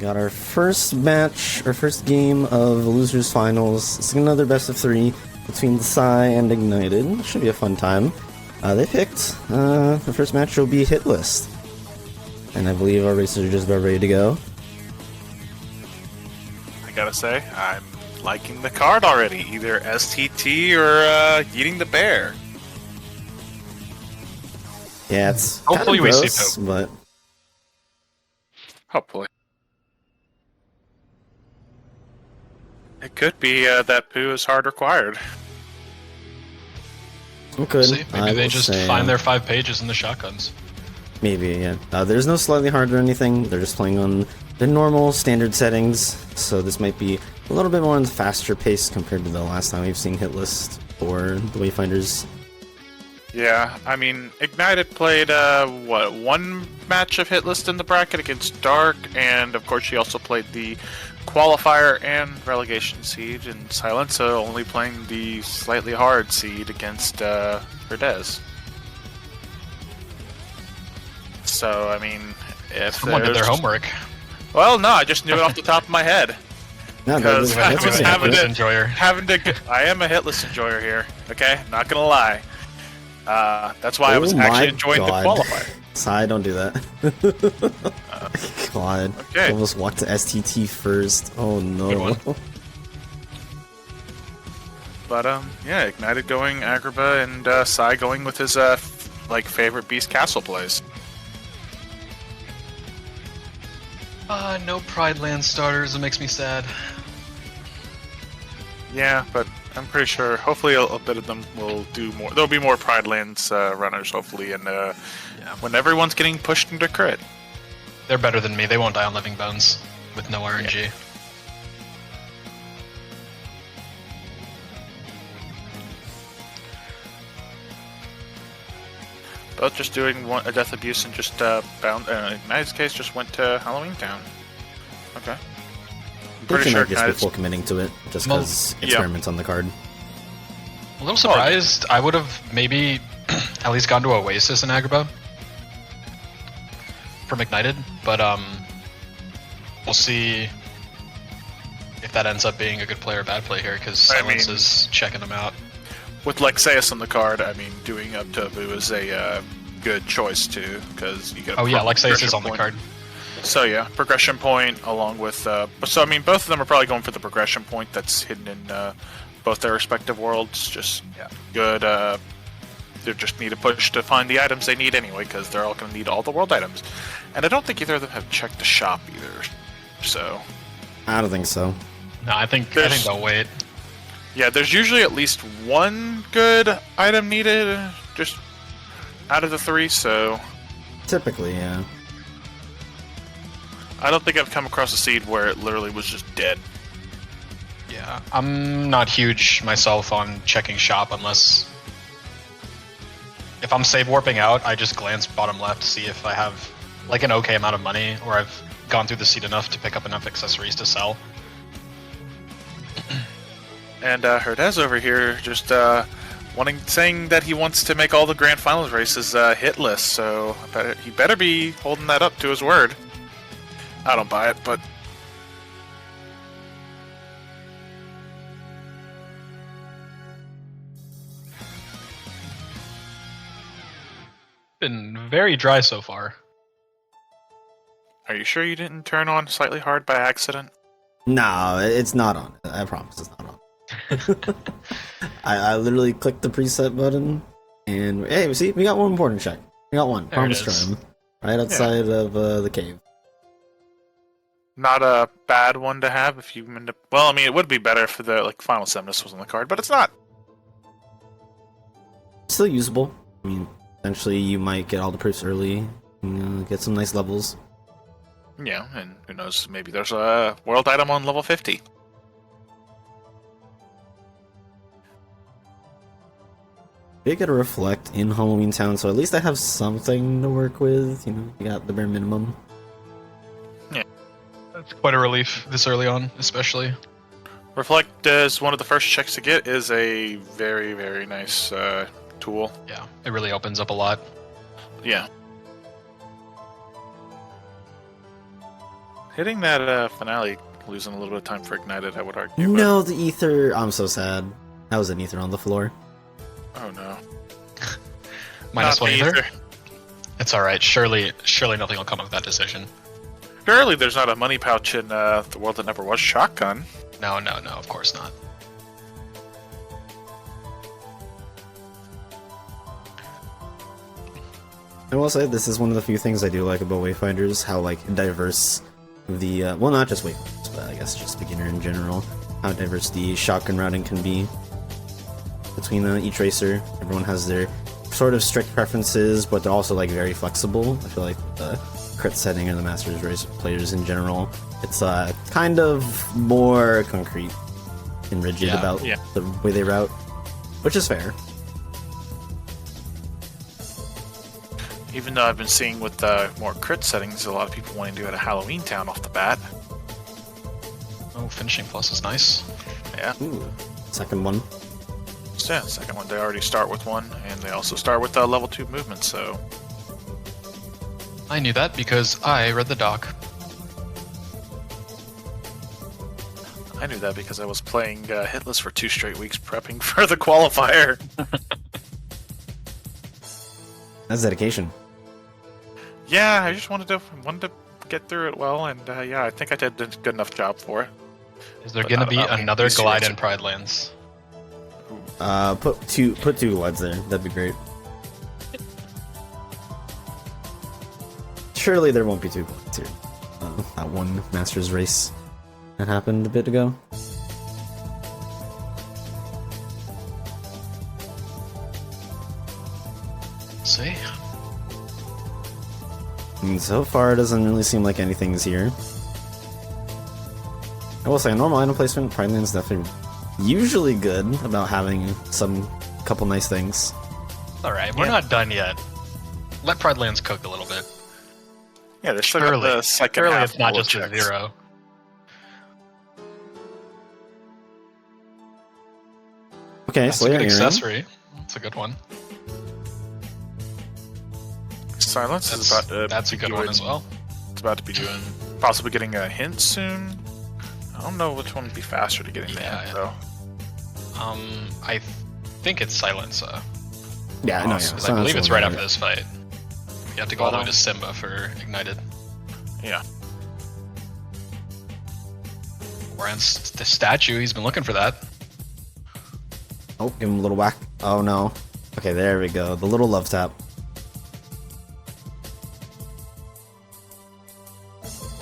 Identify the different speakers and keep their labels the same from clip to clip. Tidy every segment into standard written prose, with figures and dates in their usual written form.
Speaker 1: got our first match, our first game of losers finals. It's another best of 3 between Psy and Ignited. Should be a fun time. They picked the first match will be Hitlist, and I believe our racers are just about ready to go.
Speaker 2: I gotta say, I'm liking the card already. Either STT or eating the bear.
Speaker 1: Yeah, it's
Speaker 3: hopefully
Speaker 1: kind of
Speaker 3: we
Speaker 1: gross,
Speaker 3: see poop.
Speaker 1: but
Speaker 2: Hopefully. It could be that poo is hard required.
Speaker 1: it could.
Speaker 3: See, maybe
Speaker 1: I
Speaker 3: they
Speaker 1: will
Speaker 3: just
Speaker 1: say,
Speaker 3: find their 5 pages in the shotguns.
Speaker 1: Maybe, yeah. There's no slightly hard or anything. They're just playing on the normal standard settings, so this might be a little bit more on the faster pace compared to the last time we've seen Hitlist or the Wayfinders.
Speaker 2: Yeah, I mean, Ignited played, one match of Hitlist in the bracket against Dark, and of course she also played the qualifier and relegation seed, and SyiLenSa only playing the slightly hard seed against Verdez. So, I mean, if
Speaker 3: Someone did their homework.
Speaker 2: Well, no, I just knew it off the top of my head.
Speaker 1: No,
Speaker 2: Because I was having
Speaker 3: Hitlist
Speaker 2: to,
Speaker 3: enjoyer.
Speaker 2: I am a Hitlist enjoyer here, okay? Not gonna lie. That's why I was actually enjoying the qualifier.
Speaker 1: Psy, don't do that. God.
Speaker 2: Okay.
Speaker 1: Almost walked to STT first. Oh no.
Speaker 2: But yeah, Ignited going Agrabah and Psy going with his favorite Beast Castle plays.
Speaker 3: No Pride Land starters. It makes me sad.
Speaker 2: Yeah, but I'm pretty sure. Hopefully, a bit of them will do more. There'll be more Pride Lands runners, hopefully, and when everyone's getting pushed into crit.
Speaker 3: They're better than me. They won't die on Living Bones with no RNG.
Speaker 2: Yeah. Both just doing a Death Abuse and just bound. In Ignited's case, just went to Halloween Town. Okay. I'm pretty sure
Speaker 1: just before committing to it, just because experiments on the card.
Speaker 3: A little surprised. I would have maybe at least gone to Oasis in Agrabah from Ignited, but we'll see if that ends up being a good play or bad play here, because SyiLenSa is checking them out.
Speaker 2: With Lexaeus on the card, I mean, doing up to Vu is a good choice too, because you get.
Speaker 3: Oh yeah, Lexaeus is on the card.
Speaker 2: So yeah, progression point along with. So I mean, both of them are probably going for the progression point that's hidden in both their respective worlds. Just good. They just need a push to find the items they need anyway, because they're all going to need all the world items. And I don't think either of them have checked the shop either. So.
Speaker 1: I don't think so.
Speaker 3: No, I think they'll wait.
Speaker 2: Yeah, there's usually at least one good item needed, just out of the 3. So.
Speaker 1: Typically, yeah.
Speaker 2: I don't think I've come across a seed where it literally was just dead.
Speaker 3: Yeah, I'm not huge myself on checking shop unless... If I'm save warping out, I just glance bottom left to see if I have like an okay amount of money, or I've gone through the seed enough to pick up enough accessories to sell.
Speaker 2: And Herdez over here just saying that he wants to make all the grand finals races hit list, so he better be holding that up to his word. I don't buy it, but
Speaker 3: Been very dry so far.
Speaker 2: Are you sure you didn't turn on slightly hard by accident?
Speaker 1: No, it's not on. I promise it's not on. I literally clicked the preset button, and hey, see, we got one important check. We got one. Promise term. Right outside of the cave.
Speaker 2: Not a bad one to have if you end up... Well, I mean, it would be better if the Final Semnus was on the card, but it's not.
Speaker 1: Still usable. I mean, eventually you might get all the proofs early, get some nice levels.
Speaker 2: Yeah, and who knows, maybe there's a world item on level 50.
Speaker 1: They get a reflect in Halloween Town, so at least I have something to work with. You got the bare minimum.
Speaker 2: Yeah.
Speaker 3: That's quite a relief this early on, especially.
Speaker 2: Reflect is one of the first checks to get, is a very, very nice tool.
Speaker 3: Yeah, it really opens up a lot.
Speaker 2: Yeah. Hitting that finale, losing a little bit of time for Ignited, I would argue.
Speaker 1: No, the ether. I'm so sad. That was an ether on the floor.
Speaker 2: Oh no.
Speaker 3: Minus
Speaker 2: Not
Speaker 3: one
Speaker 2: the
Speaker 3: either? It's alright. Surely nothing will come of that decision.
Speaker 2: Surely there's not a money pouch in the world that never was shotgun.
Speaker 3: No, of course not.
Speaker 1: I will say this is one of the few things I do like about Wayfinders, how like diverse the well, not just Wayfinders, but I guess just beginner in general, how diverse the shotgun routing can be between each racer. Everyone has their sort of strict preferences, but they're also like very flexible. I feel like the crit setting and the Masters race players in general, it's kind of more concrete and rigid about the way they route, which is fair.
Speaker 2: Even though I've been seeing with more crit settings, a lot of people wanting to go to Halloween Town off the bat.
Speaker 3: Oh, finishing plus is nice.
Speaker 2: Yeah.
Speaker 1: Ooh, second one.
Speaker 2: So, yeah, second one, they already start with one, and they also start with level 2 movement, so...
Speaker 3: I knew that because I read the doc.
Speaker 2: I knew that because I was playing Hitlist for 2 straight weeks prepping for the qualifier.
Speaker 1: That's dedication.
Speaker 2: Yeah, I just wanted to get through it well, and yeah, I think I did a good enough job for it.
Speaker 3: Is there gonna be another glide in Pride Lands?
Speaker 1: Put two glides there. That'd be great. Surely there won't be 2 glides here. That one Masters race that happened a bit ago.
Speaker 3: See?
Speaker 1: I mean, so far it doesn't really seem like anything's here. I will say, normal item placement, Pride Land's definitely usually good about having some couple nice things.
Speaker 3: Alright, we're not done yet. Let Pride Lands cook a little bit.
Speaker 2: Yeah, there's still got the second
Speaker 3: Surely
Speaker 2: half
Speaker 3: it's not
Speaker 2: full of
Speaker 3: just a
Speaker 2: checks.
Speaker 3: 0.
Speaker 1: Okay,
Speaker 3: That's
Speaker 1: so
Speaker 3: a
Speaker 1: yeah,
Speaker 3: good
Speaker 1: you're in.
Speaker 3: accessory. That's a good one.
Speaker 2: SyiLenSa is about to
Speaker 3: That's a
Speaker 2: be
Speaker 3: good one
Speaker 2: doing-
Speaker 3: as well.
Speaker 2: It's about to be doing, possibly getting a hint soon. I don't know which one would be faster to getting the hint, though.
Speaker 3: I think it's SyiLenSa.
Speaker 1: Yeah, I know.
Speaker 2: Awesome.
Speaker 3: Because I believe it's right after this fight. You have to go all the way to Simba for Ignited.
Speaker 2: Yeah.
Speaker 3: Whereas the statue, he's been looking for that.
Speaker 1: Oh, give him a little whack. Oh no. Okay, there we go. The little love tap.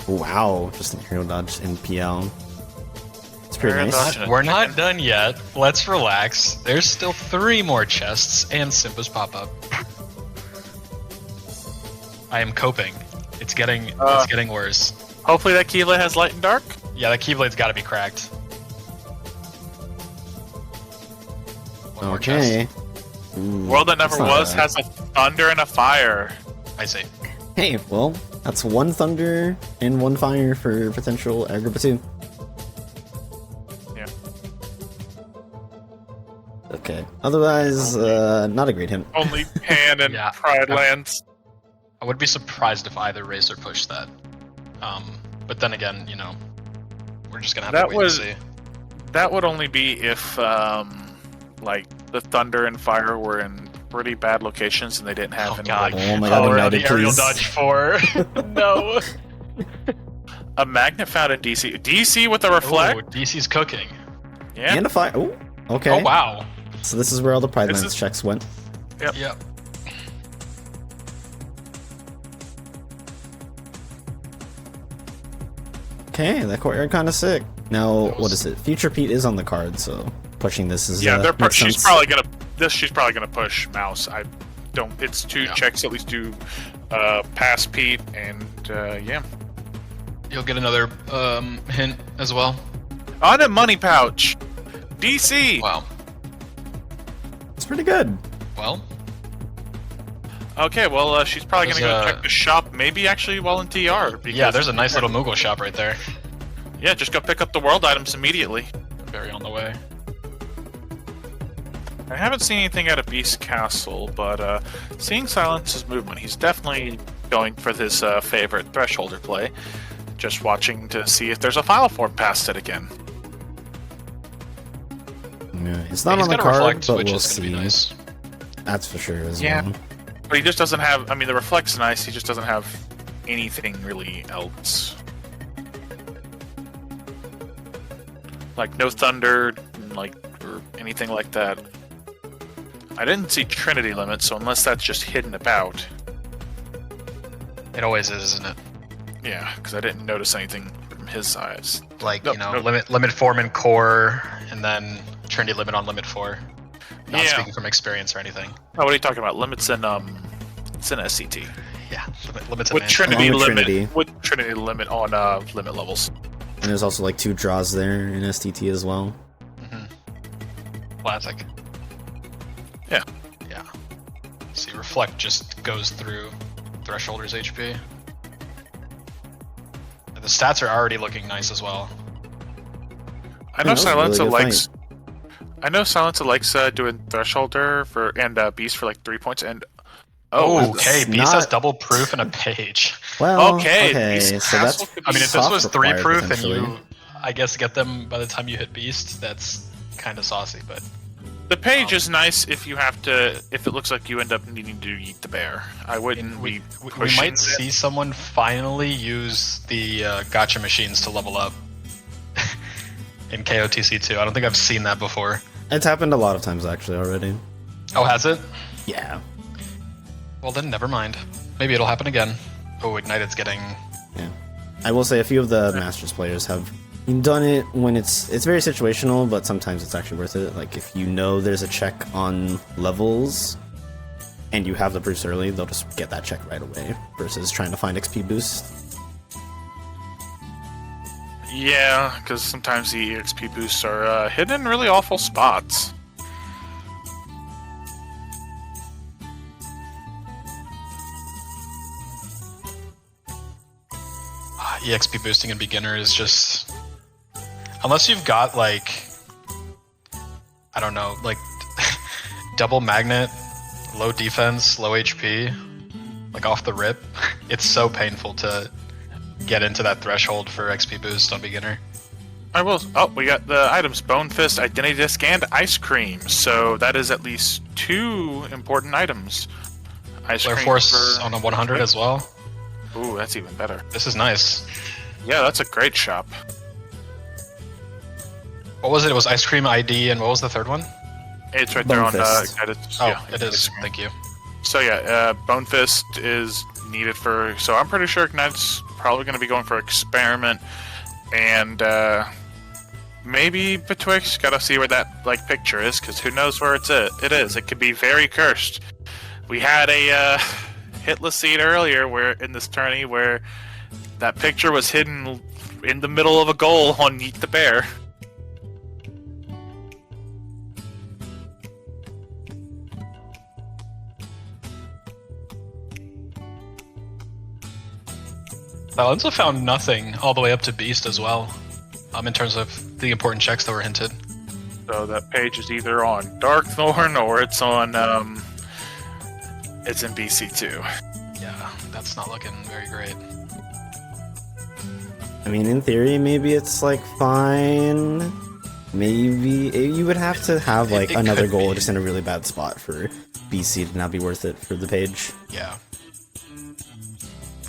Speaker 1: Wow, just an hero dodge in PL. It's pretty
Speaker 2: Hero
Speaker 1: nice.
Speaker 2: dodge.
Speaker 3: We're not done yet. Let's relax. There's still 3 more chests and Simba's pop-up. I am coping. It's getting worse.
Speaker 2: Hopefully that Keyblade has light and dark.
Speaker 3: Yeah, that Keyblade's got to be cracked. One more
Speaker 1: Okay.
Speaker 3: chest.
Speaker 1: Ooh,
Speaker 2: World that never
Speaker 1: that's not
Speaker 2: was
Speaker 1: bad.
Speaker 2: has a thunder and a fire.
Speaker 3: I see.
Speaker 1: Hey, well, that's 1 thunder and 1 fire for potential Agrippa 2.
Speaker 2: Yeah.
Speaker 1: Okay. Otherwise, not a great hint.
Speaker 2: Only Pan and
Speaker 3: Yeah.
Speaker 2: Pride Lands.
Speaker 3: I would be surprised if either racer pushed that. But then again, you know, we're just gonna have
Speaker 2: That
Speaker 3: to wait
Speaker 2: was-
Speaker 3: and see.
Speaker 2: That would only be if, like, the thunder and fire were in pretty bad locations and they didn't have any, like,
Speaker 1: Oh my god,
Speaker 3: we're on
Speaker 1: Ignited,
Speaker 3: the aerial
Speaker 1: please.
Speaker 3: dodge 4. No.
Speaker 2: a magnet found in DC. DC with a reflect.
Speaker 3: Ooh, DC's cooking.
Speaker 2: Yeah.
Speaker 1: And a fire. Oh, okay.
Speaker 3: Oh wow.
Speaker 1: So this is where all the Pride
Speaker 2: This
Speaker 1: Lands
Speaker 2: is-
Speaker 1: checks went.
Speaker 3: Yep.
Speaker 1: Okay, that courtyard kind of sick. Now, what is it? Future Pete is on the card, so pushing this is
Speaker 2: Yeah,
Speaker 1: makes
Speaker 2: she's
Speaker 1: sense.
Speaker 2: probably gonna. She's probably gonna push Mouse. I don't. It's 2 checks at least to pass Pete, and yeah.
Speaker 3: You'll get another hint as well.
Speaker 2: On a money pouch, DC.
Speaker 3: Wow.
Speaker 1: It's pretty good.
Speaker 3: Well,
Speaker 2: Okay, well she's probably gonna
Speaker 3: There's
Speaker 2: go
Speaker 3: a-
Speaker 2: check the shop. Maybe actually while in TR. Because,
Speaker 3: yeah, there's a nice little Moogle shop right there.
Speaker 2: Yeah, just go pick up the world items immediately.
Speaker 3: Very on the way.
Speaker 2: I haven't seen anything out of Beast Castle, but seeing SyiLenSa's movement, he's definitely going for this favorite Thresholder play. just watching to see if there's a final form past it again.
Speaker 1: Yeah, it's not
Speaker 3: He's
Speaker 1: on the
Speaker 3: got a
Speaker 1: card,
Speaker 3: reflect,
Speaker 1: but
Speaker 3: which
Speaker 1: we'll
Speaker 3: is gonna be
Speaker 1: see.
Speaker 3: nice.
Speaker 1: That's for sure as
Speaker 2: Yeah.
Speaker 1: well.
Speaker 2: But he just doesn't have. I mean, the reflect's nice. He just doesn't have anything really else. Like no thunder, like or anything like that. I didn't see Trinity limit, so unless that's just hidden about,
Speaker 3: It always is, isn't it?
Speaker 2: yeah, because I didn't notice anything from his size.
Speaker 3: Like,
Speaker 2: Nope,
Speaker 3: you know,
Speaker 2: nope.
Speaker 3: limit form and core, and then Trinity limit on limit 4. Not
Speaker 2: Yeah.
Speaker 3: speaking from experience or anything.
Speaker 2: Oh, what are you talking about? Limits in it's in SCT.
Speaker 3: Yeah, limits of
Speaker 2: With
Speaker 3: man.
Speaker 2: Trinity
Speaker 1: Along with
Speaker 2: limit,
Speaker 1: Trinity.
Speaker 2: with Trinity limit on limit levels.
Speaker 1: And there's also like 2 draws there in STT as well.
Speaker 3: Classic.
Speaker 2: Yeah.
Speaker 3: Yeah. See, reflect just goes through Thresholder's HP. And the stats are already looking nice as well.
Speaker 2: I know
Speaker 1: that was a really
Speaker 2: SyiLenSa
Speaker 1: good
Speaker 2: likes. I know SyiLenSa likes doing Thresholder and Beast for like 3 points and.
Speaker 3: Oh,
Speaker 1: it's
Speaker 3: okay. Beast has
Speaker 1: not-
Speaker 3: double proof and a page.
Speaker 1: Well,
Speaker 2: Okay,
Speaker 1: okay,
Speaker 2: Beast
Speaker 1: so that's
Speaker 2: Castle could
Speaker 3: I mean, if this
Speaker 1: soft
Speaker 3: was 3
Speaker 1: required,
Speaker 3: proof and
Speaker 1: potentially.
Speaker 3: you, I guess, get them by the time you hit Beast, that's kind of saucy, but
Speaker 2: the page is nice if you have to. If it looks like you end up needing to eat the bear, I wouldn't
Speaker 3: we
Speaker 2: be
Speaker 3: we
Speaker 2: pushing
Speaker 3: might
Speaker 2: it.
Speaker 3: see someone finally use the gacha machines to level up in KotC2. I don't think I've seen that before.
Speaker 1: It's happened a lot of times actually already.
Speaker 3: Oh, has it?
Speaker 1: Yeah.
Speaker 3: Well, then never mind. Maybe it'll happen again. Oh, Ignited's getting...
Speaker 1: Yeah. I will say a few of the Masters players have done it when it's very situational, but sometimes it's actually worth it. Like if you know there's a check on levels and you have the proofs early, they'll just get that check right away versus trying to find XP boost.
Speaker 2: Yeah, because sometimes the EXP boosts are hidden in really awful spots.
Speaker 3: EXP boosting in beginner is just... Unless you've got, like... I don't know, like... double magnet, low defense, low HP, like off the rip, it's so painful to get into that threshold for XP boost on beginner.
Speaker 2: I will. Oh, we got the items: Bone Fist, Identity Disc, and Ice Cream. So that is at least 2 important items. Ice
Speaker 3: Flare
Speaker 2: Cream
Speaker 3: Force
Speaker 2: for...
Speaker 3: on a 100 as well.
Speaker 2: Ooh, that's even better.
Speaker 3: This is nice.
Speaker 2: Yeah, that's a great shop.
Speaker 3: What was it? It was Ice Cream ID, and what was the third one?
Speaker 2: It's right
Speaker 1: Bone
Speaker 2: there on
Speaker 1: Fist.
Speaker 2: Ignited.
Speaker 3: Oh,
Speaker 2: Yeah,
Speaker 3: it is.
Speaker 2: Ice Cream.
Speaker 3: Thank you.
Speaker 2: So yeah, Bone Fist is needed for. So I'm pretty sure Ignite's probably going to be going for Experiment, and maybe Betwixt. Got to see where that like picture is, because who knows where it is. It could be very cursed. We had a Hitlist seed earlier where in this tourney where that picture was hidden in the middle of a goal on Eat the Bear.
Speaker 3: SyiLenSa found nothing all the way up to Beast as well, in terms of the important checks that were hinted.
Speaker 2: So that page is either on Darkthorn or it's on it's in BC2.
Speaker 3: Yeah, that's not looking very great.
Speaker 1: I mean, in theory, maybe it's like fine. Maybe you would have to have like
Speaker 3: It
Speaker 1: another
Speaker 3: could
Speaker 1: goal
Speaker 3: be.
Speaker 1: just in a really bad spot for BC to not be worth it for the page.
Speaker 3: Yeah.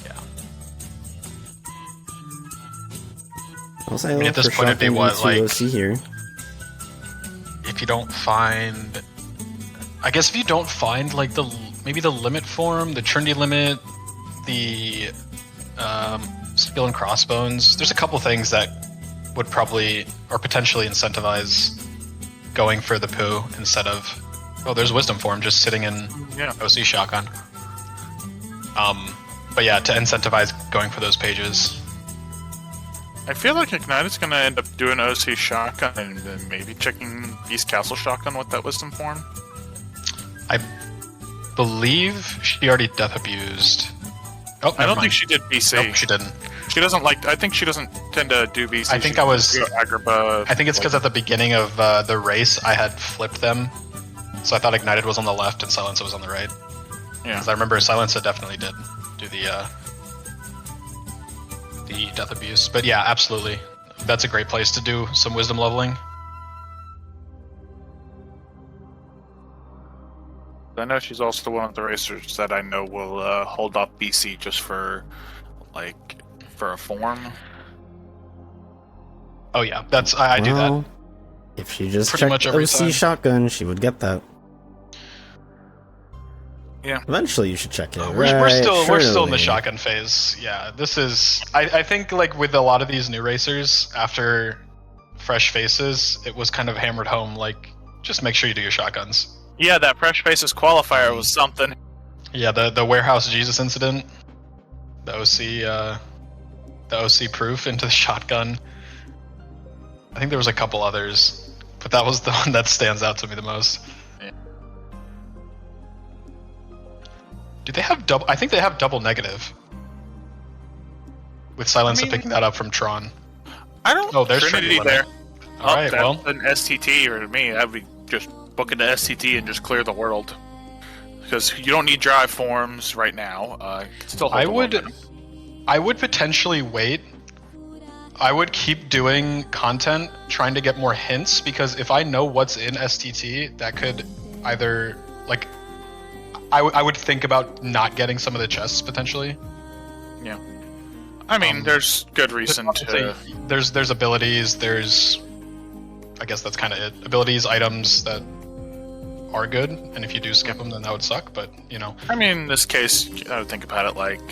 Speaker 3: Yeah.
Speaker 1: I'll say
Speaker 3: mean, at this point, it'd be what, like-
Speaker 1: OC here.
Speaker 3: If you don't find... I guess if you don't find, like, maybe the limit form, the Trinity limit, the skill and crossbones, there's a couple things that would probably, or potentially incentivize going for the poo instead of... Oh, there's wisdom form just sitting in
Speaker 2: Yeah.
Speaker 3: OC shotgun. But yeah, to incentivize going for those pages.
Speaker 2: I feel like Ignited's gonna end up doing OC Shotgun and then maybe checking Beast Castle Shotgun with that Wisdom form.
Speaker 3: I believe she already death abused. Oh,
Speaker 2: I
Speaker 3: never
Speaker 2: don't
Speaker 3: mind.
Speaker 2: think she did BC.
Speaker 3: Nope, she didn't.
Speaker 2: She doesn't like. I think she doesn't tend to do BC.
Speaker 3: I think
Speaker 2: She
Speaker 3: I was-
Speaker 2: do Agrabah.
Speaker 3: I think it's because at the beginning of the race, I had flipped them. So I thought Ignited was on the left and SyiLenSa was on the right.
Speaker 2: Yeah.
Speaker 3: Because I remember SyiLenSa definitely did do the the Death Abuse. But yeah, absolutely. That's a great place to do some wisdom leveling.
Speaker 2: I know she's also one of the racers that I know will hold off BC just for a form.
Speaker 3: Oh yeah, I do that.
Speaker 1: If she just
Speaker 3: Pretty much
Speaker 1: checked
Speaker 3: every
Speaker 1: OC
Speaker 3: time.
Speaker 1: shotgun, she would get that.
Speaker 2: Yeah.
Speaker 1: Eventually, you should check it.
Speaker 3: We're still in the
Speaker 1: surely.
Speaker 3: shotgun phase. Yeah, this is. I think like with a lot of these new racers, after fresh faces, it was kind of hammered home. Like, just make sure you do your shotguns.
Speaker 2: Yeah, that Fresh Faces qualifier was something.
Speaker 3: Yeah, the warehouse Jesus incident, the OC proof into the shotgun. I think there was a couple others, but that was the one that stands out to me the most.
Speaker 2: Yeah.
Speaker 3: Do they have double? I think they have double negative. With SyiLenSa picking that up from Tron.
Speaker 2: I don't.
Speaker 3: Oh, there's
Speaker 2: Trinity
Speaker 3: Trinity
Speaker 2: there.
Speaker 3: All right,
Speaker 2: that's
Speaker 3: well,
Speaker 2: an STT or to me, that would be just book into STT and just clear the world. Because you don't need drive forms right now. Still, hold
Speaker 3: I
Speaker 2: the
Speaker 3: would
Speaker 2: momentum.
Speaker 3: potentially wait. I would keep doing content, trying to get more hints, because if I know what's in STT, that could either like. I would think about not getting some of the chests potentially.
Speaker 2: Yeah. I mean, there's good reason to.
Speaker 3: There's abilities. There's, I guess that's kind of it. Abilities, items that are good, and if you do skip them, then that would suck. But you know.
Speaker 2: I mean, in this case, I would think about it like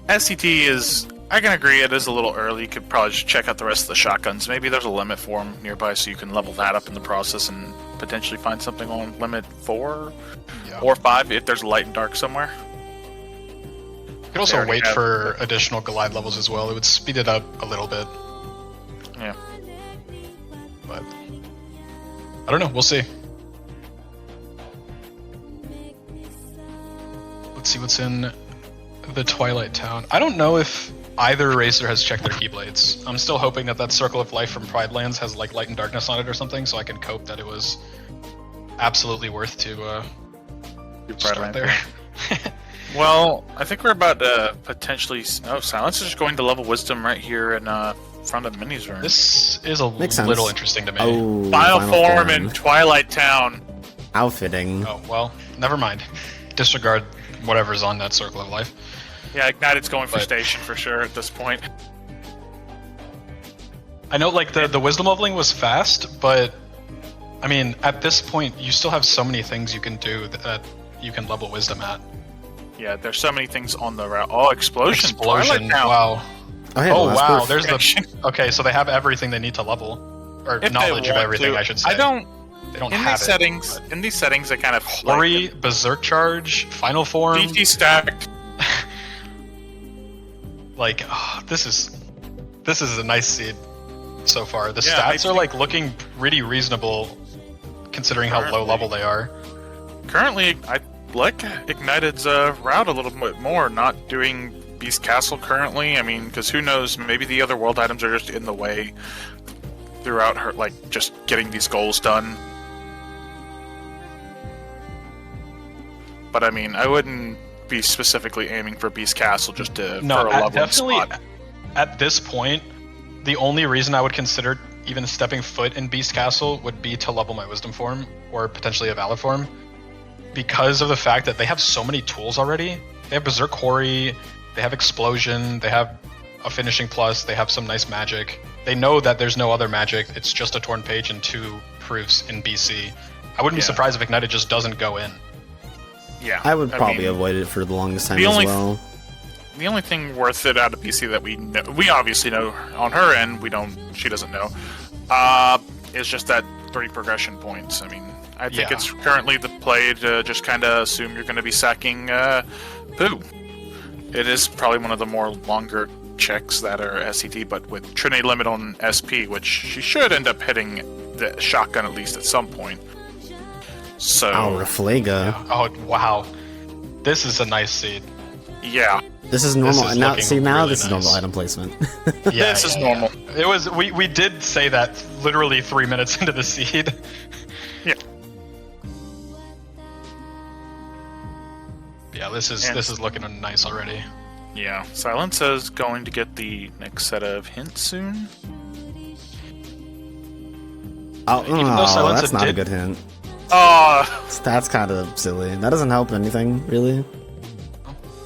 Speaker 2: SCT is. I can agree it is a little early. You could probably just check out the rest of the shotguns. Maybe there's a limit for them nearby, so you can level that up in the process and potentially find something on limit 4 or 5 if there's a light and dark somewhere.
Speaker 3: You could also wait for additional glide levels as well. It would speed it up a little bit.
Speaker 2: Yeah.
Speaker 3: But I don't know. We'll see. Let's see what's in the Twilight Town. I don't know if either racer has checked their Keyblades. I'm still hoping that Circle of Life from Pride Lands has like light and darkness on it or something, so I can cope that it was absolutely worth to start there.
Speaker 2: Well, I think we're about to potentially. Oh, SyiLenSa is just going to level Wisdom right here in front of Mini's room.
Speaker 3: This is a little interesting to me.
Speaker 1: Oh,
Speaker 2: Final form in Twilight Town.
Speaker 1: Outfitting.
Speaker 3: Oh well, never mind. Disregard whatever's on that Circle of Life.
Speaker 2: Yeah, Ignited's going for station for sure at this point.
Speaker 3: I know, like, the wisdom leveling was fast, but I mean, at this point, you still have so many things you can do that you can level wisdom at.
Speaker 2: Yeah, there's so many things on the route. Oh, explosion!
Speaker 3: Wow.
Speaker 1: Oh,
Speaker 3: wow. There's the. Okay, so they have everything they need to level, or
Speaker 2: if
Speaker 3: knowledge of everything, I should say.
Speaker 2: I don't.
Speaker 3: They don't
Speaker 2: in
Speaker 3: have
Speaker 2: these settings. In these settings, they kind of
Speaker 3: Flurry, Berserk Charge, Final Form.
Speaker 2: DT stacked.
Speaker 3: Like, oh, this is a nice seed so far. The stats are like looking pretty reasonable, considering how low level they are.
Speaker 2: Currently, I like Ignited's route a little bit more, not doing Beast Castle currently. I mean, because who knows, maybe the other world items are just in the way throughout her, like, just getting these goals done. But I mean, I wouldn't be specifically aiming for Beast Castle just to for a level
Speaker 3: definitely
Speaker 2: spot.
Speaker 3: At this point, the only reason I would consider even stepping foot in Beast Castle would be to level my Wisdom form, or potentially a Valor form, because of the fact that they have so many tools already. They have Berserk Hori, they have Explosion, they have a Finishing Plus, they have some nice magic. They know that there's no other magic, it's just a Torn Page and 2 proofs in BC. I wouldn't be surprised if Ignited just doesn't go in.
Speaker 2: Yeah,
Speaker 1: I would probably avoid it for the longest time as well.
Speaker 2: The only thing worth it out of BC that we know, we obviously know on her end, she doesn't know, is just that 3 progression points. I mean, I think it's currently the play to just kind of assume you're going to be sacking Pooh. It is probably one of the more longer checks that are SCT, but with Trinity limit on SP, which she should end up hitting the shotgun at least at some point. So.
Speaker 1: Reflaga.
Speaker 3: Oh wow, this is a nice seed.
Speaker 2: Yeah.
Speaker 1: This is normal.
Speaker 3: This is
Speaker 1: Now, see, now
Speaker 3: really
Speaker 1: this is normal item placement.
Speaker 3: Yeah,
Speaker 2: this is normal.
Speaker 3: It was. We did say that literally 3 minutes into the seed.
Speaker 2: Yeah.
Speaker 3: Yeah, this is looking nice already.
Speaker 2: Yeah, SyiLenSa is going to get the next set of hints soon.
Speaker 1: Oh,
Speaker 3: Even though SyiLenSa
Speaker 1: that's not a
Speaker 3: did-
Speaker 1: good hint.
Speaker 2: Oh,
Speaker 1: That's kind of silly. That doesn't help anything, really.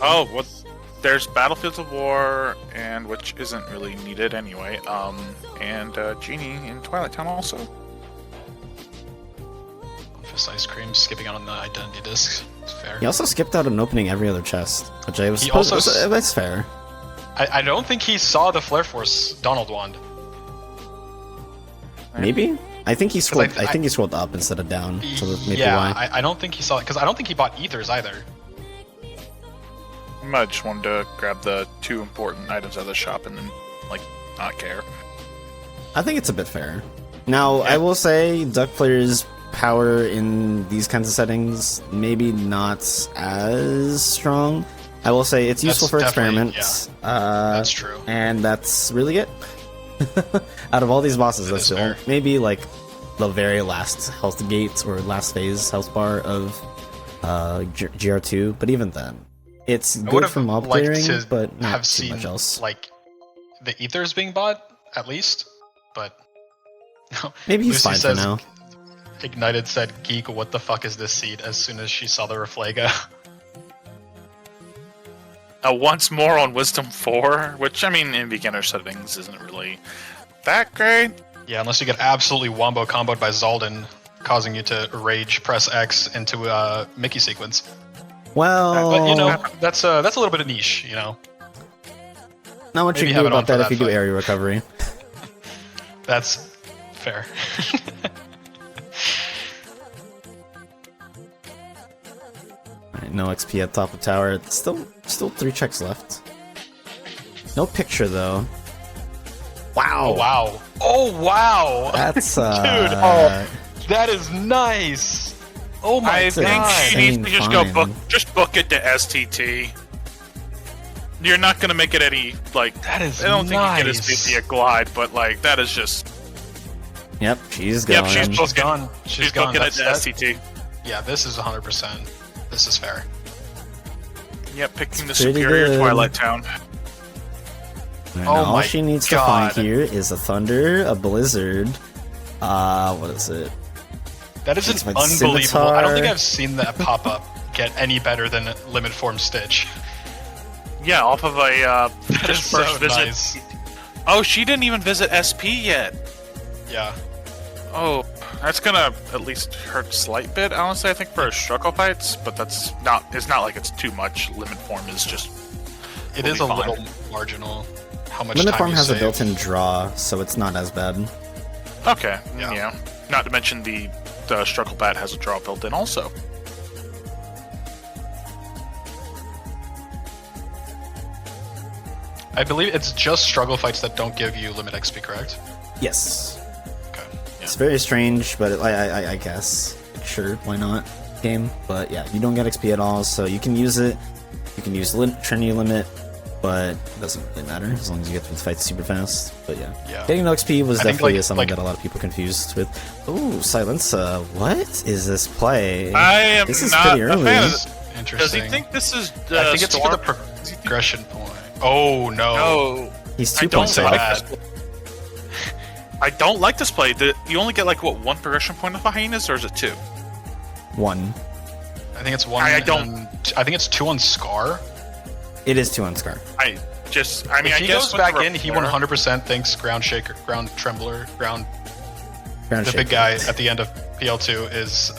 Speaker 2: oh, what? There's Battlefields of War, and which isn't really needed anyway. And Genie in Twilight Town also.
Speaker 3: Office ice cream, skipping out on the identity disc. It's fair.
Speaker 1: He also skipped out and opening every other chest, which I was.
Speaker 3: He also
Speaker 1: That's fair.
Speaker 3: I don't think he saw the Flare Force Donald wand.
Speaker 1: Maybe. I think he scrolled.
Speaker 3: I-
Speaker 1: I think he scrolled up instead of down. So that's maybe
Speaker 3: Yeah,
Speaker 1: why.
Speaker 3: I don't think he saw it because I don't think he bought ethers either.
Speaker 2: I just wanted to grab the 2 important items out of the shop and then, like, not care.
Speaker 1: I think it's a bit fair. Now, I will say, Duck players' power in these kinds of settings maybe not as strong. I will say it's useful for
Speaker 3: That's definitely-
Speaker 1: experiments.
Speaker 3: That's true.
Speaker 1: And that's really it. Out of all these bosses,
Speaker 3: That
Speaker 1: that's
Speaker 3: is
Speaker 1: the
Speaker 3: fair.
Speaker 1: maybe like the very last health gate or last phase health bar of GR2. But even then, it's
Speaker 3: I
Speaker 1: good
Speaker 3: would've
Speaker 1: for mob
Speaker 3: liked
Speaker 1: clearing,
Speaker 3: to
Speaker 1: but not
Speaker 3: have
Speaker 1: too
Speaker 3: seen
Speaker 1: much else.
Speaker 3: like the ethers being bought at least, but no.
Speaker 1: Maybe he's
Speaker 3: Lucy
Speaker 1: fine for
Speaker 3: says,
Speaker 1: now.
Speaker 3: Ignited said, "Geek, what the fuck is this seed?" As soon as she saw the Reflega.
Speaker 2: Once more on Wisdom 4, which, I mean, in beginner settings isn't really that great.
Speaker 3: Yeah, unless you get absolutely wombo comboed by Zaldin, causing you to rage press X into a Mickey sequence.
Speaker 1: Well,
Speaker 3: But you know, that's a little bit of niche, you know.
Speaker 1: not much
Speaker 3: maybe
Speaker 1: you
Speaker 3: have
Speaker 1: can
Speaker 3: it
Speaker 1: do
Speaker 3: on
Speaker 1: about
Speaker 3: for
Speaker 1: that if
Speaker 3: that
Speaker 1: you do
Speaker 3: fight.
Speaker 1: area recovery.
Speaker 3: That's fair.
Speaker 1: Alright, no XP at top of tower. Still 3 checks left. No picture though. Wow.
Speaker 3: Oh wow! Oh wow!
Speaker 1: That's
Speaker 3: Dude, oh, that is nice. Oh my
Speaker 2: I think
Speaker 3: god!
Speaker 2: she needs to just go
Speaker 1: fine.
Speaker 2: book it to STT. You're not gonna make it any, like,
Speaker 3: That is
Speaker 2: I don't think you get
Speaker 3: nice.
Speaker 2: as be a glide, but like that is just
Speaker 1: Yep, she's
Speaker 2: Yep,
Speaker 1: going.
Speaker 2: she's
Speaker 3: She's gone.
Speaker 2: she's
Speaker 3: gone.
Speaker 2: booking it to
Speaker 3: That's-
Speaker 2: STT.
Speaker 3: Yeah, this is 100%. This is fair.
Speaker 2: Yep, picking the
Speaker 1: pretty
Speaker 2: superior
Speaker 1: good.
Speaker 2: Twilight Town.
Speaker 1: And
Speaker 3: Oh
Speaker 1: all
Speaker 3: my
Speaker 1: she needs
Speaker 3: God.
Speaker 1: to find here is a thunder, a blizzard. What is it?
Speaker 3: That is
Speaker 1: Jeez,
Speaker 3: an
Speaker 1: my
Speaker 3: unbelievable. I don't think
Speaker 1: scimitar.
Speaker 3: I've seen that pop up get any better than Limit Form Stitch.
Speaker 2: Yeah, off of a
Speaker 3: That is
Speaker 2: just first
Speaker 3: so
Speaker 2: visit.
Speaker 3: nice.
Speaker 2: Oh, she didn't even visit SP yet.
Speaker 3: Yeah.
Speaker 2: Oh, that's gonna at least hurt a slight bit. Honestly, I think for struggle fights, but that's not. It's not like it's too much. Limit form is just.
Speaker 3: It
Speaker 2: Will
Speaker 3: is
Speaker 2: be
Speaker 3: a
Speaker 2: fine.
Speaker 3: little marginal. How much
Speaker 1: Limit
Speaker 3: time
Speaker 1: form
Speaker 3: you
Speaker 1: has a
Speaker 3: save.
Speaker 1: built-in draw, so it's not as bad.
Speaker 2: Okay.
Speaker 3: Yeah.
Speaker 2: Yeah. Not to mention the struggle bat has a draw built in also.
Speaker 3: I believe it's just struggle fights that don't give you limit XP, correct?
Speaker 1: Yes.
Speaker 3: Okay.
Speaker 1: It's very strange, but I guess. Sure, why not? Game. But yeah, you don't get XP at all, so you can use it. You can use Trinity Limit, but it doesn't really matter as long as you get through the fight super fast. But yeah.
Speaker 3: Yeah.
Speaker 1: Getting no XP was
Speaker 3: I think,
Speaker 1: definitely
Speaker 3: like-
Speaker 1: something
Speaker 3: like-
Speaker 1: that a lot of people confused with. Ooh, SyiLenSa. What is this play?
Speaker 2: I am
Speaker 1: This is
Speaker 2: not
Speaker 1: pretty
Speaker 2: a
Speaker 1: early.
Speaker 2: fan of this.
Speaker 3: Interesting.
Speaker 2: Does he think this is?
Speaker 3: I think it's for the
Speaker 2: Storm?
Speaker 3: progression point. Oh no.
Speaker 2: No.
Speaker 1: He's
Speaker 2: I
Speaker 1: 2
Speaker 2: don't
Speaker 1: points
Speaker 3: say
Speaker 1: off.
Speaker 2: like
Speaker 3: that.
Speaker 2: this. I don't like this play. You only get like what, 1 progression point of hyenas, or is it 2?
Speaker 1: 1.
Speaker 3: I think it's one.
Speaker 2: I don't-
Speaker 3: and I think it's 2 on Scar.
Speaker 1: It is 2 on Scar.
Speaker 2: I mean,
Speaker 3: If
Speaker 2: I
Speaker 3: he
Speaker 2: guess
Speaker 3: goes
Speaker 2: with
Speaker 3: back
Speaker 2: the
Speaker 3: in, he
Speaker 2: repair-
Speaker 3: 100% thinks Ground Shaker, Ground Trembler, Ground.
Speaker 1: Ground
Speaker 3: The
Speaker 1: shaker.
Speaker 3: big guy at the end of PL2 is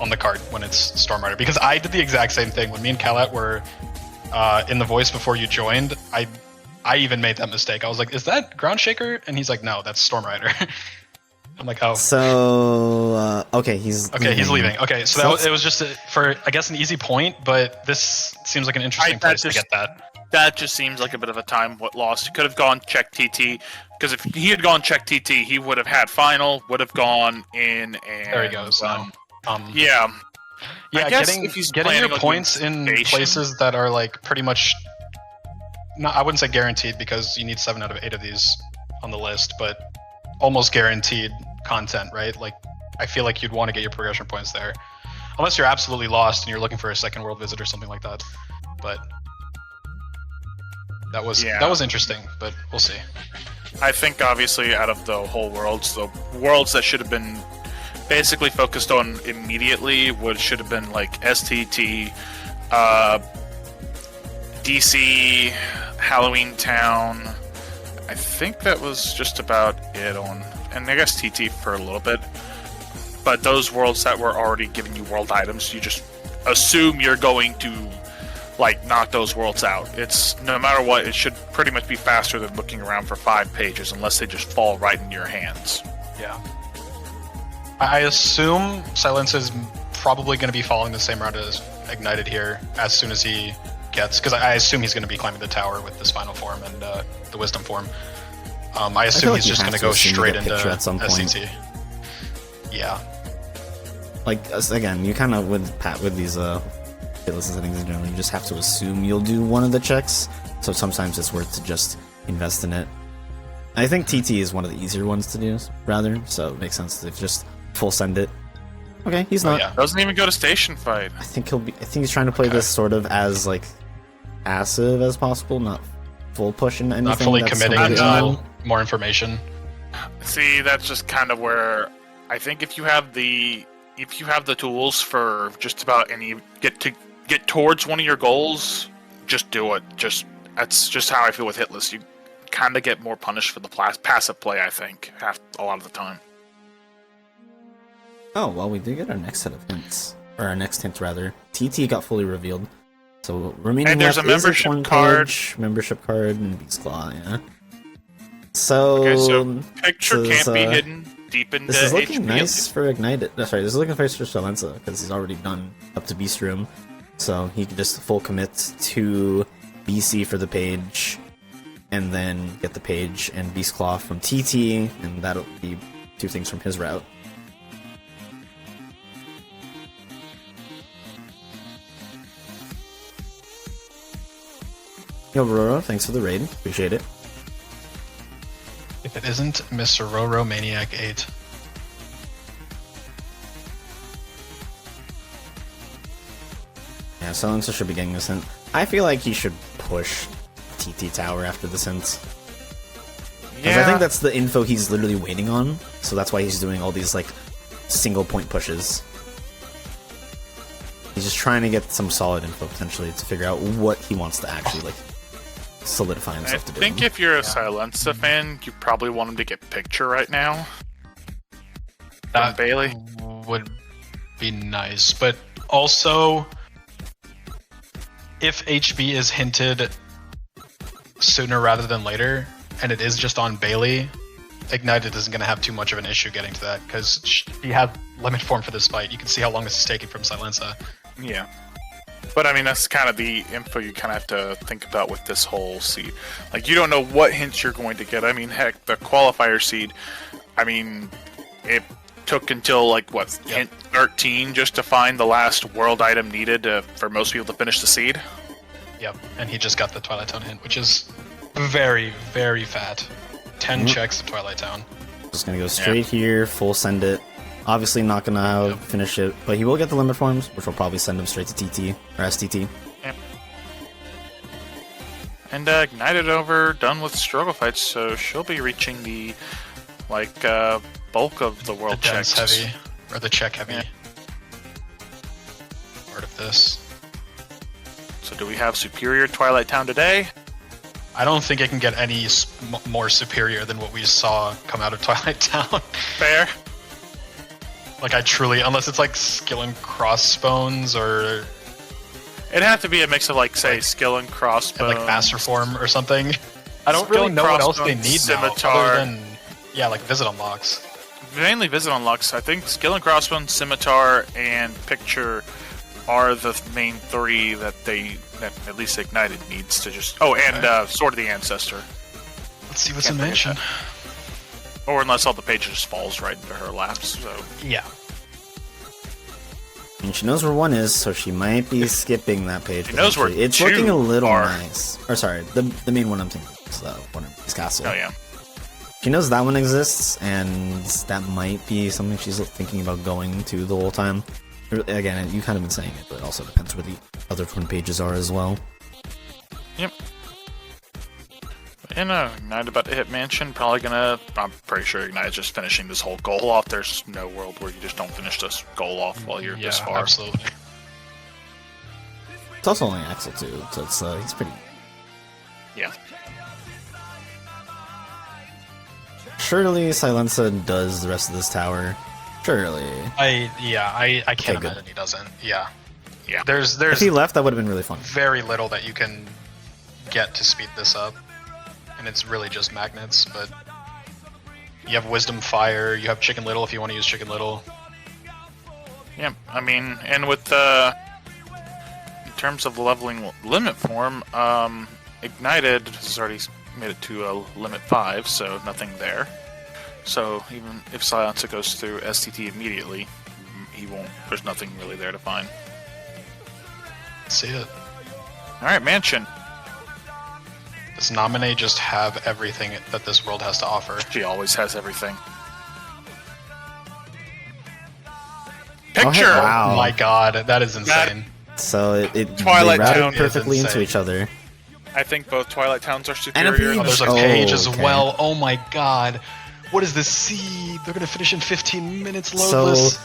Speaker 3: on the card when it's Storm Rider. Because I did the exact same thing when me and Kalat were in the voice before you joined. I even made that mistake. I was like, "Is that Ground Shaker?" And he's like, "No, that's Storm Rider." I'm like, "Oh."
Speaker 1: So, okay, he's
Speaker 3: Okay, he's leaving. Okay, so,
Speaker 1: So
Speaker 3: it was just for, I guess, an easy point, but this seems like an interesting place to get that.
Speaker 2: That just seems like a bit of a time lost. He could have gone check TT, because if he had gone check TT, he would have had final, would have gone in, and
Speaker 3: There he goes.
Speaker 2: yeah,
Speaker 3: Yeah,
Speaker 2: I guess
Speaker 3: getting
Speaker 2: if he's
Speaker 3: getting
Speaker 2: planning
Speaker 3: your
Speaker 2: on
Speaker 3: points
Speaker 2: doing
Speaker 3: in
Speaker 2: station-
Speaker 3: places that are like pretty much, not, I wouldn't say guaranteed because you need 7 out of 8 of these on the list, but almost guaranteed content, right? Like, I feel like you'd want to get your progression points there, unless you're absolutely lost and you're looking for a second world visit or something like that. But That was interesting, but we'll see.
Speaker 2: I think obviously out of the whole worlds, the worlds that should have been basically focused on immediately should have been like STT, DC, Halloween Town. I think that was just about it on, and I guess TT for a little bit. But those worlds that were already giving you world items, you just assume you're going to like knock those worlds out. It's no matter what, it should pretty much be faster than looking around for 5 pages, unless they just fall right into your hands.
Speaker 3: Yeah. I assume SyiLenSa is probably going to be following the same route as Ignited here as soon as he gets, because I assume he's going to be climbing the tower with this final form and the wisdom form. I assume he's just going to go straight into
Speaker 1: at some point.
Speaker 3: SCT. Yeah.
Speaker 1: Like again, you kind of with these Hitlist settings in general, you just have to assume you'll do one of the checks. So sometimes it's worth to just invest in it. I think TT is one of the easier ones to do, rather. So it makes sense to just full send it. Okay, he's not.
Speaker 3: Yeah.
Speaker 2: Doesn't even go to station fight.
Speaker 1: I think he's trying to play this sort of as like passive as possible, not full push into anything.
Speaker 3: Not fully
Speaker 1: that's
Speaker 3: committing until more information.
Speaker 2: See, that's just kind of where I think if you have the tools for just about any get towards one of your goals, just do it. That's just how I feel with Hitlist. You kind of get more punished for the passive play, I think, a lot of the time.
Speaker 1: Oh, well, we did get our next set of hints. Or our next hint, rather. TT got fully revealed. So, remaining
Speaker 2: and there's a
Speaker 1: left
Speaker 2: membership
Speaker 1: is
Speaker 2: card.
Speaker 1: Membership card, and Beast Claw, yeah. So,
Speaker 2: okay, so picture can't be hidden deep into
Speaker 1: this is looking
Speaker 2: HP.
Speaker 1: nice for Ignited. Sorry, this is looking nice for SyiLenSa, because he's already done up to Beast Room. So, he can just full commit to BC for the page, and then get the page and Beast Claw from TT, and that'll be 2 things from his route. Yo, Roro, thanks for the raid. Appreciate it.
Speaker 3: If it isn't Mr. Roro Maniac 8.
Speaker 1: Yeah, SyiLenSa should be getting this hint. I feel like he should push TT Tower after this hint. Because I think that's the info he's literally waiting on, so that's why he's doing all these, like, single point pushes. He's just trying to get some solid info, potentially, to figure out what he wants to actually, like, solidify himself to do.
Speaker 2: I think if you're a SyiLenSa fan, you probably want him to get picture right now.
Speaker 3: That
Speaker 2: Bailey
Speaker 3: would be nice, but also, if HB is hinted sooner rather than later, and it is just on Bailey, Ignited isn't going to have too much of an issue getting to that, because he has limit form for this fight. You can see how long this is taking from SyiLenSa.
Speaker 2: Yeah. But I mean, that's kind of the info you kind of have to think about with this whole seed. Like, you don't know what hints you're going to get. I mean, heck, the qualifier seed, I mean, it took until, like, what, hint 13 just to find the last world item needed for most people to finish the seed?
Speaker 3: Yep, and he just got the Twilight Town hint, which is very, very fat. 10 checks at Twilight Town.
Speaker 1: Just gonna go straight here, full send it. Obviously not gonna finish it, but he will get the limit forms, which will probably send him straight to TT, or STT.
Speaker 2: Yep. And Ignited over, done with struggle fights, so she'll be reaching the, like, bulk of the world
Speaker 3: the dense
Speaker 2: checks.
Speaker 3: heavy, or the check heavy part of this.
Speaker 2: So do we have superior Twilight Town today?
Speaker 3: I don't think it can get any more superior than what we saw come out of Twilight Town.
Speaker 2: Fair.
Speaker 3: Like, I truly, unless it's like skill and crossbones or
Speaker 2: It'd have to be a mix of, like, say, skill and crossbones.
Speaker 3: like master form or something. I don't
Speaker 2: Skill
Speaker 3: really
Speaker 2: and
Speaker 3: know what else they
Speaker 2: crossbones,
Speaker 3: need
Speaker 2: scimitar.
Speaker 3: now, other than, yeah, like visit unlocks.
Speaker 2: Mainly visit unlocks. I think skill and crossbones, scimitar, and picture are the main 3 that at least Ignited needs to just... Oh, and Sword of the Ancestor.
Speaker 3: Let's see what's
Speaker 2: Can't
Speaker 3: in
Speaker 2: forget
Speaker 3: mention.
Speaker 2: that. Or unless all the pages just falls right into her laps, so...
Speaker 3: Yeah.
Speaker 1: And she knows where 1 is, so she might be skipping that page.
Speaker 2: She knows where
Speaker 1: it's
Speaker 2: 2
Speaker 1: looking a little
Speaker 2: are.
Speaker 1: nice. Or sorry, the main one I'm thinking is one of his castle.
Speaker 2: Oh, yeah.
Speaker 1: She knows that one exists, and that might be something she's thinking about going to the whole time. Again, you kind of been saying it, but it also depends where the other twin pages are as well.
Speaker 2: Yep. Ignited about to hit Mansion. Probably gonna. I'm pretty sure Ignited's just finishing this whole goal off. There's no world where you just don't finish this goal off while you're this far.
Speaker 3: Absolutely.
Speaker 1: It's also only Axel too, so it's he's pretty.
Speaker 2: Yeah.
Speaker 1: Surely SyiLenSa does the rest of this tower. Surely.
Speaker 3: I can't
Speaker 1: Okay, good.
Speaker 3: imagine he doesn't. Yeah.
Speaker 2: Yeah.
Speaker 3: There's
Speaker 1: If he left, that would have been really fun.
Speaker 3: very little that you can get to speed this up, and it's really just magnets. But you have Wisdom Fire, you have Chicken Little if you want to use Chicken Little.
Speaker 2: Yeah. I mean, and with in terms of leveling limit form, Ignited has already made it to a limit 5, so nothing there. So even if SyiLenSa goes through STT immediately, he won't. There's nothing really there to find.
Speaker 3: See it.
Speaker 2: All right, Mansion.
Speaker 3: Does Nominate just have everything that this world has to offer?
Speaker 2: She always has everything.
Speaker 1: Oh, hey,
Speaker 2: Picture.
Speaker 1: wow.
Speaker 3: Oh my god, that is insane.
Speaker 1: So it
Speaker 2: Twilight
Speaker 1: they routed
Speaker 2: Town is
Speaker 1: perfectly into
Speaker 3: insane.
Speaker 1: each other.
Speaker 2: I think both Twilight Towns are
Speaker 1: And
Speaker 2: superior.
Speaker 1: a
Speaker 3: Oh, there's a
Speaker 1: Oh,
Speaker 3: page as
Speaker 1: okay.
Speaker 3: well. Oh my god. What is this seed? They're gonna finish in 15 minutes
Speaker 1: So
Speaker 3: loadless.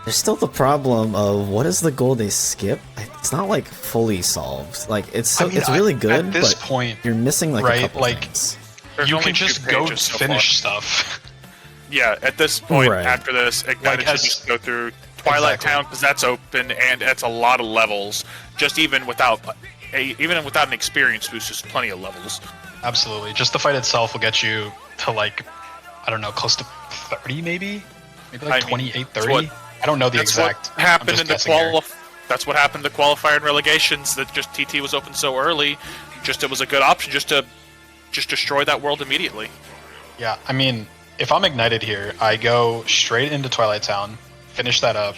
Speaker 1: there's still the problem of what is the goal they skip? It's not like fully solved. Like it's
Speaker 3: I mean,
Speaker 1: it's really good,
Speaker 3: at this
Speaker 1: but
Speaker 3: point,
Speaker 1: you're missing like a
Speaker 3: right,
Speaker 1: couple
Speaker 3: like-
Speaker 1: things.
Speaker 2: There's
Speaker 3: you
Speaker 2: only
Speaker 3: can
Speaker 2: 2
Speaker 3: just go
Speaker 2: pages so
Speaker 3: finish
Speaker 2: far.
Speaker 3: stuff.
Speaker 2: Yeah, at this point,
Speaker 1: Right.
Speaker 2: after this, Ignited
Speaker 3: as-
Speaker 2: should just go through Twilight
Speaker 3: Exactly.
Speaker 2: Town because that's open and it's a lot of levels. Just even without an experience boost, just plenty of levels.
Speaker 3: Absolutely. Just the fight itself will get you to like, I don't know, close to 30 maybe? Maybe like
Speaker 2: I mean,
Speaker 3: 28,
Speaker 2: that's
Speaker 3: 30?
Speaker 2: what-
Speaker 3: I don't know the
Speaker 2: That's
Speaker 3: exact.
Speaker 2: what happened
Speaker 3: I'm
Speaker 2: in the
Speaker 3: just guessing here.
Speaker 2: That's what happened to qualifier and relegations. That just TT was open so early. Just it was a good option just to destroy that world immediately.
Speaker 3: Yeah, I mean, if I'm Ignited here, I go straight into Twilight Town, finish that up.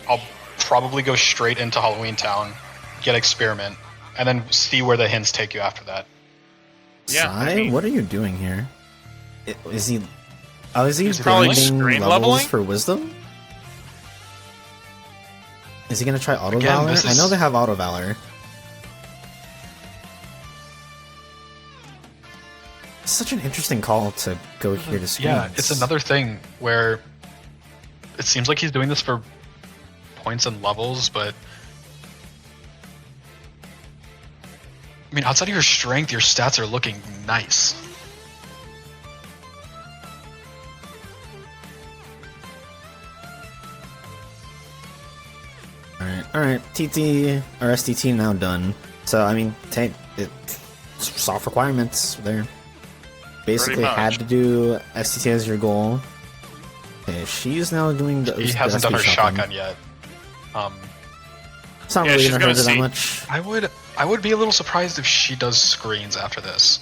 Speaker 3: I'll probably go straight into Halloween Town, get Experiment, and then see where the hints take you after that.
Speaker 2: Yeah, I
Speaker 1: Sai,
Speaker 2: mean-
Speaker 1: what are you doing here? Is he? Oh, is he
Speaker 3: He's
Speaker 2: probably
Speaker 1: grinding
Speaker 2: screen
Speaker 1: levels
Speaker 2: leveling?
Speaker 1: for wisdom? Is he gonna try auto
Speaker 3: Again,
Speaker 1: valor?
Speaker 3: this
Speaker 1: I know
Speaker 3: is-
Speaker 1: they have auto valor. It's such an interesting call to go here to screens.
Speaker 3: Yeah, it's another thing where it seems like he's doing this for points and levels, but I mean, outside of your strength, your stats are looking nice.
Speaker 1: Alright, TT or STT now done. So I mean, soft requirements there. Basically
Speaker 2: much.
Speaker 1: had to do STT as your goal. Okay, she's now doing the
Speaker 3: He hasn't
Speaker 1: the
Speaker 3: done her
Speaker 1: SP
Speaker 3: shotgun yet.
Speaker 1: It's not
Speaker 2: Yeah,
Speaker 1: really
Speaker 2: she's
Speaker 1: gonna hurt
Speaker 2: gonna
Speaker 1: her that
Speaker 2: see.
Speaker 1: much.
Speaker 3: I would be a little surprised if she does screens after this.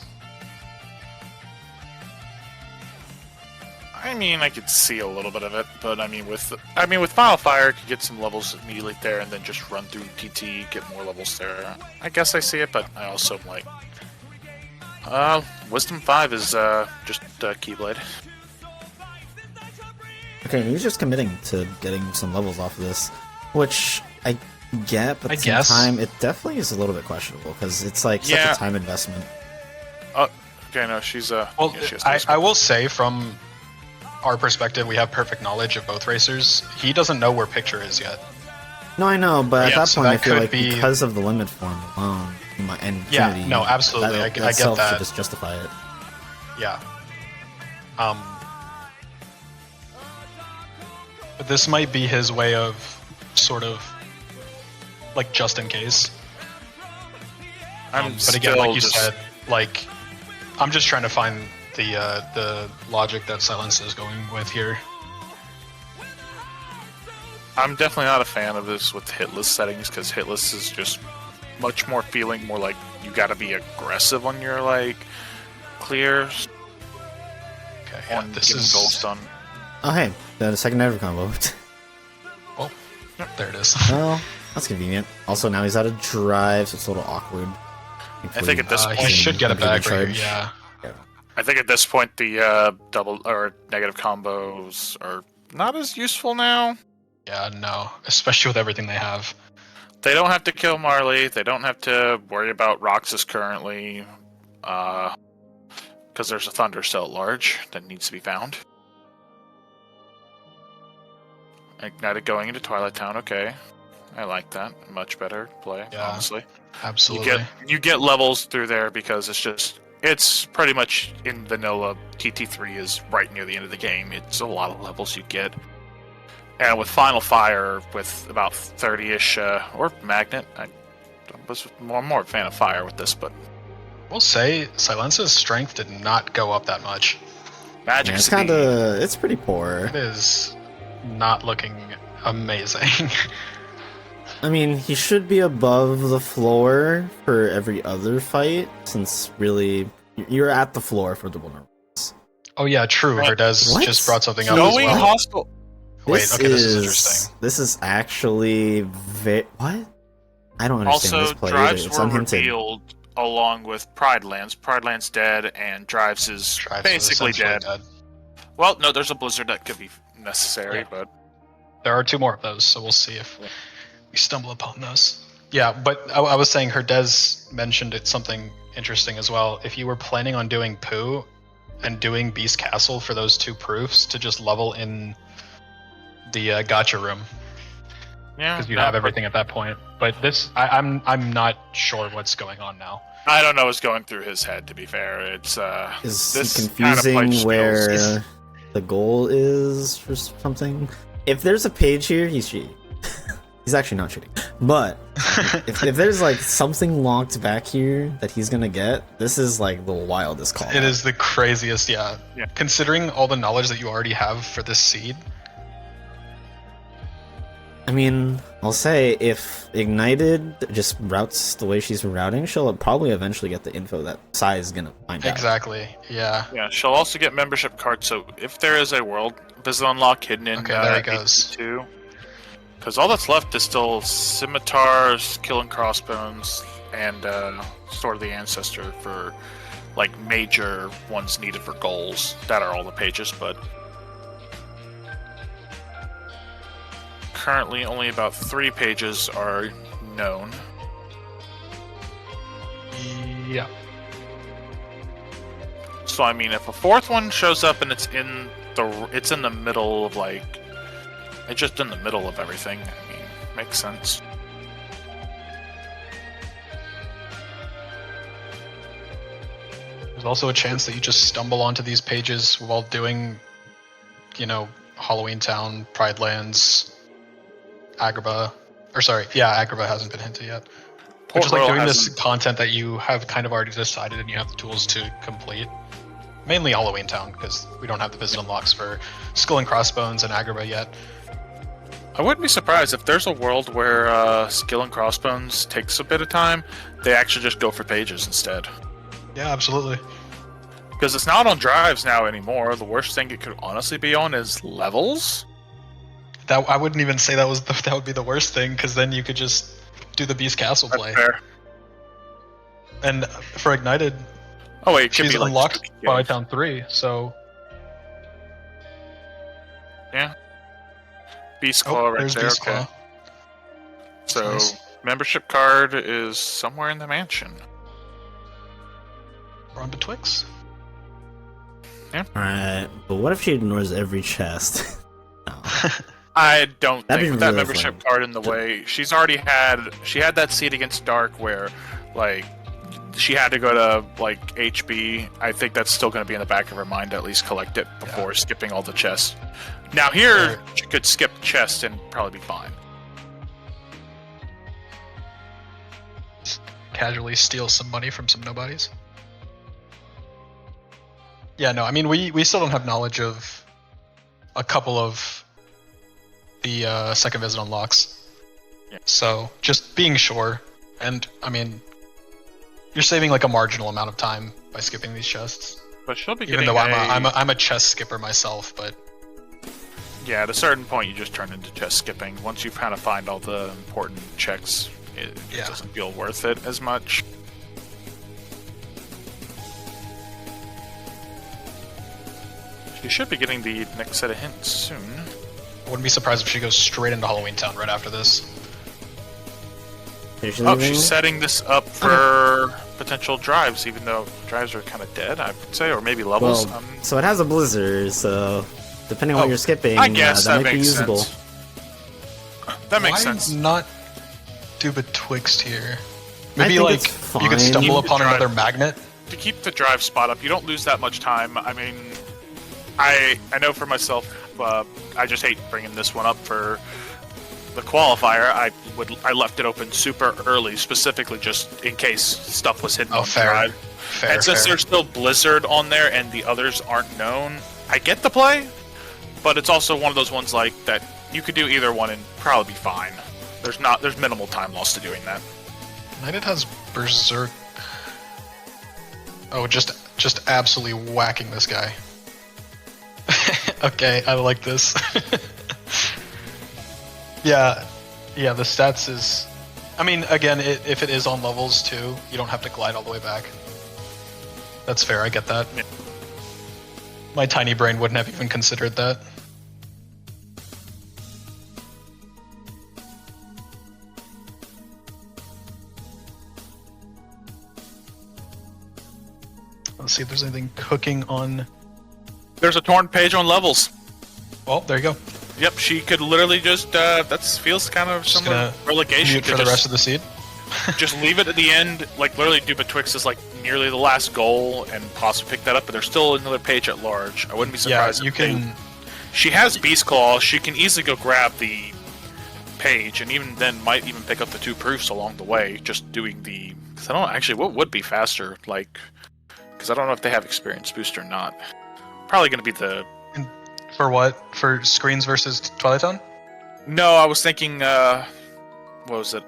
Speaker 2: I mean, I could see a little bit of it, but I mean, with Final Fire, you could get some levels immediately there, and then just run through TT, get more levels there. I guess I see it, but I also am like, Wisdom 5 is just Keyblade.
Speaker 1: Okay, he's just committing to getting some levels off of this, which I get, but
Speaker 3: I
Speaker 1: at the same
Speaker 3: guess.
Speaker 1: time, it definitely is a little bit questionable because it's like such
Speaker 2: Yeah.
Speaker 1: a time investment.
Speaker 2: Oh, okay, no, she's
Speaker 3: Well,
Speaker 2: yeah, she has to
Speaker 3: I will say from our perspective, we have perfect knowledge of both racers. He doesn't know where Picture is yet.
Speaker 1: No, I know, but at
Speaker 3: Yeah,
Speaker 1: that
Speaker 3: so
Speaker 1: point, I
Speaker 3: that
Speaker 1: feel
Speaker 3: could
Speaker 1: like
Speaker 3: be-
Speaker 1: because of the limit form alone, and
Speaker 3: Yeah,
Speaker 1: Infinity,
Speaker 3: no, absolutely, I get
Speaker 1: itself
Speaker 3: that.
Speaker 1: should just justify it.
Speaker 3: Yeah. But this might be his way of sort of like just in case.
Speaker 2: I'm
Speaker 3: But again,
Speaker 2: still
Speaker 3: like you
Speaker 2: just-
Speaker 3: said, like I'm just trying to find the logic that SyiLenSa is going with here.
Speaker 2: I'm definitely not a fan of this with Hitlist settings because Hitlist is just much more feeling more like you gotta be aggressive on your like clears
Speaker 3: Okay, yeah,
Speaker 2: on
Speaker 3: this
Speaker 2: getting
Speaker 3: is
Speaker 2: goals done.
Speaker 1: Oh, hey, the second ever combo.
Speaker 3: Oh, there it is.
Speaker 1: Well, that's convenient. Also, now he's out of drive, so it's a little awkward.
Speaker 2: I think at this
Speaker 3: He
Speaker 2: point-
Speaker 3: should get a
Speaker 1: Computer
Speaker 3: bag right here.
Speaker 1: charge.
Speaker 3: Yeah.
Speaker 2: I think at this point the double or negative combos are not as useful now.
Speaker 3: Yeah, no, especially with everything they have.
Speaker 2: They don't have to kill Marley. They don't have to worry about Roxas currently. because there's a thunder cell at large that needs to be found. Ignited going into Twilight Town. Okay, I like that. Much better play, honestly.
Speaker 3: Absolutely.
Speaker 2: You get levels through there because it's pretty much in vanilla. TT3 is right near the end of the game. It's a lot of levels you get. And with Final Fire, with about 30-ish, or Magnet, I was more a fan of Fire with this, but...
Speaker 3: We'll say, SyiLenSa's strength did not go up that much.
Speaker 2: Magic
Speaker 1: it's
Speaker 2: Speed.
Speaker 1: it's pretty poor.
Speaker 3: It is not looking amazing.
Speaker 1: I mean, he should be above the floor for every other fight, since really, you're at the floor for the winner.
Speaker 3: Oh yeah, true. Herdez
Speaker 1: What?
Speaker 3: just brought something up as
Speaker 2: Going
Speaker 3: well.
Speaker 2: hostile.
Speaker 3: Wait, okay, this is interesting.
Speaker 1: This is actually what? I don't understand
Speaker 2: Also,
Speaker 1: this play.
Speaker 2: Drives
Speaker 1: It's
Speaker 2: were
Speaker 1: unhinted.
Speaker 2: revealed along with Pridelands. Pridelands dead, and Drives is
Speaker 3: Drives
Speaker 2: basically
Speaker 3: is essentially
Speaker 2: dead. Well, no, there's a blizzard that could be necessary,
Speaker 3: Yeah.
Speaker 2: but
Speaker 3: There are 2 more of those, so we'll see if we stumble upon those. Yeah, but I was saying Herdez mentioned something interesting as well. If you were planning on doing Poo and doing Beast Castle for those 2 proofs to just level in the gotcha room,
Speaker 2: yeah,
Speaker 3: because you'd have everything at that point. But this, I'm not sure what's going on now.
Speaker 2: I don't know what's going through his head. To be fair, it's
Speaker 1: Is
Speaker 2: this
Speaker 1: it
Speaker 2: kind of play
Speaker 1: confusing
Speaker 2: just
Speaker 1: where
Speaker 2: feels-
Speaker 1: the goal is for something? If there's a page here, he's cheating. He's actually not cheating. But if there's like something locked back here that he's gonna get, this is like the wildest call.
Speaker 3: It is the craziest, yeah.
Speaker 2: Yeah.
Speaker 3: Considering all the knowledge that you already have for this seed.
Speaker 1: I mean, I'll say if Ignited just routes the way she's routing, she'll probably eventually get the info that Psy is gonna find out.
Speaker 3: Exactly, yeah.
Speaker 2: Yeah, she'll also get membership cards. So if there is a world visit unlock hidden in
Speaker 3: Okay, there he goes.
Speaker 2: KH2, because all that's left is still scimitars, killing crossbones, and Sword of the Ancestor for like major ones needed for goals. That are all the pages, but currently only about 3 pages are known.
Speaker 3: Yeah.
Speaker 2: So I mean, if a 4th one shows up and it's in the middle of like, it's just in the middle of everything. I mean, makes sense.
Speaker 3: There's also a chance that you just stumble onto these pages while doing, Halloween Town, Pride Lands, Agrabah. Or sorry, yeah, Agrabah hasn't been hinted yet. But
Speaker 2: Port
Speaker 3: just like
Speaker 2: Royal
Speaker 3: doing this
Speaker 2: hasn't-
Speaker 3: content that you have kind of already decided and you have the tools to complete. Mainly Halloween Town, because we don't have the visit unlocks for Skull and Crossbones and Agrabah yet.
Speaker 2: I wouldn't be surprised if there's a world where Skill and Crossbones takes a bit of time. They actually just go for pages instead.
Speaker 3: Yeah, absolutely.
Speaker 2: Because it's not on drives now anymore. The worst thing it could honestly be on is levels.
Speaker 3: That I wouldn't even say that would be the worst thing, because then you could just do the Beast Castle
Speaker 2: That's
Speaker 3: play.
Speaker 2: fair.
Speaker 3: And for Ignited,
Speaker 2: Oh wait, it could
Speaker 3: she's
Speaker 2: be like
Speaker 3: unlocked
Speaker 2: Spooky Cave.
Speaker 3: Twilight Town 3, so
Speaker 2: Yeah. Beast Claw right
Speaker 3: there's
Speaker 2: there.
Speaker 3: Beast
Speaker 2: Okay.
Speaker 3: Claw.
Speaker 2: So
Speaker 3: Nice.
Speaker 2: membership card is somewhere in the mansion.
Speaker 3: We're on to Twix.
Speaker 1: Alright, but what if she ignores every chest? No.
Speaker 2: I don't
Speaker 1: That'd
Speaker 2: think
Speaker 1: be
Speaker 2: with that
Speaker 1: really
Speaker 2: membership
Speaker 1: fun.
Speaker 2: card in the way. She had that seed against Dark where like she had to go to like HB. I think that's still going to be in the back of her mind to at least collect it before skipping all the chests. Now here she could skip chests and probably be fine.
Speaker 3: Casually steal some money from some nobodies. Yeah, no, I mean, we still don't have knowledge of a couple of the second visit unlocks.
Speaker 2: Yeah.
Speaker 3: So, just being sure, and, I mean, you're saving like a marginal amount of time by skipping these chests.
Speaker 2: But she'll be
Speaker 3: Even
Speaker 2: getting
Speaker 3: though I'm a chest skipper myself, but
Speaker 2: yeah, at a certain point you just turn into chest skipping. Once you kind of find all the important checks, it
Speaker 3: Yeah.
Speaker 2: doesn't feel worth it as much. She should be getting the next set of hints soon.
Speaker 3: I wouldn't be surprised if she goes straight into Halloween Town right after this.
Speaker 1: Is she
Speaker 2: Oh,
Speaker 1: leaving?
Speaker 2: she's setting this up for potential drives, even though drives are kind of dead, I would say, or maybe levels.
Speaker 1: Well, so it has a blizzard, so depending on what you're skipping,
Speaker 2: I guess
Speaker 1: that
Speaker 2: that
Speaker 1: might be
Speaker 2: makes
Speaker 1: usable.
Speaker 2: sense. That makes
Speaker 3: Why
Speaker 2: sense.
Speaker 3: not do betwixt here?
Speaker 1: I
Speaker 3: Maybe
Speaker 1: think
Speaker 3: like
Speaker 1: it's
Speaker 3: you
Speaker 1: fine.
Speaker 3: could stumble
Speaker 2: Keep
Speaker 3: upon
Speaker 2: the drive-
Speaker 3: another magnet.
Speaker 2: To keep the drive spot up, you don't lose that much time. I mean, I know for myself, I just hate bringing this one up for the qualifier. I left it open super early, specifically just in case stuff was hidden on the
Speaker 3: Fair.
Speaker 2: drive.
Speaker 3: Fair,
Speaker 2: And since
Speaker 3: fair.
Speaker 2: there's still Blizzard on there and the others aren't known, I get the play, but it's also one of those ones like that you could do either one and probably be fine. There's minimal time lost to doing that.
Speaker 3: United has Berserk. Oh, just absolutely whacking this guy. Okay, I like this. Yeah, the stats is... I mean, again, if it is on levels too, you don't have to glide all the way back. That's fair, I get that.
Speaker 2: Yeah.
Speaker 3: My tiny brain wouldn't have even considered that. Let's see if there's anything cooking on...
Speaker 2: There's a torn page on levels.
Speaker 3: Oh, there you go.
Speaker 2: Yep, she could literally just that feels kind of
Speaker 3: Just
Speaker 2: similar
Speaker 3: gonna
Speaker 2: relegation
Speaker 3: Mute
Speaker 2: to
Speaker 3: for the
Speaker 2: just,
Speaker 3: rest of the seed.
Speaker 2: just leave it at the end, like literally do betwixt is like nearly the last goal and possibly pick that up, but there's still another page at large. I wouldn't be
Speaker 3: Yeah,
Speaker 2: surprised
Speaker 3: you
Speaker 2: if they-
Speaker 3: can...
Speaker 2: She has Beast Claw, she can easily go grab the page, and even then might even pick up the 2 proofs along the way, just doing the... Cause I don't actually, what would be faster, like... Because I don't know if they have experience boost or not. Probably going to be the...
Speaker 3: For what? For screens versus Twilight Zone?
Speaker 2: No, I was thinking, what was it,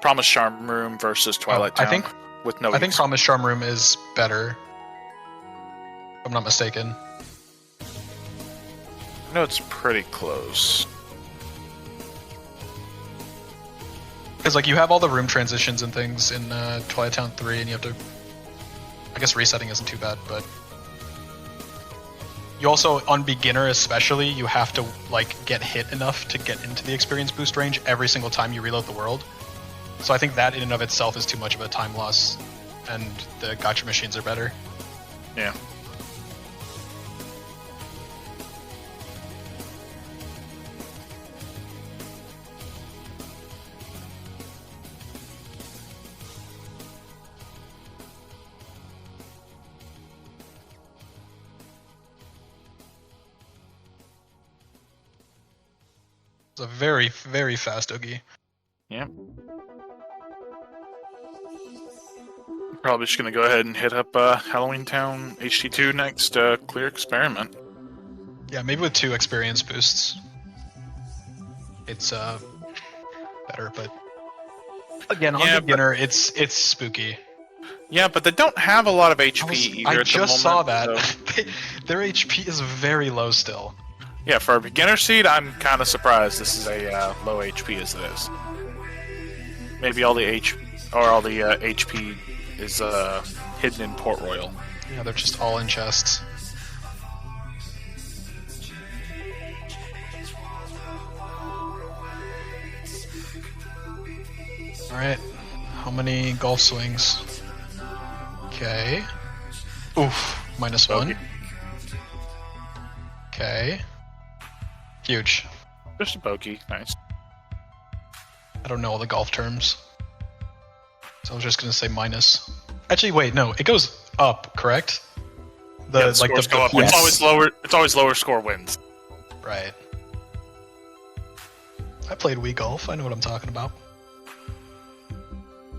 Speaker 2: Promise Charm Room versus Twilight
Speaker 3: I
Speaker 2: Town.
Speaker 3: think-
Speaker 2: with no
Speaker 3: I think
Speaker 2: use.
Speaker 3: Promise Charm Room is better. If I'm not mistaken.
Speaker 2: No, it's pretty close.
Speaker 3: Because like you have all the room transitions and things in Twilight Town 3, and you have to... I guess resetting isn't too bad, but... You also, on beginner especially, you have to like get hit enough to get into the experience boost range every single time you reload the world. So I think that in and of itself is too much of a time loss, and the gacha machines are better.
Speaker 2: Yeah.
Speaker 3: It's a very, very fast Oogie.
Speaker 2: Yeah. Probably just gonna go ahead and hit up Halloween Town HT2 next, clear experiment.
Speaker 3: Yeah, maybe with 2 experience boosts. It's better, but again, on
Speaker 2: Yeah,
Speaker 3: beginner, it's spooky.
Speaker 2: Yeah, but they don't have a lot of HP either
Speaker 3: I
Speaker 2: at the
Speaker 3: just
Speaker 2: moment,
Speaker 3: saw that.
Speaker 2: so-
Speaker 3: Their HP is very low still.
Speaker 2: Yeah, for a beginner seed, I'm kind of surprised this is a low HP as it is. Maybe all the HP is hidden in Port Royal.
Speaker 3: Yeah, they're just all in chests. Alright, how many golf swings? Okay. Oof, -1.
Speaker 2: Okay.
Speaker 3: Okay. Huge.
Speaker 2: Just a pokey, nice.
Speaker 3: I don't know all the golf terms. So I was just gonna say minus. Actually, wait, no, it goes up, correct?
Speaker 2: Yeah, the scores go up.
Speaker 1: Yes.
Speaker 2: It's always lower. It's always lower score wins.
Speaker 3: Right. I played Wii Golf. I know what I'm talking about.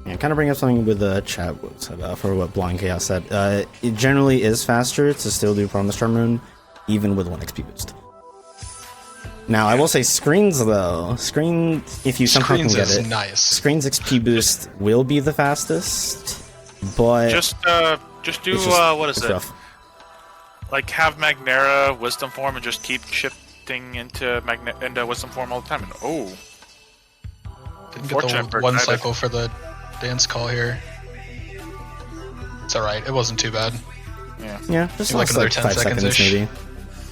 Speaker 1: Yeah, kind of bring up something with the chat for what Blind Chaos said. It generally is faster to still do Promise Charm Rune, even with 1 XP boost. Now, I will say screens though. If you somehow can
Speaker 3: Screens
Speaker 1: get
Speaker 3: is
Speaker 1: it,
Speaker 3: nice.
Speaker 1: screens XP boost will be the fastest, but
Speaker 2: Just do
Speaker 1: it's just-
Speaker 2: what is
Speaker 1: it's
Speaker 2: it?
Speaker 1: rough.
Speaker 2: Like have Magnera Wisdom Form and just keep shifting into Wisdom Form all the time. And
Speaker 3: Didn't get
Speaker 2: Unfortunate
Speaker 3: the
Speaker 2: for
Speaker 3: one
Speaker 2: United.
Speaker 3: cycle for the dance call here. It's alright. It wasn't too bad.
Speaker 1: Yeah, just
Speaker 3: Like
Speaker 1: lost
Speaker 3: another
Speaker 1: like
Speaker 3: 10
Speaker 1: 5 seconds
Speaker 3: seconds-ish.
Speaker 1: maybe.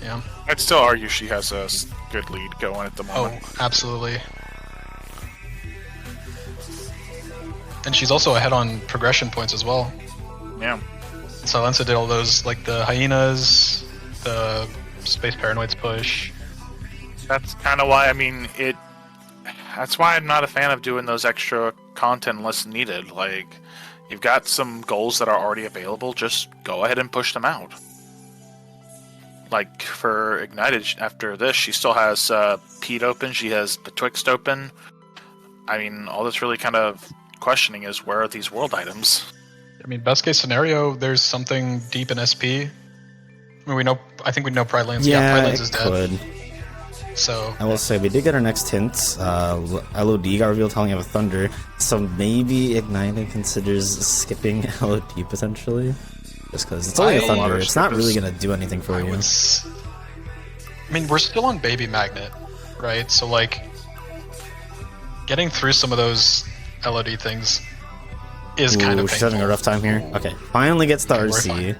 Speaker 3: Yeah.
Speaker 2: I'd still argue she has a good lead going at the
Speaker 3: Oh,
Speaker 2: moment.
Speaker 3: absolutely. And she's also ahead on progression points as well.
Speaker 2: Yeah.
Speaker 3: SyiLenSa did all those, like the hyenas, the space paranoids push.
Speaker 2: That's kind of why, I mean, that's why I'm not a fan of doing those extra content unless needed. Like, you've got some goals that are already available, just go ahead and push them out. Like, for Ignited, after this, she still has Pete open, she has Betwixt open. I mean, all that's really kind of questioning is, where are these world items?
Speaker 3: I mean, best case scenario, there's something deep in SP. I mean, I think we know Pride Lands.
Speaker 1: Yeah,
Speaker 3: Pride Lands
Speaker 1: it
Speaker 3: is dead.
Speaker 1: could.
Speaker 3: So
Speaker 1: I will say, we did get our next hint. LOD got revealed telling of a Thunder, so maybe Ignited considers skipping LOD potentially. Just because it's only a Thunder, it's not really going to do anything for you.
Speaker 3: I mean, we're still on Baby Magnet, right? So, like, getting through some of those LOD things is kind of
Speaker 1: she's having a rough time here. Okay, finally gets the RC.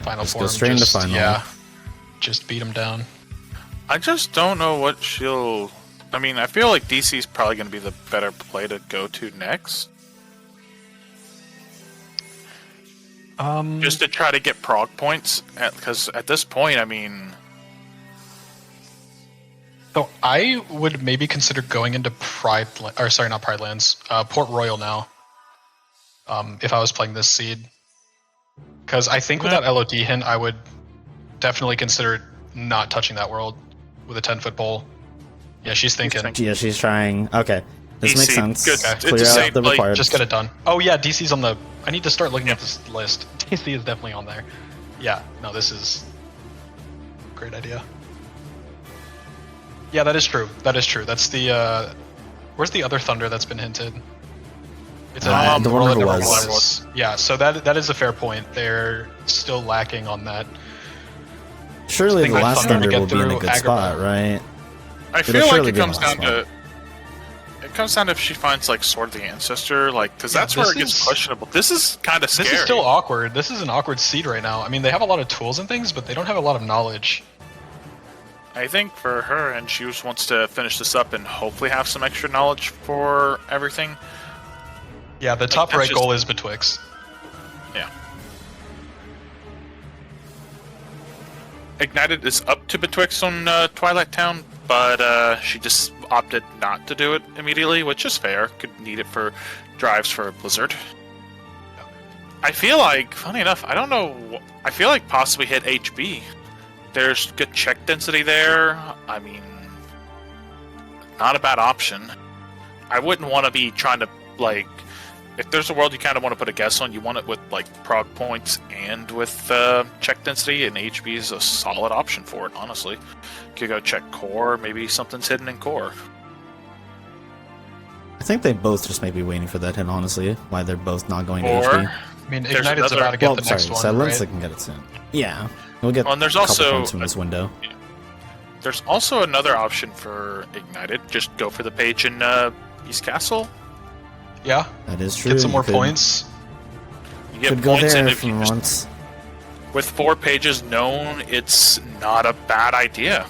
Speaker 3: Final
Speaker 1: Just
Speaker 3: form,
Speaker 1: go straight into final.
Speaker 3: Yeah, just beat him down.
Speaker 2: I just don't know what she'll... I mean, I feel like DC's probably going to be the better play to go to next. Just to try to get prog points, because at this point, I mean...
Speaker 3: So I would maybe consider going into not Pride Lands, Port Royal now. If I was playing this seed. Because I think with that LOD hint, I would definitely consider not touching that world with a 10-foot pole. Yeah, she's thinking.
Speaker 1: Yeah, she's trying. Okay, this
Speaker 2: DC,
Speaker 1: makes sense.
Speaker 2: good.
Speaker 1: Clear
Speaker 2: It's
Speaker 1: out the
Speaker 2: like,
Speaker 1: required.
Speaker 3: Just get it done. Oh yeah, DC's on the... I need to start looking at this list. DC is definitely on there. Yeah, no, this is a great idea. Yeah, that is true. That is true. That's the... Where's the other Thunder that's been hinted? It's
Speaker 1: the one
Speaker 3: that
Speaker 1: who
Speaker 3: never
Speaker 1: was.
Speaker 3: Yeah, so that is a fair point. They're still lacking on that.
Speaker 1: Surely the
Speaker 3: Think
Speaker 1: last
Speaker 3: Thunder
Speaker 1: Thunder
Speaker 3: to
Speaker 1: will
Speaker 3: get
Speaker 1: be in a
Speaker 3: through
Speaker 1: good
Speaker 3: Agrabah.
Speaker 1: spot, right?
Speaker 2: I
Speaker 1: It'll
Speaker 2: feel like
Speaker 1: surely
Speaker 2: it
Speaker 1: be in
Speaker 2: comes
Speaker 1: the last
Speaker 2: down to... It comes down to if she finds, like, Sword of the Ancestor, like, because
Speaker 3: Yeah,
Speaker 2: that's where it
Speaker 3: this
Speaker 2: gets
Speaker 3: is-
Speaker 2: questionable. This is kind of scary.
Speaker 3: This is still awkward. This is an awkward seed right now. I mean, they have a lot of tools and things, but they don't have a lot of knowledge.
Speaker 2: I think for her, and she just wants to finish this up and hopefully have some extra knowledge for everything.
Speaker 3: Yeah, the top
Speaker 2: that's
Speaker 3: right
Speaker 2: just-
Speaker 3: goal is Betwixt.
Speaker 2: Yeah. Ignited is up to Betwixt on Twilight Town, but she just opted not to do it immediately, which is fair. Could need it for drives for Blizzard. I feel like, funny enough, I don't know, I feel like possibly hit HB. There's good check density there. I mean, not a bad option. I wouldn't want to be trying to, like, if there's a world you kind of want to put a guess on, you want it with, like, prog points and with check density, and HB is a solid option for it, honestly. Could go check core, maybe something's hidden in core.
Speaker 1: I think they both just may be waiting for that hit, honestly, why they're both not going to
Speaker 2: Or,
Speaker 1: HB.
Speaker 3: I mean,
Speaker 2: There's
Speaker 3: Ignited's
Speaker 2: another-
Speaker 3: about to get
Speaker 1: Well,
Speaker 3: the
Speaker 1: sorry,
Speaker 3: next one,
Speaker 1: SyiLenSa
Speaker 3: right?
Speaker 1: can get it soon. Yeah, we'll get
Speaker 2: Well, and there's
Speaker 1: a couple
Speaker 2: also-
Speaker 1: points from this window.
Speaker 2: there's also another option for Ignited. Just go for the page in East Castle.
Speaker 3: Yeah,
Speaker 1: That is true.
Speaker 3: get some
Speaker 1: you
Speaker 3: more
Speaker 1: could-
Speaker 3: points.
Speaker 2: You get
Speaker 1: Could go
Speaker 2: points,
Speaker 1: there
Speaker 2: and
Speaker 1: if
Speaker 2: if you
Speaker 1: you
Speaker 2: just,
Speaker 1: want.
Speaker 2: with 4 pages known, it's not a bad idea.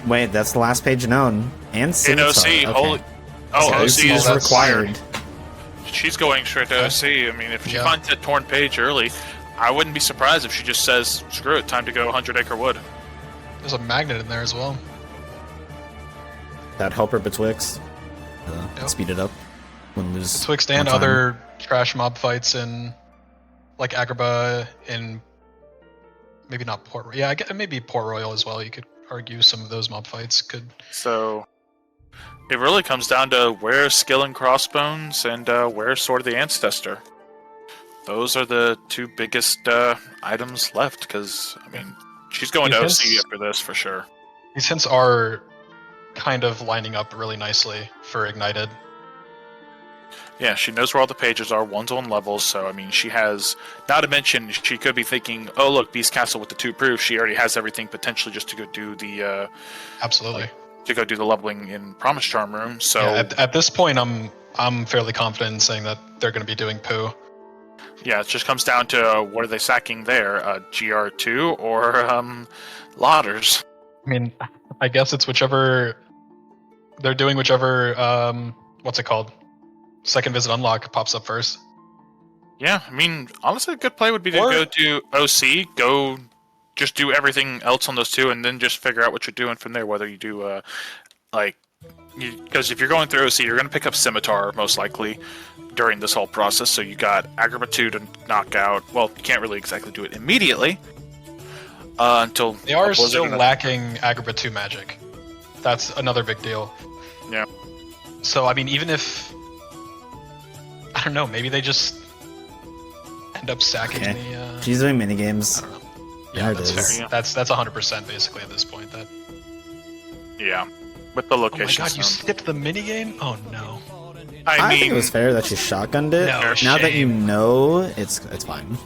Speaker 1: Wait, that's the last page known. And
Speaker 2: In
Speaker 1: Scimitar.
Speaker 2: OC,
Speaker 1: Okay.
Speaker 2: holy... Oh,
Speaker 1: So
Speaker 2: OC
Speaker 1: OC
Speaker 2: is
Speaker 1: is required.
Speaker 2: She's going straight to OC. I mean, if she
Speaker 3: Yeah.
Speaker 2: finds that torn page early, I wouldn't be surprised if she just says, screw it, time to go 100 Acre Wood.
Speaker 3: There's a magnet in there as well.
Speaker 1: That help her Betwixt.
Speaker 3: Yep.
Speaker 1: Speed it up. Wouldn't lose.
Speaker 3: Betwixt
Speaker 1: more
Speaker 3: and
Speaker 1: time.
Speaker 3: other trash mob fights in, like Agrabah, in maybe not Port. Yeah, maybe Port Royal as well. You could argue some of those mob fights could.
Speaker 2: So, it really comes down to where's Skill and Crossbones and where's Sword of the Ancestor. Those are the 2 biggest items left, because, I mean, she's going to
Speaker 3: These
Speaker 2: OC
Speaker 3: hints-
Speaker 2: after this for sure.
Speaker 3: These hints are kind of lining up really nicely for Ignited.
Speaker 2: Yeah, she knows where all the pages are. One's on levels, so I mean, she has. Not to mention, she could be thinking, "Oh, look, Beast Castle with the 2 proofs. She already has everything potentially just to go do the
Speaker 3: Absolutely.
Speaker 2: leveling in Promise Charm Room." So
Speaker 3: Yeah, at this point, I'm fairly confident in saying that they're going to be doing poo.
Speaker 2: yeah, it just comes down to what are they sacking there, GR2 or Ladders?
Speaker 3: I mean, I guess it's whichever they're doing whichever what's it called? Second visit unlock pops up first.
Speaker 2: Yeah, I mean, honestly, a good play would be to
Speaker 3: Or-
Speaker 2: go to OC, go just do everything else on those two, and then just figure out what you're doing from there. Whether you do because if you're going through OC, you're going to pick up Scimitar most likely during this whole process. So you got Agrippa 2 to knock out. Well, you can't really exactly do it immediately until
Speaker 3: They are
Speaker 2: Blizzard
Speaker 3: still
Speaker 2: and-
Speaker 3: lacking Agrippa 2 magic. That's another big deal.
Speaker 2: Yeah.
Speaker 3: So I mean, even if I don't know, maybe they just end up sacking the.
Speaker 1: She's doing minigames.
Speaker 3: I don't know.
Speaker 1: There
Speaker 3: Yeah,
Speaker 1: it
Speaker 3: that's
Speaker 1: is.
Speaker 3: fair. That's 100% basically at this point. That.
Speaker 2: Yeah, with the
Speaker 3: Oh my
Speaker 2: location.
Speaker 3: god, you skipped the minigame? Oh no.
Speaker 1: I
Speaker 2: mean,
Speaker 1: think it was fair that she shotgunned it.
Speaker 3: No,
Speaker 1: now that you
Speaker 3: shame.
Speaker 1: know, it's fine.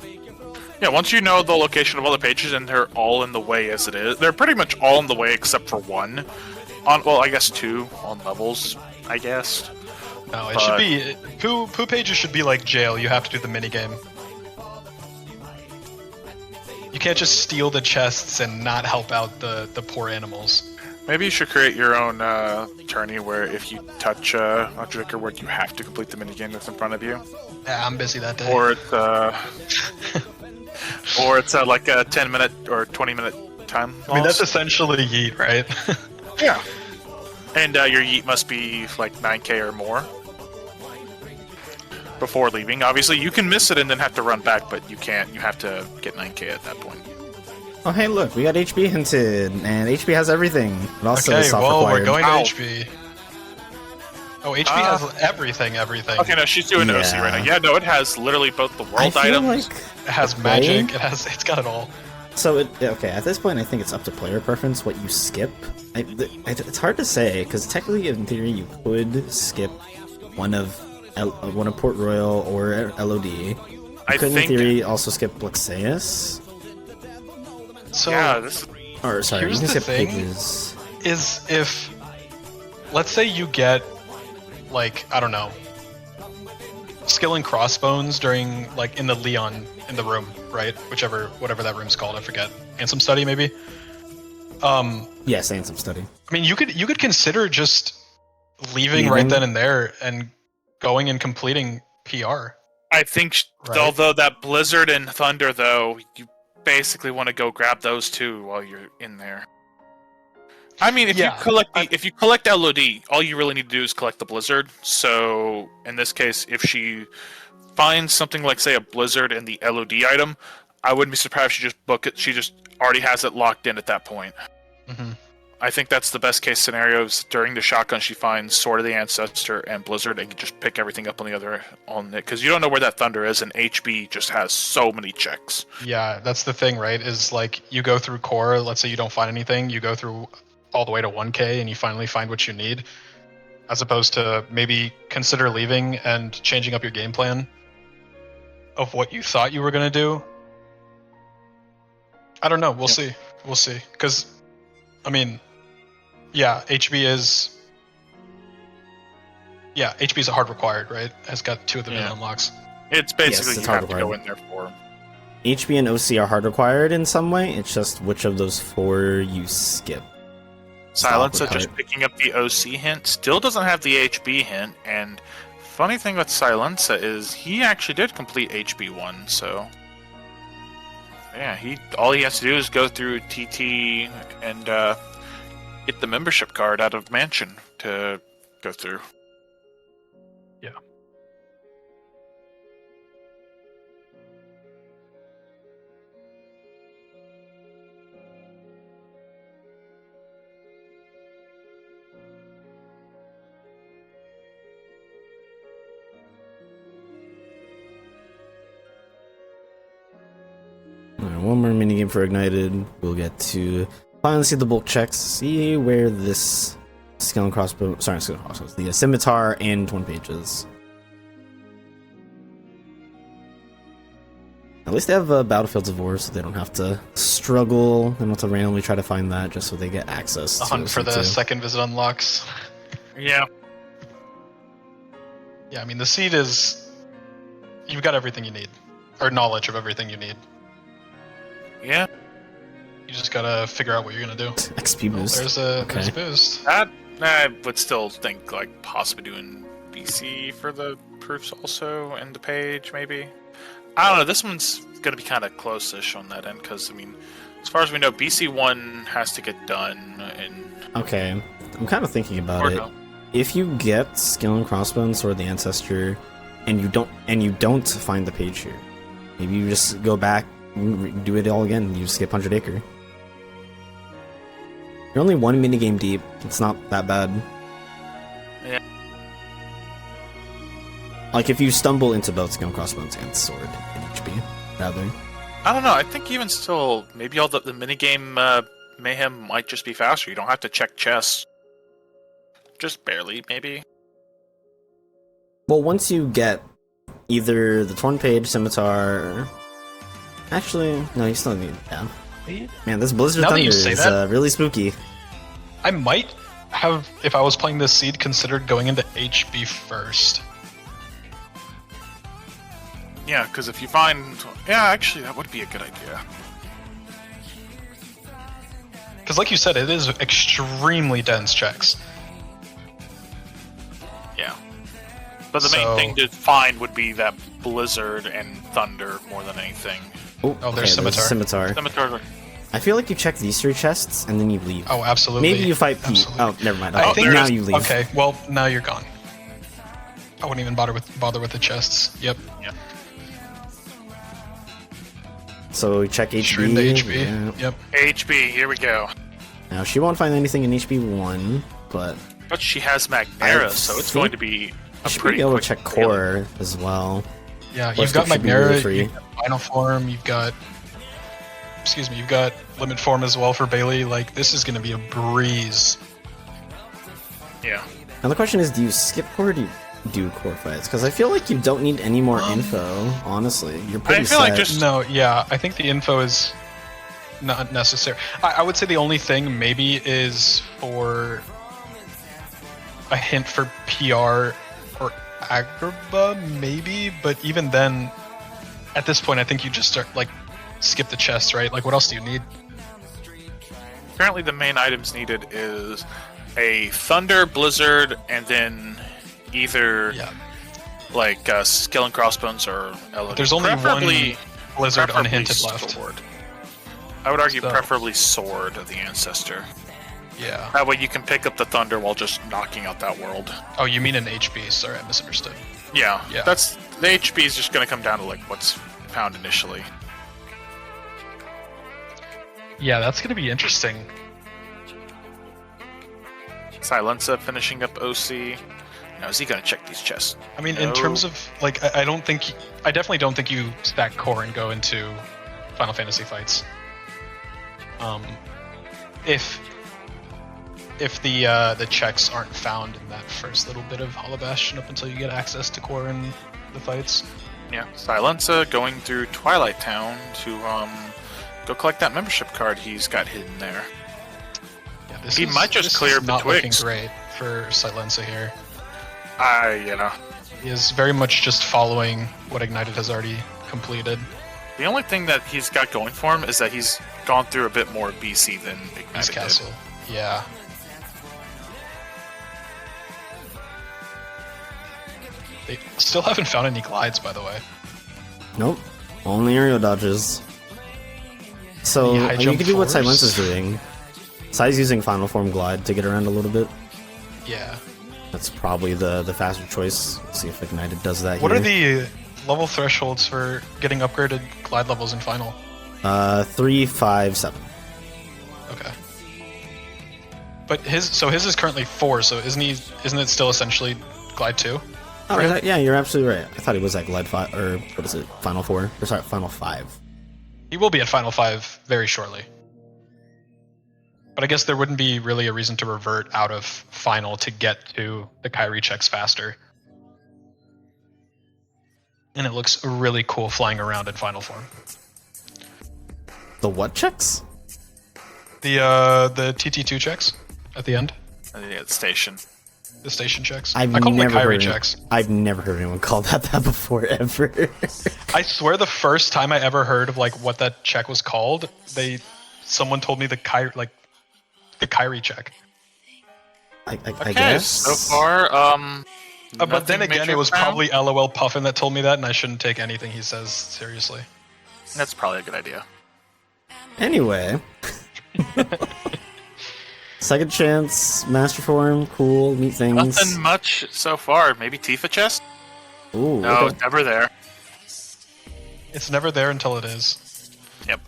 Speaker 2: yeah. Once you know the location of all the pages and they're all in the way as it is, they're pretty much all in the way except for one. Well, I guess 2 on levels. I guess.
Speaker 3: No, it should be poo pages should be like jail. You have to do the minigame. You can't just steal the chests and not help out the poor animals.
Speaker 2: Maybe you should create your own tourney where if you touch a trigger word, you have to complete the minigame that's in front of you.
Speaker 3: Yeah, I'm busy that day.
Speaker 2: Or it's like a 10-minute or 20-minute time.
Speaker 3: I mean, that's
Speaker 2: loss.
Speaker 3: essentially Yeet, right?
Speaker 2: Yeah. And your yeet must be like 9k or more before leaving. Obviously, you can miss it and then have to run back, but you can't. You have to get 9k at that point.
Speaker 1: Oh, hey, look, we got HB hinted, and HB has everything. But also
Speaker 3: Okay,
Speaker 1: is soft
Speaker 3: well,
Speaker 1: required.
Speaker 3: we're going to
Speaker 2: Ow.
Speaker 3: HB. Oh, HB has everything.
Speaker 2: Okay, no, she's doing OC right now. Yeah, no, it has literally both the
Speaker 1: I
Speaker 2: world
Speaker 1: feel
Speaker 2: items.
Speaker 1: like
Speaker 3: It has magic. It's got it all.
Speaker 1: so. Okay, at this point, I think it's up to player preference what you skip. It's hard to say because technically, in theory, you could skip one of Port Royal or LOD. You
Speaker 2: I
Speaker 1: could,
Speaker 2: think.
Speaker 1: in theory, also skip Blixeus.
Speaker 3: So,
Speaker 2: Yeah, this.
Speaker 1: Or sorry,
Speaker 3: Here's
Speaker 1: you can
Speaker 3: the
Speaker 1: skip
Speaker 3: thing.
Speaker 1: pages.
Speaker 3: is if, let's say you get, like, I don't know, skill and crossbones during, like, in the Leon, in the room, right? Whatever that room's called, I forget. Ansem study, maybe?
Speaker 1: Yes, and some study.
Speaker 3: I mean, you could consider just leaving right
Speaker 1: Leaving?
Speaker 3: then and there and going and completing PR.
Speaker 2: I think,
Speaker 3: Right.
Speaker 2: although that Blizzard and Thunder, though, you basically want to go grab those two while you're in there. I mean, if
Speaker 3: Yeah,
Speaker 2: you collect LOD, all you really need to do is collect the Blizzard. So in this case, if she finds something like, say, a Blizzard and the LOD item, I wouldn't be surprised if she just book it. She just already has it locked in at that point.
Speaker 3: Mm-hmm.
Speaker 2: I think that's the best case scenarios. During the shotgun, she finds Sword of the Ancestor and Blizzard, and you just pick everything up on the other on it because you don't know where that Thunder is, and HB just has so many checks.
Speaker 3: Yeah, that's the thing, right? Is like you go through core, let's say you don't find anything, you go through all the way to 1k and you finally find what you need, as opposed to maybe consider leaving and changing up your game plan of what you thought you were going to do. I don't know, we'll see. We'll see. Because, I mean, yeah, HB is a hard required, right? Has got 2 of the main unlocks.
Speaker 2: It's basically
Speaker 1: it's
Speaker 2: you
Speaker 1: hard
Speaker 2: have to go
Speaker 1: required.
Speaker 2: in there for.
Speaker 1: HB and OC are hard required in some way. It's just which of those 4 you skip.
Speaker 2: SyiLenSa
Speaker 1: Stop
Speaker 2: just
Speaker 1: with
Speaker 2: picking up the OC hint, still doesn't have the HB hint, and funny thing with SyiLenSa is he actually did complete HB1, so yeah, all he has to do is go through TT and get the membership card out of Mansion to go through.
Speaker 3: Yeah.
Speaker 1: Alright, one more minigame for Ignited. We'll get to finally see the bulk checks, see where this skill and crossbow, the scimitar and twin pages. At least they have Battlefields of War, so they don't have to struggle. They don't have to randomly try to find that just so they get access
Speaker 3: A
Speaker 1: to
Speaker 3: hunt for the
Speaker 1: OC2.
Speaker 3: second visit unlocks.
Speaker 2: Yeah,
Speaker 3: Yeah, I mean, the seed is... You've got everything you need. Or knowledge of everything you need.
Speaker 2: yeah.
Speaker 3: You just gotta figure out what you're gonna do.
Speaker 1: XP
Speaker 3: Oh,
Speaker 1: boost.
Speaker 3: there's a
Speaker 1: Okay.
Speaker 3: boost.
Speaker 2: That I would still think like possibly doing BC for the proofs also and the page maybe. I don't know. This one's gonna be kind of close-ish on that end because I mean, as far as we know, BC1 has to get done in.
Speaker 1: Okay, I'm kind of thinking about it. If you get Skill and Crossbones or the Ancestor, and you don't find the page here, maybe you just go back and do it all again. And you just get 100 Acre. You're only one minigame deep. It's not that bad.
Speaker 2: Yeah.
Speaker 1: Like if you stumble into both Skill and Crossbones and Sword in HP, rather.
Speaker 2: I don't know. I think even still, maybe all the minigame mayhem might just be faster. You don't have to check chests. Just barely, maybe.
Speaker 1: Well, once you get either the Torn Page, Scimitar... Actually, no, you still need... Yeah. Man, this Blizzard
Speaker 3: Now that
Speaker 1: Thunder
Speaker 3: you say
Speaker 1: is
Speaker 3: that-
Speaker 1: really spooky.
Speaker 3: I might have, if I was playing this seed, considered going into HB first.
Speaker 2: Yeah, because if you find... Yeah, actually, that would be a good idea.
Speaker 3: Because like you said, it is extremely dense checks.
Speaker 2: Yeah. But the main
Speaker 3: So-
Speaker 2: thing to find would be that Blizzard and Thunder more than anything.
Speaker 3: Oh, there's Scimitar.
Speaker 1: Scimitar.
Speaker 2: Scimitar.
Speaker 1: I feel like you check these 3 chests and then you leave.
Speaker 3: Oh, absolutely.
Speaker 1: Maybe you fight Pete.
Speaker 3: Absolutely.
Speaker 1: Oh, never mind.
Speaker 3: I
Speaker 1: Okay,
Speaker 3: think
Speaker 1: now
Speaker 3: there's-
Speaker 1: you leave.
Speaker 3: Okay, well, now you're gone. I wouldn't even bother with the chests. Yep.
Speaker 2: Yeah.
Speaker 1: So we check HB.
Speaker 3: Sure into HB.
Speaker 1: Yeah.
Speaker 3: Yep.
Speaker 2: HB, here we go.
Speaker 1: Now she won't find anything in HB1, but
Speaker 2: But she has Magnera, so it's going to be a
Speaker 1: she should
Speaker 2: pretty
Speaker 1: be able
Speaker 2: quick
Speaker 1: to check
Speaker 2: kill.
Speaker 1: Core as well.
Speaker 3: Yeah,
Speaker 1: Or
Speaker 3: you've got
Speaker 1: Stick should be really
Speaker 3: Magnera,
Speaker 1: free.
Speaker 3: you've got Final Form, you've got... Excuse me, you've got Limit Form as well for Bailey. Like, this is going to be a breeze.
Speaker 2: Yeah.
Speaker 1: Now the question is, do you skip Core or do you do Core fights? Because I feel like you don't need any more info, honestly. You're pretty
Speaker 2: feel like
Speaker 1: set.
Speaker 2: just-
Speaker 3: No, yeah, I think the info is not necessary. I would say the only thing maybe is for a hint for PR or Agrabah, maybe, but even then, at this point, I think you just start, like, skip the chest, right? Like, what else do you need?
Speaker 2: Currently, the main items needed is a Thunder, Blizzard, and then either
Speaker 3: Yeah.
Speaker 2: like Skill and Crossbones or Elodie.
Speaker 3: There's only
Speaker 2: Preferably-
Speaker 3: one Blizzard
Speaker 2: preferably
Speaker 3: unhinted left.
Speaker 2: Sword. I would argue
Speaker 3: So-
Speaker 2: preferably Sword of the Ancestor.
Speaker 3: Yeah.
Speaker 2: That way you can pick up the Thunder while just knocking out that world.
Speaker 3: Oh, you mean an HB? Sorry, I misunderstood.
Speaker 2: Yeah,
Speaker 3: Yeah.
Speaker 2: that's the HP is just going to come down to like what's found initially.
Speaker 3: Yeah, that's going to be interesting.
Speaker 2: SyiLenSa finishing up OC. Now is he going to check these chests?
Speaker 3: I mean,
Speaker 2: No.
Speaker 3: in terms of, like, I don't think... I definitely don't think you stack core and go into Final Fantasy fights. If the checks aren't found in that first little bit of Hollow Bastion up until you get access to core in the fights.
Speaker 2: Yeah, SyiLenSa going through Twilight Town to go collect that membership card he's got hidden there.
Speaker 3: Yeah, this
Speaker 2: He might just
Speaker 3: this
Speaker 2: clear
Speaker 3: is not looking
Speaker 2: betwixt.
Speaker 3: great for SyiLenSa here.
Speaker 2: Yeah.
Speaker 3: He is very much just following what Ignited has already completed.
Speaker 2: The only thing that he's got going for him is that he's gone through a bit more BC than
Speaker 3: East
Speaker 2: Ignited
Speaker 3: Castle. Yeah. They still haven't found any glides, by the way.
Speaker 1: Nope. Only aerial dodges. So
Speaker 3: Any high
Speaker 1: you
Speaker 3: jump
Speaker 1: can do what
Speaker 3: force?
Speaker 1: SyiLenSa's doing. Sai's using Final Form Glide to get around a little bit.
Speaker 3: Yeah.
Speaker 1: That's probably the faster choice. Let's see if Ignited does that
Speaker 3: What
Speaker 1: here.
Speaker 3: are the level thresholds for getting upgraded glide levels in Final?
Speaker 1: 3, 5, 7.
Speaker 3: Okay. But his is currently 4, so isn't it still essentially glide 2?
Speaker 1: Oh, yeah, you're absolutely right. I thought he was at Glide 5, or what is it, Final 4? Or sorry, Final 5.
Speaker 3: He will be at Final 5 very shortly. But I guess there wouldn't be really a reason to revert out of Final to get to the Kyrie checks faster. And it looks really cool flying around in Final form.
Speaker 1: The what checks?
Speaker 3: The TT2 checks at the end.
Speaker 2: at the station.
Speaker 3: The station checks.
Speaker 1: I've
Speaker 3: I call them the
Speaker 1: never
Speaker 3: Kyrie
Speaker 1: heard
Speaker 3: checks.
Speaker 1: I've never heard anyone call that before, ever.
Speaker 3: I swear the first time I ever heard of like what that check was called, someone told me the Kyrie check.
Speaker 1: I guess.
Speaker 2: So far,
Speaker 3: but then
Speaker 2: nothing
Speaker 3: again,
Speaker 2: major
Speaker 3: it was
Speaker 2: found.
Speaker 3: probably LOL Puffin that told me that, and I shouldn't take anything he says seriously.
Speaker 2: That's probably a good idea.
Speaker 1: Anyway. Second chance, Master Form, cool, neat things.
Speaker 2: Nothing much so far. Maybe Tifa chest?
Speaker 1: Ooh,
Speaker 2: No,
Speaker 1: okay.
Speaker 2: it's never there.
Speaker 3: It's never there until it is.
Speaker 2: Yep.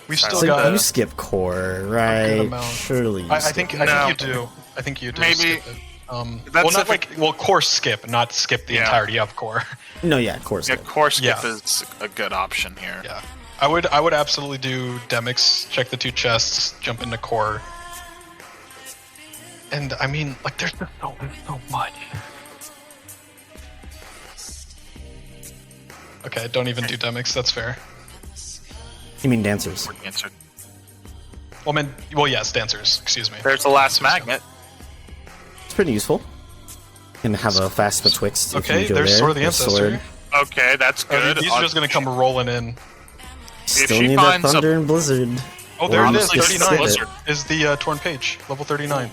Speaker 3: We've
Speaker 2: So
Speaker 3: still
Speaker 1: So
Speaker 3: got.
Speaker 1: you skip core, right?
Speaker 3: amount.
Speaker 1: Surely you
Speaker 3: I
Speaker 1: skip
Speaker 3: think
Speaker 1: it.
Speaker 2: No.
Speaker 3: you do. I think you do.
Speaker 2: Maybe-
Speaker 3: Skip it. Well,
Speaker 2: That's
Speaker 3: not
Speaker 2: if
Speaker 3: like core skip, not skip the
Speaker 2: Yeah.
Speaker 3: entirety of core.
Speaker 1: No, yeah, core
Speaker 2: Yeah,
Speaker 1: skip.
Speaker 2: core skip
Speaker 3: Yeah.
Speaker 2: is a good option here.
Speaker 3: Yeah, I would absolutely do Demix, check the 2 chests, jump into core. And I mean, like, there's so much. Okay, don't even do Demix. That's fair.
Speaker 1: You mean dancers?
Speaker 2: Answered.
Speaker 3: Well, yes, dancers. Excuse me.
Speaker 2: There's the last magnet.
Speaker 1: It's pretty useful. Can have a fast betwixt if
Speaker 3: Okay,
Speaker 1: you go
Speaker 3: there's
Speaker 1: there.
Speaker 3: Sword of the
Speaker 1: or
Speaker 3: Ancestor.
Speaker 1: sword.
Speaker 2: Okay, that's good.
Speaker 3: These are just gonna come rolling in.
Speaker 1: Still
Speaker 2: she
Speaker 1: need that
Speaker 2: finds a-
Speaker 1: thunder and blizzard.
Speaker 3: Oh, there
Speaker 1: Or
Speaker 3: it
Speaker 1: you
Speaker 3: is.
Speaker 1: just skip
Speaker 3: 39
Speaker 1: it.
Speaker 3: is the torn page. Level 39.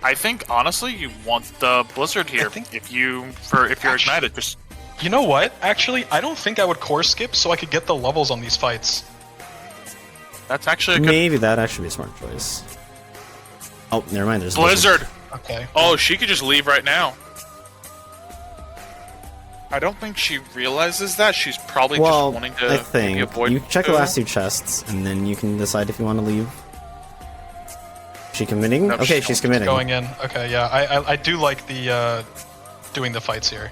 Speaker 2: I think honestly, you want the blizzard here.
Speaker 3: think-
Speaker 2: If you're ignited, just
Speaker 3: You know what? Actually, I don't think I would core skip so I could get the levels on these fights.
Speaker 2: that's actually a good
Speaker 1: Maybe that actually be a smart choice. Oh, never mind. There's a
Speaker 2: blizzard.
Speaker 3: Okay.
Speaker 2: Oh, she could just leave right now. I don't think she realizes that. She's probably
Speaker 1: Well,
Speaker 2: just wanting to
Speaker 1: I
Speaker 2: maybe
Speaker 1: think
Speaker 2: avoid.
Speaker 1: you check the last 2 chests, and then you can decide if you want to leave. She committing?
Speaker 2: No,
Speaker 1: Okay,
Speaker 2: she's
Speaker 1: she's committing.
Speaker 3: Going in. Okay, yeah. I do like the doing the fights here.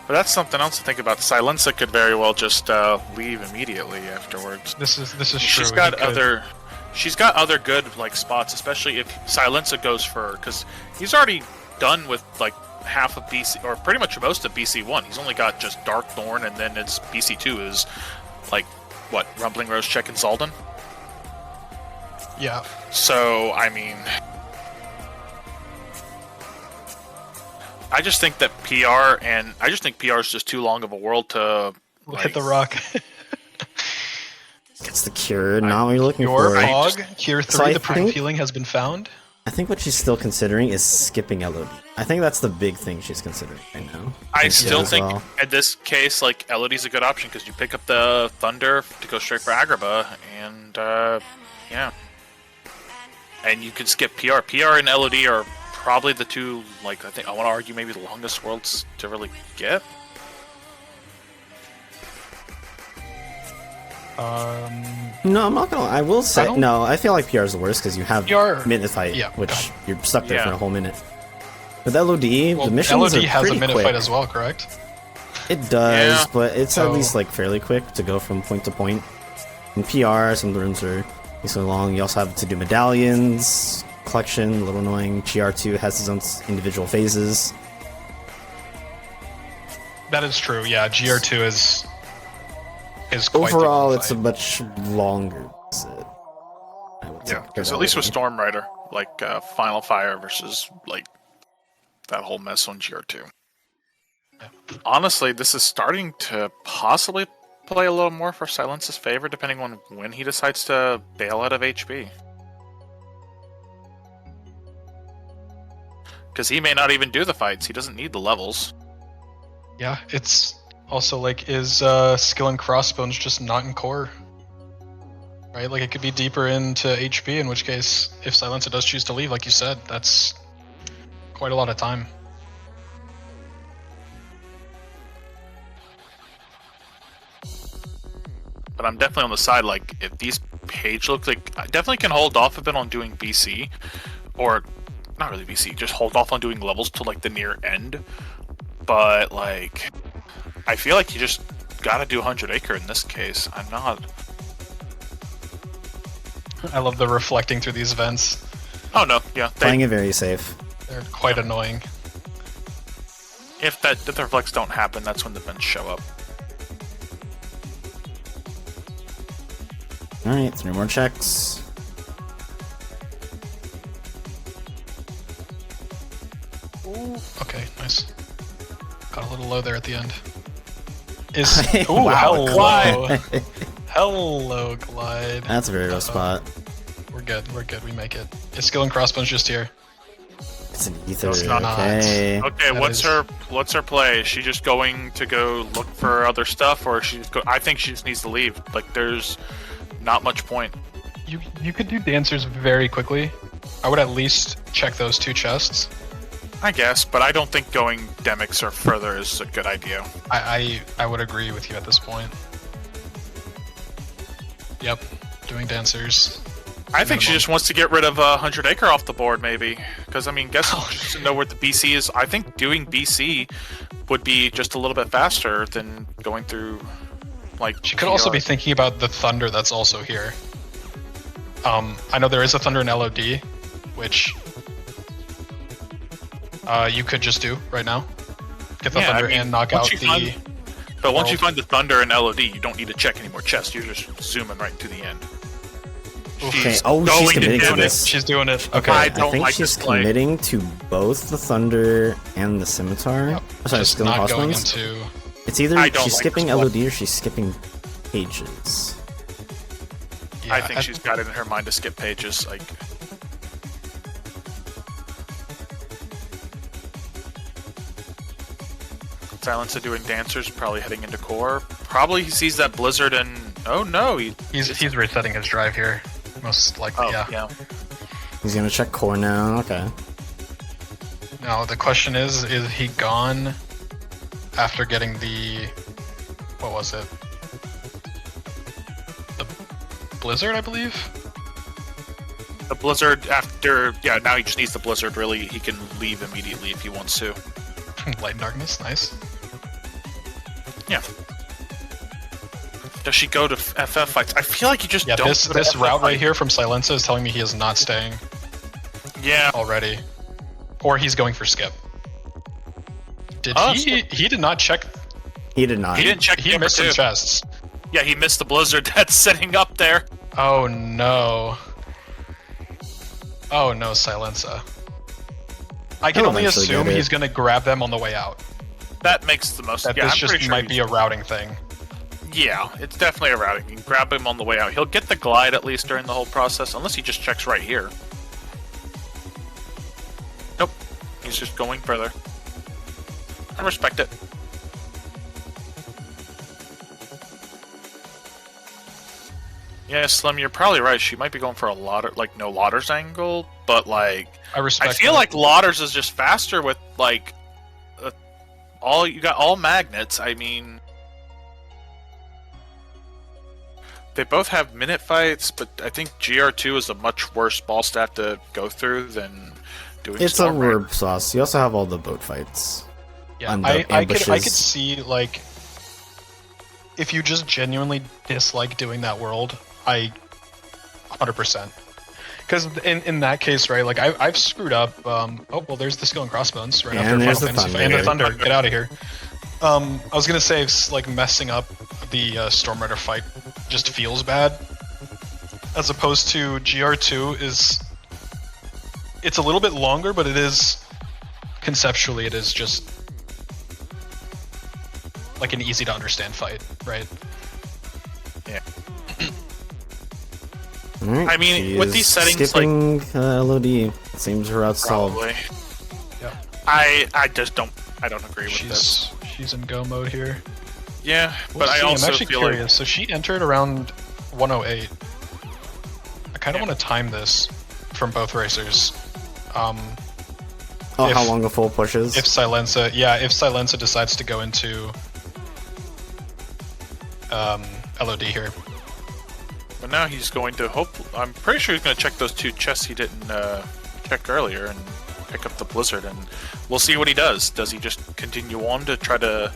Speaker 2: But that's something else to think about. SyiLenSa could very well just leave immediately afterwards.
Speaker 3: This is true.
Speaker 2: She's got other good like spots, especially if SyiLenSa goes for, because he's already done with like half of BC, or pretty much most of BC1. He's only got just Dark Thorn, and then it's BC2 is like what, Rumbling Rose, Check, and Zaldin.
Speaker 3: Yeah.
Speaker 2: So I mean, I just think that PR is just too long of a world to
Speaker 3: Hit the rock.
Speaker 1: It's the cure, not what you're looking
Speaker 3: Your
Speaker 1: for.
Speaker 3: Pog, Cure 3,
Speaker 1: So I
Speaker 3: the proof of
Speaker 1: think-
Speaker 3: healing has been found.
Speaker 1: I think what she's still considering is skipping LOD. I think that's the big thing she's considering right now.
Speaker 2: I
Speaker 1: And
Speaker 2: still
Speaker 1: as
Speaker 2: think
Speaker 1: well.
Speaker 2: in this case, like, Elodie's a good option because you pick up the Thunder to go straight for Agrabah, and yeah, and you can skip PR. PR and Elodie are probably the two, like, I want to argue maybe the longest worlds to really get.
Speaker 1: No, I'm not gonna. I will say
Speaker 3: don't-
Speaker 1: no. I feel like PR is the worst because you have
Speaker 3: PR
Speaker 1: minute fight,
Speaker 3: yeah,
Speaker 1: which
Speaker 3: okay.
Speaker 1: you're stuck there
Speaker 2: Yeah.
Speaker 1: for a whole minute. With LOD,
Speaker 3: Well,
Speaker 1: the missions
Speaker 3: LOD
Speaker 1: are
Speaker 3: has
Speaker 1: pretty
Speaker 3: a minute
Speaker 1: quick.
Speaker 3: fight as well, correct?
Speaker 1: It does,
Speaker 2: Yeah.
Speaker 1: but it's
Speaker 3: So-
Speaker 1: at least like fairly quick to go from point to point. In PR, some rooms are so long. You also have to do medallions, collection, a little annoying. GR2 has its own individual phases.
Speaker 3: That is true. Yeah, GR2 is quite the
Speaker 1: Overall,
Speaker 3: long
Speaker 1: it's a
Speaker 3: fight.
Speaker 1: much longer visit. I would say,
Speaker 2: Yeah, because
Speaker 1: for
Speaker 2: at least with
Speaker 1: LOD.
Speaker 2: Storm Rider, like Final Fire versus like that whole mess on GR2. Honestly, this is starting to possibly play a little more for SyiLenSa's favor, depending on when he decides to bail out of HB. Because he may not even do the fights. He doesn't need the levels.
Speaker 3: Yeah, it's also like, is skill and crossbones just not in core? Right, like it could be deeper into HB, in which case, if SyiLenSa does choose to leave, like you said, that's quite a lot of time.
Speaker 2: But I'm definitely on the side, like, if these page look like, I definitely can hold off a bit on doing BC, or not really BC, just hold off on doing levels till like the near end. But like, I feel like you just gotta do 100 Acre in this case. I'm not.
Speaker 3: I love the reflecting through these vents.
Speaker 2: Oh no, yeah.
Speaker 1: Playing it very safe.
Speaker 3: They're quite annoying.
Speaker 2: If the reflects don't happen, that's when the vents show up.
Speaker 1: Alright, 3 more checks.
Speaker 3: Okay, nice. Got a little low there at the end. Is
Speaker 1: Wow,
Speaker 3: hello,
Speaker 1: Glide.
Speaker 3: hello, Glide.
Speaker 1: That's a very rough spot.
Speaker 3: We're good. We're good. We make it. Is skill and crossbones just here?
Speaker 1: It's an ether.
Speaker 2: it's not.
Speaker 1: Okay.
Speaker 2: Okay,
Speaker 3: That
Speaker 2: what's
Speaker 3: is-
Speaker 2: her play? Is she just going to go look for other stuff, or I think she just needs to leave. Like, there's not much point.
Speaker 3: You could do dancers very quickly. I would at least check those 2 chests.
Speaker 2: I guess, but I don't think going Demics or further is a good idea.
Speaker 3: I would agree with you at this point. Yep, doing dancers.
Speaker 2: I think she
Speaker 3: Minimum.
Speaker 2: just wants to get rid of 100 Acre off the board, maybe. Because, I mean, guess just to know where the BC is. I think doing BC would be just a little bit faster than going through, like,
Speaker 3: She could also
Speaker 2: GR.
Speaker 3: be thinking about the thunder that's also here. I know there is a thunder in LOD, which you could just do right now. Get the
Speaker 2: Yeah, I
Speaker 3: thunder
Speaker 2: mean,
Speaker 3: and knock
Speaker 2: once
Speaker 3: out
Speaker 2: you
Speaker 3: the.
Speaker 2: But once you
Speaker 3: world.
Speaker 2: find the Thunder in LOD, you don't need to check any more chests. You're just zooming right to the end.
Speaker 1: Okay. Oh, she's
Speaker 2: going to
Speaker 1: committing to
Speaker 2: do it.
Speaker 1: this.
Speaker 3: She's doing it.
Speaker 1: Okay,
Speaker 3: Okay.
Speaker 2: I
Speaker 1: I
Speaker 2: don't
Speaker 1: think
Speaker 2: like
Speaker 1: she's
Speaker 2: this play.
Speaker 1: committing to both the thunder and the scimitar.
Speaker 3: Yep.
Speaker 1: Oh, sorry,
Speaker 3: Just
Speaker 1: skill and
Speaker 3: not going
Speaker 1: crossbones.
Speaker 3: into.
Speaker 1: It's either
Speaker 2: I don't
Speaker 1: she's
Speaker 2: like
Speaker 1: skipping
Speaker 2: this one.
Speaker 1: LOD or she's skipping pages.
Speaker 3: Yeah,
Speaker 2: I think she's got it in her mind to skip pages. Like, SyiLenSa doing dancers, probably heading into core. Probably he sees that blizzard and oh no,
Speaker 3: He's resetting his drive here. Most likely,
Speaker 2: oh
Speaker 3: yeah.
Speaker 1: He's gonna check core now. Okay.
Speaker 3: Now the question is he gone after getting the what was it? The blizzard, I believe.
Speaker 2: The blizzard after now he just needs the blizzard. Really, he can leave immediately if he wants to.
Speaker 3: Light and darkness, nice.
Speaker 2: Yeah. Does she go to FF fights? I feel like you just
Speaker 3: Yeah,
Speaker 2: don't.
Speaker 3: this
Speaker 2: go to
Speaker 3: this
Speaker 2: FF
Speaker 3: route right
Speaker 2: fight.
Speaker 3: here from SyiLenSa is telling me he is not staying
Speaker 2: Yeah.
Speaker 3: already, or he's going for skip. Did
Speaker 2: Oh,
Speaker 3: he did not check?
Speaker 1: He did not.
Speaker 2: He didn't check
Speaker 3: He
Speaker 2: number
Speaker 3: missed some
Speaker 2: 2.
Speaker 3: chests.
Speaker 2: Yeah, he missed the blizzard that's sitting up there.
Speaker 3: Oh no. Oh no, SyiLenSa. I can
Speaker 1: He'll
Speaker 3: only
Speaker 1: eventually
Speaker 3: assume
Speaker 1: get it.
Speaker 3: he's gonna grab them on the way out.
Speaker 2: That makes the most.
Speaker 3: That
Speaker 2: Yeah,
Speaker 3: this
Speaker 2: I'm
Speaker 3: just
Speaker 2: pretty sure
Speaker 3: might be a routing thing.
Speaker 2: Yeah, it's definitely a routing. You can grab him on the way out. He'll get the glide at least during the whole process, unless he just checks right here. Nope, he's just going further. I respect it. Yeah, Slim, you're probably right. She might be going for a Lauder, like no Lauder's angle, but like
Speaker 3: I respect.
Speaker 2: I feel
Speaker 3: that.
Speaker 2: like Lauder's is just faster with like you got all magnets. I mean, they both have minute fights, but I think GR2 is a much worse ball stat to go through than doing.
Speaker 1: It's a
Speaker 2: Storm Raid.
Speaker 1: rib sauce. You also have all the boat fights.
Speaker 3: Yeah,
Speaker 1: on the
Speaker 3: I could
Speaker 1: ambushes.
Speaker 3: see like if you just genuinely dislike doing that world, I 100%. Because in that case, right, like I've screwed up. Oh well, there's the skill and crossbones right
Speaker 1: And
Speaker 3: after
Speaker 1: there's
Speaker 3: Final
Speaker 1: the
Speaker 3: Fantasy
Speaker 1: thunder.
Speaker 3: and the thunder. Get out of here. I was gonna say it's like messing up the Storm Rider fight just feels bad, as opposed to GR2 is. It's a little bit longer, but it is conceptually it is just like an easy to understand fight, right?
Speaker 1: Alright,
Speaker 2: I mean,
Speaker 1: she
Speaker 2: with
Speaker 1: is
Speaker 2: these settings,
Speaker 1: skipping LOD. It seems her route's solved.
Speaker 2: Probably.
Speaker 3: Yeah.
Speaker 2: I just don't. I don't agree with this.
Speaker 3: She's in go mode here.
Speaker 2: Yeah,
Speaker 3: We'll
Speaker 2: but I
Speaker 3: see.
Speaker 2: also
Speaker 3: I'm actually
Speaker 2: feel
Speaker 3: curious.
Speaker 2: like
Speaker 3: So she entered around 108. I kind of
Speaker 2: Yeah.
Speaker 3: want to time this from both racers.
Speaker 1: Oh,
Speaker 3: If-
Speaker 1: how long a full push is?
Speaker 3: If SyiLenSa decides to go into LOD here.
Speaker 2: But now he's going to hope. I'm pretty sure he's going to check those 2 chests he didn't check earlier and pick up the blizzard, and we'll see what he does. Does he just continue on to try to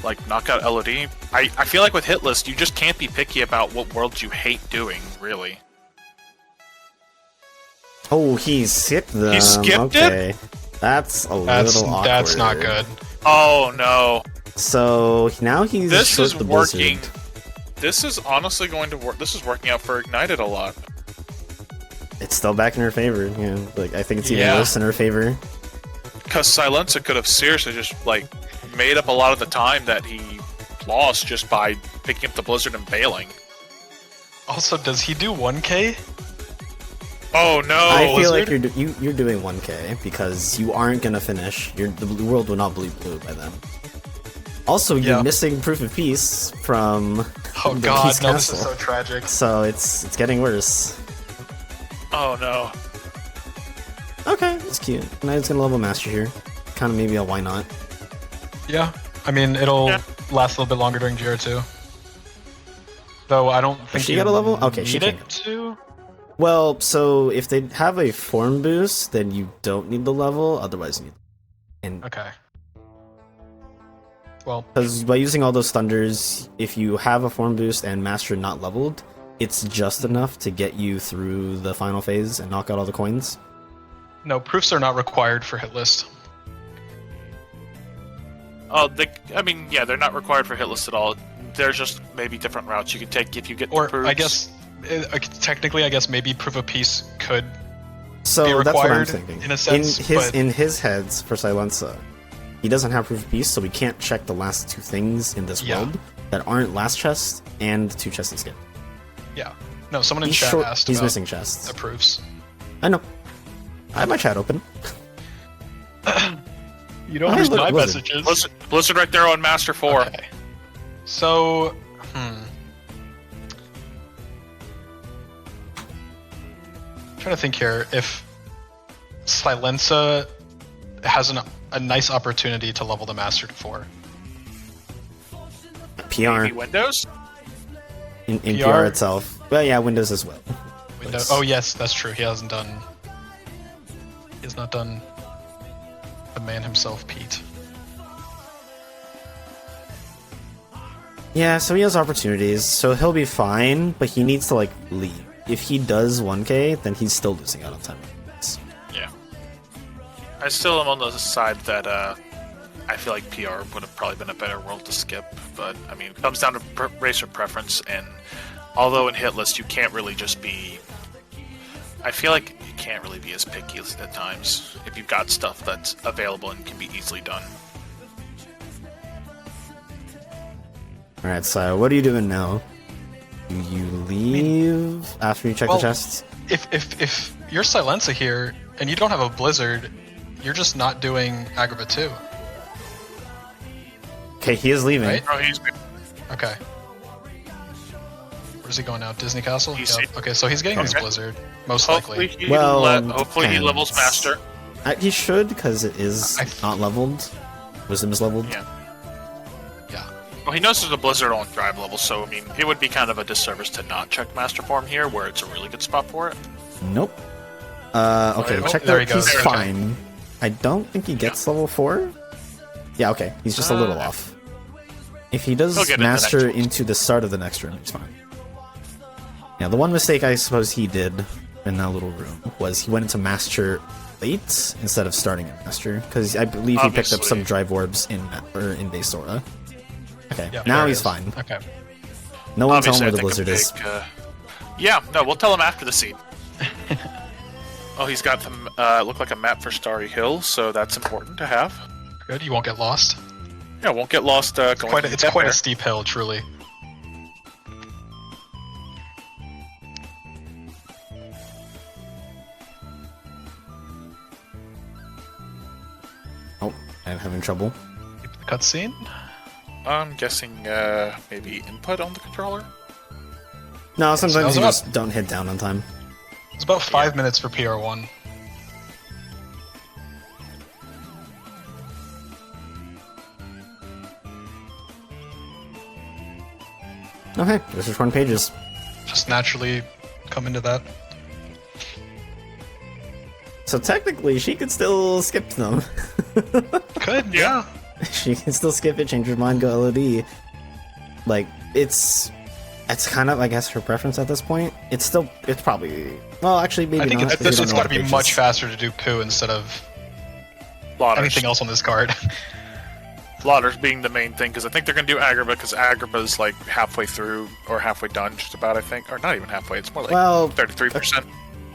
Speaker 2: like knock out LOD? I feel like with Hitlist, you just can't be picky about what worlds you hate doing. Really,
Speaker 1: Oh, he skipped them.
Speaker 2: He skipped it?
Speaker 1: Okay. That's a little awkward.
Speaker 3: That's not good.
Speaker 2: oh no,
Speaker 1: So now he's
Speaker 2: this
Speaker 1: short
Speaker 2: is
Speaker 1: the
Speaker 2: working.
Speaker 1: blizzard.
Speaker 2: This is honestly going to work. This is working out for Ignited a lot.
Speaker 1: It's still back in her favor. Yeah, like I think it's even
Speaker 3: Yeah.
Speaker 1: worse in her favor.
Speaker 2: Because SyiLenSa could have seriously just like made up a lot of the time that he lost just by picking up the blizzard and bailing.
Speaker 3: Also, does he do 1K?
Speaker 2: Oh no!
Speaker 1: I feel like
Speaker 2: Lizard?
Speaker 1: you're doing 1k because you aren't gonna finish. The world will not bleed blue by then. Also, you're missing proof of peace from
Speaker 3: Oh
Speaker 1: the
Speaker 3: god,
Speaker 1: Peace
Speaker 3: no,
Speaker 1: Castle.
Speaker 3: this is so tragic.
Speaker 1: So it's getting worse.
Speaker 2: Oh no!
Speaker 1: Okay, it's cute. Knight's gonna level master here. Kind of maybe a why not.
Speaker 3: Yeah, I mean, it'll last a little bit longer during GR2. Though I don't think
Speaker 1: she
Speaker 3: you
Speaker 1: got a level? Okay,
Speaker 3: need
Speaker 1: she
Speaker 3: it
Speaker 1: can.
Speaker 3: to.
Speaker 1: Well, so if they have a form boost, then you don't need the level. Otherwise, you need. And
Speaker 3: Okay. Well,
Speaker 1: because by using all those thunders, if you have a form boost and master not leveled, it's just enough to get you through the final phase and knock out all the coins.
Speaker 3: no, proofs are not required for Hitlist.
Speaker 2: Oh, I mean, yeah, they're not required for Hitlist at all. There's just maybe different routes you can take if you get the
Speaker 3: Or
Speaker 2: proofs.
Speaker 3: I guess, technically, I guess maybe proof of peace could.
Speaker 1: So
Speaker 3: Be
Speaker 1: that's what I'm
Speaker 3: required
Speaker 1: thinking.
Speaker 3: in a sense, but-
Speaker 1: in his heads for SyiLenSa, he doesn't have proof of peace, so we can't check the last two things in this world that aren't last chest and two chests and skip.
Speaker 3: Yeah. No, someone in
Speaker 1: He's
Speaker 3: chat
Speaker 1: short.
Speaker 3: asked
Speaker 1: He's
Speaker 3: about
Speaker 1: missing chests.
Speaker 3: the proofs.
Speaker 1: I know. I have my chat open.
Speaker 3: You don't
Speaker 1: Oh,
Speaker 3: read
Speaker 1: look,
Speaker 3: my
Speaker 1: Blizzard.
Speaker 3: messages.
Speaker 2: Blizzard right there on Master 4.
Speaker 3: Okay. So, trying to think here. If SyiLenSa has a nice opportunity to level the Master to 4.
Speaker 1: PR
Speaker 2: Maybe Windows?
Speaker 1: in
Speaker 3: PR?
Speaker 1: PR itself. Well, yeah, Windows as well.
Speaker 3: Windows. Oh yes, that's true. He hasn't done. He has not done. The man himself, Pete.
Speaker 1: Yeah, so he has opportunities, so he'll be fine, but he needs to, like, leave. If he does 1k, then he's still losing out on time.
Speaker 2: Yeah. I still am on the side that I feel like PR would have probably been a better world to skip, but I mean, it comes down to racer preference, and although in Hitlist you can't really just be. I feel like you can't really be as picky at times if you've got stuff that's available and can be easily done.
Speaker 1: Alright, so what are you doing now? Do you leave after you check the chests?
Speaker 3: If you're SyiLenSa here and you don't have a Blizzard, you're just not doing Agrabah 2.
Speaker 1: Okay, he is leaving.
Speaker 3: Right?
Speaker 2: Oh, he's
Speaker 3: Okay. Where's he going now? Disney Castle?
Speaker 2: He's-
Speaker 3: Yep. Okay, so he's getting his
Speaker 2: Okay.
Speaker 3: Blizzard, most
Speaker 2: hopefully
Speaker 3: likely.
Speaker 2: he
Speaker 1: Well,
Speaker 2: hopefully he levels
Speaker 1: depends.
Speaker 2: Master.
Speaker 1: He should, because it is not leveled. Wisdom is leveled.
Speaker 2: Yeah.
Speaker 3: Yeah.
Speaker 2: Well, he knows there's a Blizzard on drive level, so I mean, it would be kind of a disservice to not check Master Form here, where it's a really good spot for it.
Speaker 1: Nope. Okay,
Speaker 3: Oh,
Speaker 1: check
Speaker 3: there he
Speaker 1: that. He's
Speaker 3: goes.
Speaker 1: fine. I don't think he gets level 4. Yeah, okay. He's just a little off. If he does
Speaker 2: He'll get it in the
Speaker 1: master
Speaker 2: next one.
Speaker 1: into the start of the next room, he's fine. Yeah, the one mistake I suppose he did in that little room was he went into master late instead of starting at master, because I believe he picked up some
Speaker 2: Obviously.
Speaker 1: drive orbs in base Sora. Okay,
Speaker 3: Yeah,
Speaker 1: now
Speaker 3: there he
Speaker 1: he's
Speaker 3: is.
Speaker 1: fine.
Speaker 3: Okay.
Speaker 1: No one tell him
Speaker 2: Obviously,
Speaker 1: where
Speaker 2: I
Speaker 1: the
Speaker 2: think
Speaker 1: blizzard
Speaker 2: a
Speaker 1: is.
Speaker 2: big, yeah, no, we'll tell him after the scene. Oh, he's got the look like a map for Starry Hill, so that's important to have.
Speaker 3: Good. You won't get lost.
Speaker 2: Yeah, won't get lost going.
Speaker 3: It's quite a steep hill, truly.
Speaker 1: Oh, I'm having trouble.
Speaker 3: Cutscene.
Speaker 2: I'm guessing maybe input on the controller.
Speaker 1: No, sometimes
Speaker 3: that
Speaker 1: you
Speaker 3: was
Speaker 1: just don't hit down on time.
Speaker 3: It's about 5 minutes for PR1.
Speaker 1: Okay, there's just 1 pages.
Speaker 3: Just naturally come into that.
Speaker 1: So technically, she could still skip them.
Speaker 3: Could, yeah.
Speaker 1: She can still skip it, change her mind, go LOD. Like, it's kind of, I guess, her preference at this point. It's probably, well, actually, maybe
Speaker 3: I think
Speaker 1: not.
Speaker 3: it's,
Speaker 1: because we
Speaker 3: it's
Speaker 1: don't know
Speaker 3: got to
Speaker 1: what
Speaker 3: be
Speaker 1: the
Speaker 3: much
Speaker 1: page is.
Speaker 3: faster to do coup instead of
Speaker 2: Lotters.
Speaker 3: anything else on this card.
Speaker 2: Lotters being the main thing, because I think they're going to do Agrabah, because Agrabah's like halfway through, or halfway done, just about, I think. Or not even halfway, it's more like
Speaker 1: Well,
Speaker 2: 33%.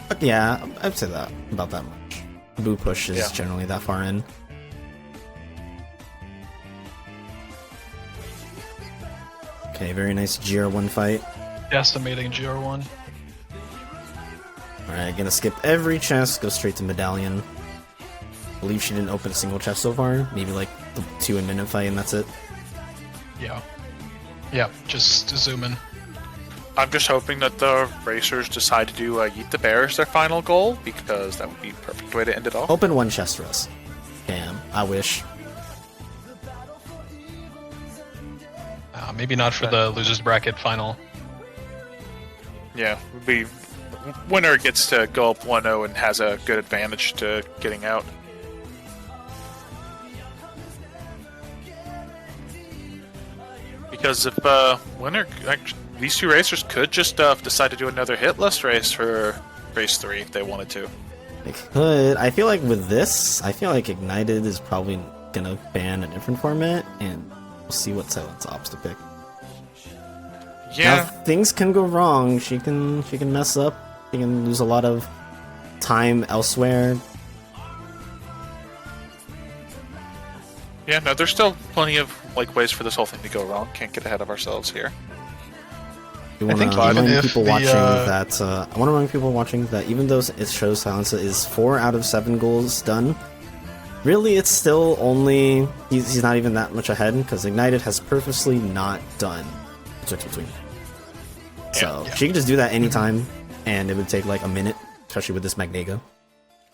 Speaker 1: But yeah, I'd say that, about that much. Boo push is generally that far in. Okay, very nice GR1 fight.
Speaker 3: Estimating GR1.
Speaker 1: Alright, gonna skip every chest, go straight to Medallion. Believe she didn't open a single chest so far. Maybe like the 2 in minute fight and that's it.
Speaker 3: Yeah. Yeah, just zoom in.
Speaker 2: I'm just hoping that the racers decide to do Yeet the Bear as their final goal, because that would be a perfect way to end it all.
Speaker 1: Open 1 chest for us. Damn, I wish.
Speaker 3: Maybe not for the losers bracket final.
Speaker 2: Yeah, winner gets to go up 1-0 and has a good advantage to getting out. Because if winner, these 2 racers could just decide to do another Hitlist race for race 3 if they wanted to.
Speaker 1: They could. I feel like with this, I feel like Ignited is probably gonna ban a different format, and we'll see what SyiLenSa opts to pick.
Speaker 2: Yeah.
Speaker 1: Now, things can go wrong. She can mess up. She can lose a lot of time elsewhere.
Speaker 2: Yeah, no, there's still plenty of ways for this whole thing to go wrong. Can't get ahead of ourselves here.
Speaker 1: I want to remind people watching that even though it shows SyiLenSa is 4 out of 7 goals done, really it's still only he's not even that much ahead because Ignited has purposely not done switch between. So she can just do that anytime, and it would take like a minute, especially with this Magnego.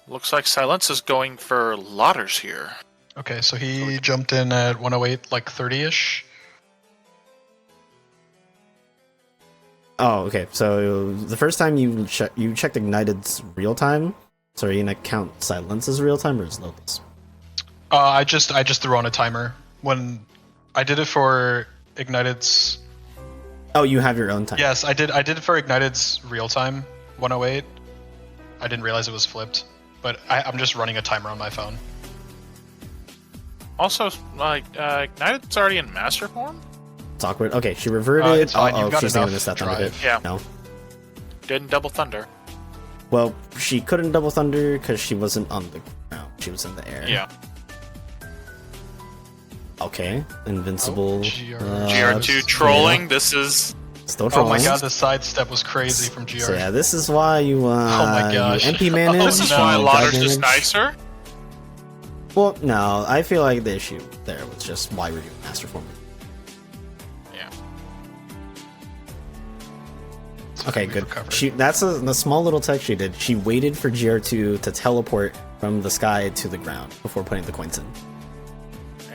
Speaker 2: Looks like SyiLenSa's going for Ladders here.
Speaker 3: Okay, so he jumped in at 108, like 30-ish.
Speaker 1: Oh, okay. So the first time you checked Ignited's real time. So are you gonna count SyiLenSa's real time or his locals?
Speaker 3: I just threw on a timer when I did it for Ignited's.
Speaker 1: Oh, you have your own time.
Speaker 3: Yes, I did it for Ignited's real time 108. I didn't realize it was flipped, but I'm just running a timer on my phone.
Speaker 2: Also, Ignited's already in master form.
Speaker 1: It's awkward. Okay, she reverted.
Speaker 3: It's fine.
Speaker 1: Oh,
Speaker 3: You've got
Speaker 1: she's not gonna
Speaker 3: enough
Speaker 1: miss that thunder
Speaker 3: drive.
Speaker 1: hit.
Speaker 2: Yeah.
Speaker 1: No.
Speaker 2: Didn't double thunder.
Speaker 1: Well, she couldn't double thunder because she wasn't on the ground. She was in the air.
Speaker 2: Yeah.
Speaker 1: Okay. Invincible.
Speaker 2: GR2 trolling.
Speaker 1: Yeah.
Speaker 2: This is
Speaker 1: Still trolling.
Speaker 3: Oh my god, the sidestep was crazy from GR.
Speaker 1: So yeah, this is why you
Speaker 3: Oh my gosh.
Speaker 1: you MP manage.
Speaker 2: this is why Ladders is nicer.
Speaker 1: Well, no, I feel like the issue there was just why we're doing master form.
Speaker 2: Yeah.
Speaker 1: Okay, good. That's a small little tech she did. She waited for GR2 to teleport from the sky to the ground before putting the coins in.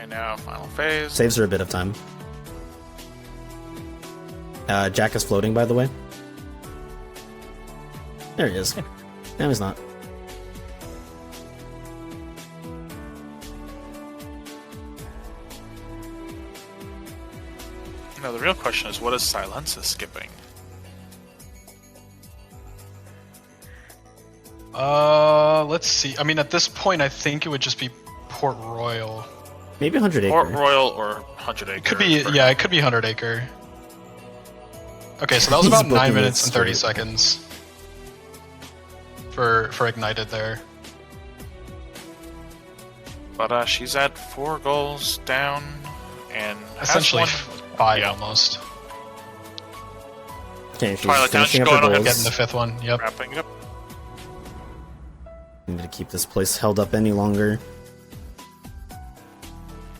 Speaker 2: And now final phase.
Speaker 1: Saves her a bit of time. Jack is floating, by the way. There he is. No, he's not.
Speaker 2: No, the real question is, what is SyiLenSa skipping?
Speaker 3: Let's see. I mean, at this point, I think it would just be Port Royal.
Speaker 1: Maybe 100 acre.
Speaker 2: Port Royal or 100 acre.
Speaker 3: Could be, yeah, it could be 100 acre. Okay, so that was about 9 minutes and 30 seconds for Ignited there.
Speaker 2: But she's at 4 goals down and
Speaker 3: essentially
Speaker 2: has
Speaker 3: 5 almost.
Speaker 1: Okay, she's
Speaker 2: Twilight Town,
Speaker 1: finishing
Speaker 2: she's
Speaker 1: up her
Speaker 2: going on
Speaker 1: goals.
Speaker 3: Getting the 5th one, yep.
Speaker 2: wrapping it up.
Speaker 1: Need to keep this place held up any longer.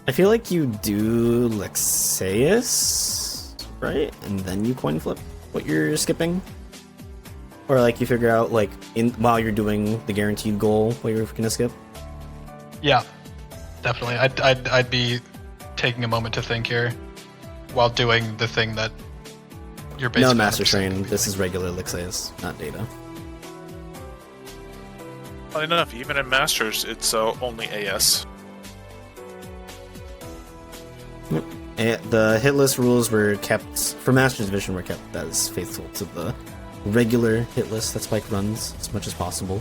Speaker 1: I feel like you do Lexaeus, right? And then you coin flip what you're skipping? Or like you figure out like while you're doing the guaranteed goal what you're gonna skip?
Speaker 3: Yeah, definitely. I'd be taking a moment to think here while doing the thing that you're basically.
Speaker 1: No, Master Train. This is regular Lexaeus, not data.
Speaker 2: Funny enough, even in Masters, it's only AS.
Speaker 1: The hit list rules were kept for Masters Division were kept as faithful to the regular hit list that Spike runs as much as possible.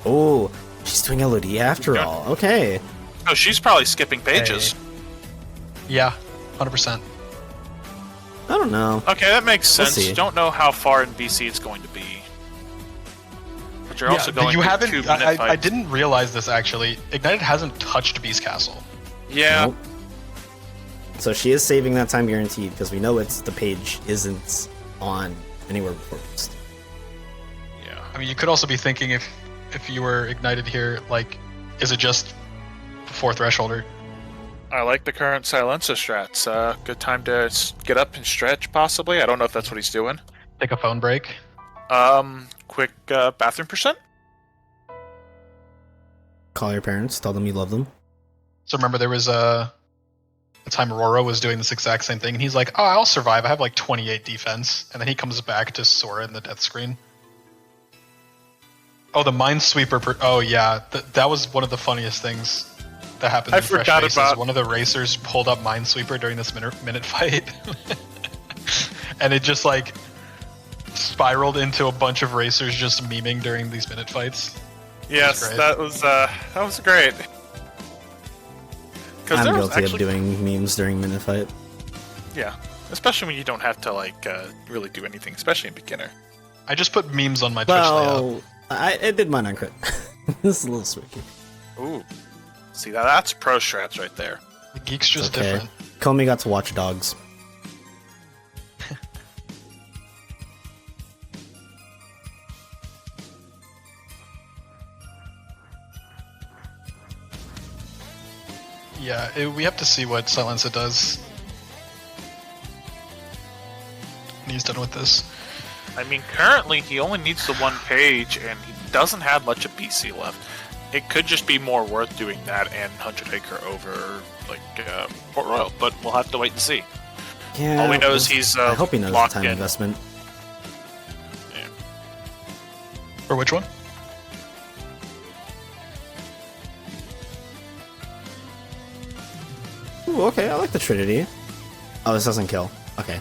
Speaker 1: Oh, she's doing LOD after all. Okay.
Speaker 2: Oh, she's probably skipping pages.
Speaker 3: Hey. Yeah, 100%.
Speaker 1: I don't know.
Speaker 2: Okay, that makes
Speaker 1: We'll
Speaker 2: sense.
Speaker 1: see.
Speaker 2: You don't know how far in BC it's going to be. But you're also going
Speaker 3: you
Speaker 2: to
Speaker 3: haven't.
Speaker 2: 2-minute
Speaker 3: I
Speaker 2: fights.
Speaker 3: didn't realize this actually. Ignited hasn't touched Beast Castle.
Speaker 2: Yeah.
Speaker 1: Nope. So she is saving that time guaranteed because we know it's the page isn't on anywhere before Beast.
Speaker 2: Yeah.
Speaker 3: I mean, you could also be thinking if you were ignited here, like, is it just 4 thresholder?
Speaker 2: I like the current SyiLenSa strats. Good time to get up and stretch, possibly. I don't know if that's what he's doing.
Speaker 3: Take a phone break.
Speaker 2: Quick bathroom percent.
Speaker 1: Call your parents, tell them you love them.
Speaker 3: So remember, there was a time Aurora was doing this exact same thing, and he's like, "Oh, I'll survive. I have like 28 defense," and then he comes back to Sora in the death screen. Oh, the Minesweeper. Oh yeah, that was one of the funniest things that happened.
Speaker 2: I
Speaker 3: in Fresh
Speaker 2: forgot
Speaker 3: Faces.
Speaker 2: about
Speaker 3: One of the racers pulled up Minesweeper during this minute fight, and it just like spiraled into a bunch of racers just memeing during these minute fights.
Speaker 2: Yes, that was great.
Speaker 1: I'm guilty of doing memes during minute fight.
Speaker 2: Yeah, especially when you don't have to like really do anything, especially in beginner.
Speaker 3: I just put memes on my Twitch layout.
Speaker 1: Well, I did mine on crit. This is a little switchy.
Speaker 2: Ooh, see that's pro strats right there.
Speaker 3: The geek's just
Speaker 1: Okay.
Speaker 3: different.
Speaker 1: Comey got to watch dogs.
Speaker 3: Yeah, we have to see what SyiLenSa does when he's done with this.
Speaker 2: I mean, currently he only needs the 1 page, and he doesn't have much of BC left. It could just be more worth doing that and 100 Acre over like Port Royal, but we'll have to wait and see.
Speaker 1: Yeah.
Speaker 2: All we know is he's
Speaker 1: I hope he knows the
Speaker 2: locked
Speaker 1: time
Speaker 2: in.
Speaker 1: investment.
Speaker 2: Yeah.
Speaker 3: For which one?
Speaker 1: Ooh, okay, I like the Trinity. Oh, this doesn't kill. Okay.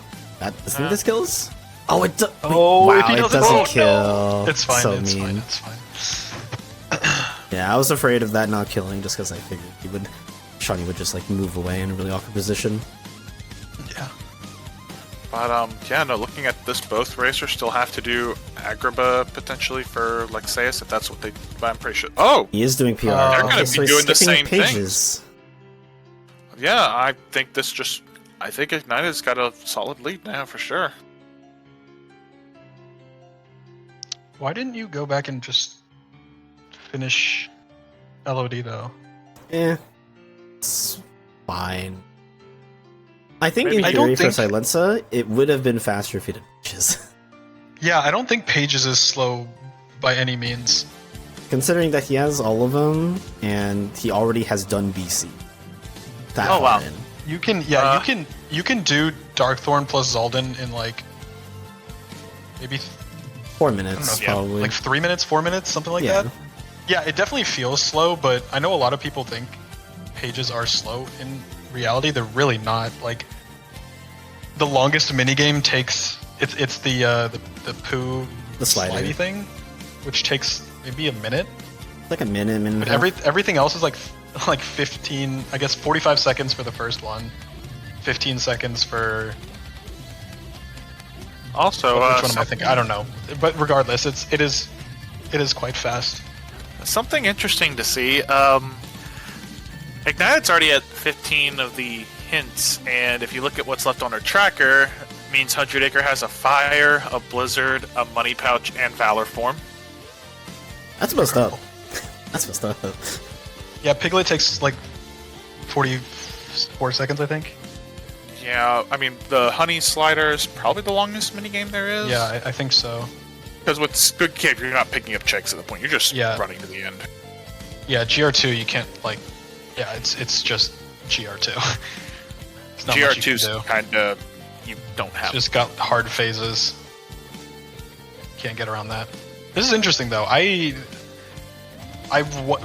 Speaker 1: Isn't this kills? Oh, it does.
Speaker 3: Oh,
Speaker 1: wow,
Speaker 3: if he
Speaker 1: it
Speaker 3: doesn't-
Speaker 1: doesn't
Speaker 3: oh,
Speaker 1: kill.
Speaker 3: It's fine.
Speaker 1: So
Speaker 3: it's
Speaker 1: mean.
Speaker 3: fine. It's fine.
Speaker 1: Yeah, I was afraid of that not killing just because I figured Shawnee would just like move away in a really awkward position.
Speaker 3: Yeah.
Speaker 2: But yeah, no. Looking at this, both racers still have to do Agrabah potentially for Lexaeus if that's what they. But I'm pretty sure. Oh,
Speaker 1: He is doing PR.
Speaker 2: They're gonna be
Speaker 1: so he's
Speaker 2: doing the
Speaker 1: skipping
Speaker 2: same
Speaker 1: pages.
Speaker 2: yeah. I think this just. I think Ignited's got a solid lead now for sure.
Speaker 3: Why didn't you go back and just finish LOD though?
Speaker 1: It's fine. I think
Speaker 2: Maybe-
Speaker 1: in
Speaker 3: I
Speaker 1: theory
Speaker 3: don't
Speaker 1: for SyiLenSa, it would have been faster if he did pages.
Speaker 3: Yeah, I don't think Pages is slow by any means.
Speaker 1: Considering that he has all of them, and he already has done BC. That
Speaker 2: Oh, wow.
Speaker 1: far in.
Speaker 3: You can, you can do Darkthorn plus Zaldin in like maybe
Speaker 1: 4
Speaker 3: I
Speaker 1: minutes,
Speaker 3: don't know,
Speaker 1: probably.
Speaker 3: like 3 minutes, 4 minutes, something like
Speaker 1: Yeah.
Speaker 3: that. Yeah, it definitely feels slow, but I know a lot of people think Pages are slow. In reality, they're really not. Like the longest minigame takes it's the poo
Speaker 1: The slider.
Speaker 3: slidey thing, which takes maybe a minute.
Speaker 1: Like a minute and a
Speaker 3: But
Speaker 1: half.
Speaker 3: everything else is like 15, I guess 45 seconds for the first one, 15 seconds for
Speaker 2: Also,
Speaker 3: which one am I thinking? I don't know. But regardless, it is quite fast.
Speaker 2: something interesting to see. Ignited's already at 15 of the hints, and if you look at what's left on her tracker, it means 100 Acre has a Fire, a Blizzard, a Money Pouch, and Valor form.
Speaker 1: That's messed up. That's messed up.
Speaker 3: Yeah, Piglet takes like 44 seconds, I think.
Speaker 2: Yeah, I mean, the Honey Slider is probably the longest minigame there is.
Speaker 3: Yeah, I think so.
Speaker 2: Because with Good Cave, you're not picking up checks at the point, you're just
Speaker 3: Yeah.
Speaker 2: running to the end.
Speaker 3: Yeah, GR2 you can't like. Yeah, it's just GR2. It's not much you can
Speaker 2: GR2's
Speaker 3: do.
Speaker 2: kind of, you don't have.
Speaker 3: Just got hard phases. Can't get around that. This is interesting though. I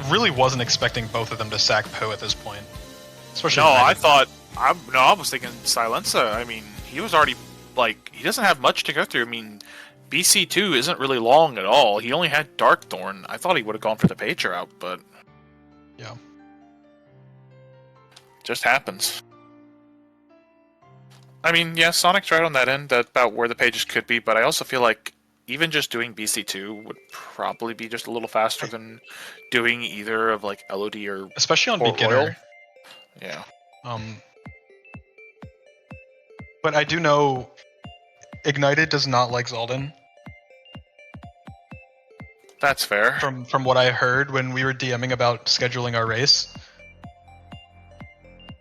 Speaker 3: really wasn't expecting both of them to sack Poe at this point. Especially
Speaker 2: No,
Speaker 3: United.
Speaker 2: I was thinking SyiLenSa. I mean, he was already, like, he doesn't have much to go through. I mean, BC2 isn't really long at all. He only had Darkthorn. I thought he would have gone for the Pager out, but
Speaker 3: Yeah.
Speaker 2: just happens. I mean, yeah, Sonic's right on that end about where the pages could be, but I also feel like even just doing BC2 would probably be just a little faster than doing either of, like, LOD or
Speaker 3: Especially on
Speaker 2: Port
Speaker 3: beginner.
Speaker 2: Royal. Yeah.
Speaker 3: But I do know Ignited does not like Zaldin.
Speaker 2: That's fair.
Speaker 3: From what I heard when we were DMing about scheduling our race.